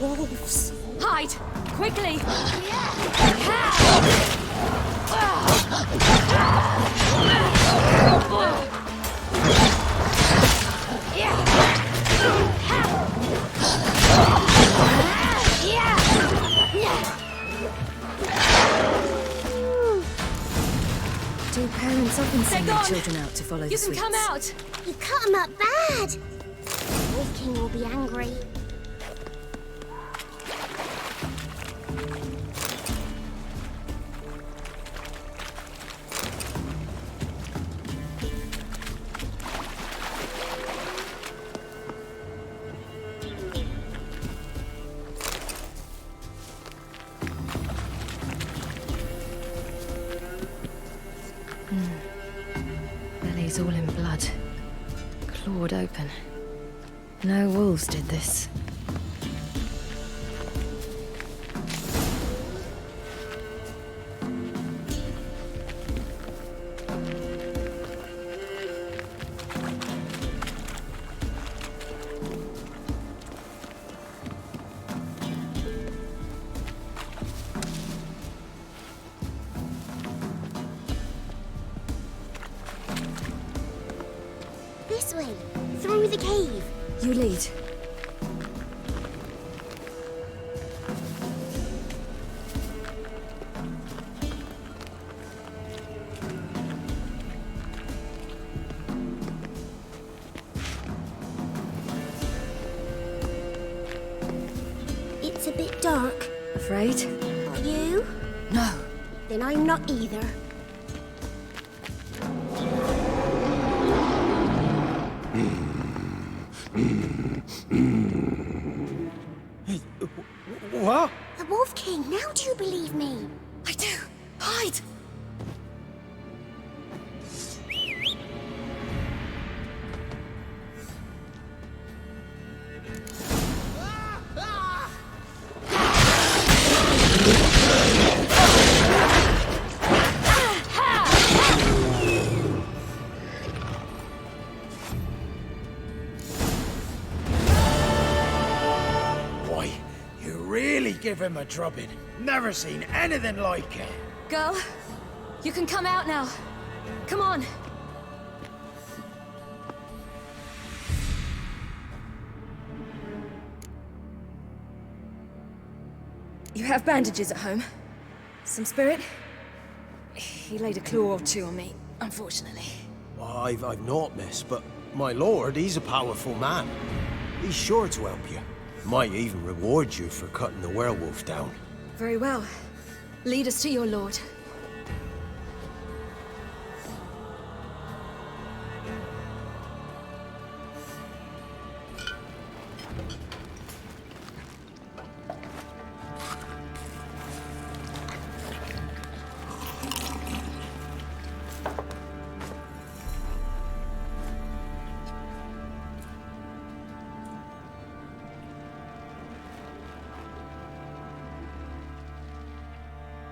Wolves. Hide! Quickly! Do parents often send their children out to follow the sweets? You can come out! You cut him up bad! The Wolf King will be angry. Belly's all in blood. Clawed open. No wolves did this. This way, through the cave. You lead. It's a bit dark. Afraid? Are you? No. Then I'm not either. What? The Wolf King, now do you believe me? I do. Hide! give him a drubbing. Never seen anything like it. Girl, you can come out now. Come on. You have bandages at home? Some spirit? He laid a claw or two on me, unfortunately. I've not, miss, but my lord, he's a powerful man. He's sure to help you. Might even reward you for cutting the werewolf down. Very well. Lead us to your lord.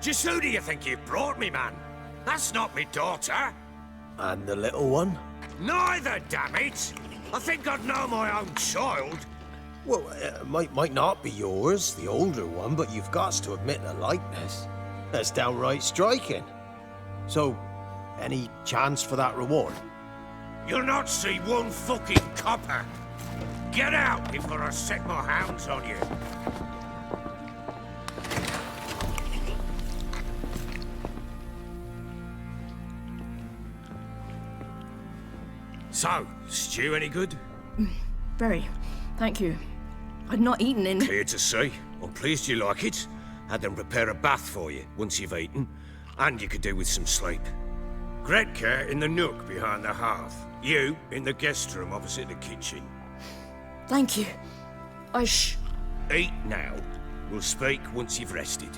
Just who do you think you brought me, man? That's not me daughter. And the little one? Neither, damn it! I think I'd know my own child. Well, might not be yours, the older one, but you've got to admit a likeness. That's downright striking. So, any chance for that reward? You'll not see one fucking copper. Get out before I set my hounds on you. So, stew any good? Very. Thank you. I'd not eaten in... Clear to see. I'm pleased you like it. Had them prepare a bath for you once you've eaten. And you could do with some sleep. Gretka in the nook behind the hearth. You in the guest room opposite the kitchen. Thank you. Eat now. We'll speak once you've rested.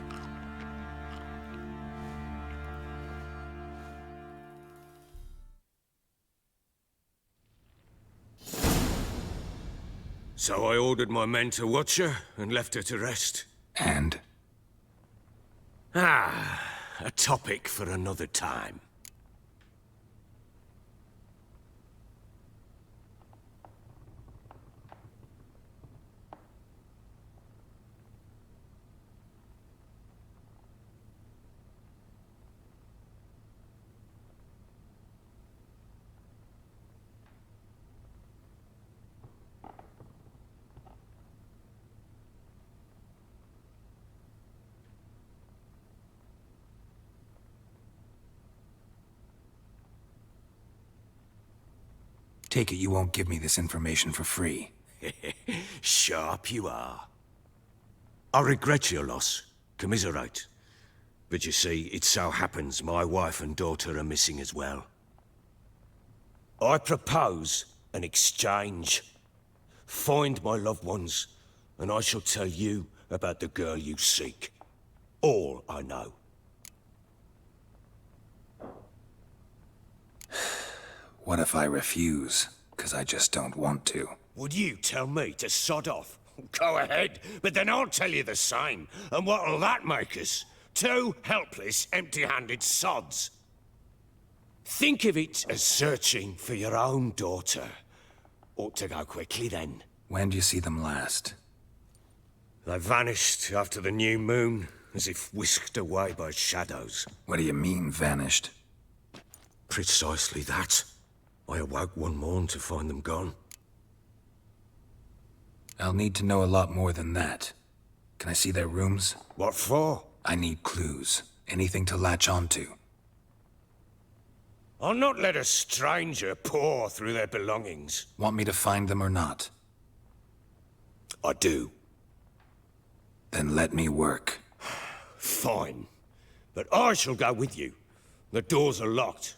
So I ordered my men to watch her and left her to rest. And? A topic for another time. Take it you won't give me this information for free. Sharp you are. I regret your loss. Commiserate. But you see, it so happens my wife and daughter are missing as well. I propose an exchange. Find my loved ones, and I shall tell you about the girl you seek. All I know. What if I refuse? 'Cause I just don't want to. Would you tell me to sod off? Go ahead, but then I'll tell you the same. And what'll that make us? Two helpless, empty-handed sods. Think of it as searching for your own daughter. Ought to go quickly then. When do you see them last? They vanished after the new moon, as if whisked away by shadows. What do you mean, vanished? Precisely that. I awoke one morn to find them gone. I'll need to know a lot more than that. Can I see their rooms? What for? I need clues. Anything to latch onto. I'll not let a stranger pore through their belongings. Want me to find them or not? I do. Then let me work. Fine. But I shall go with you. The doors are locked,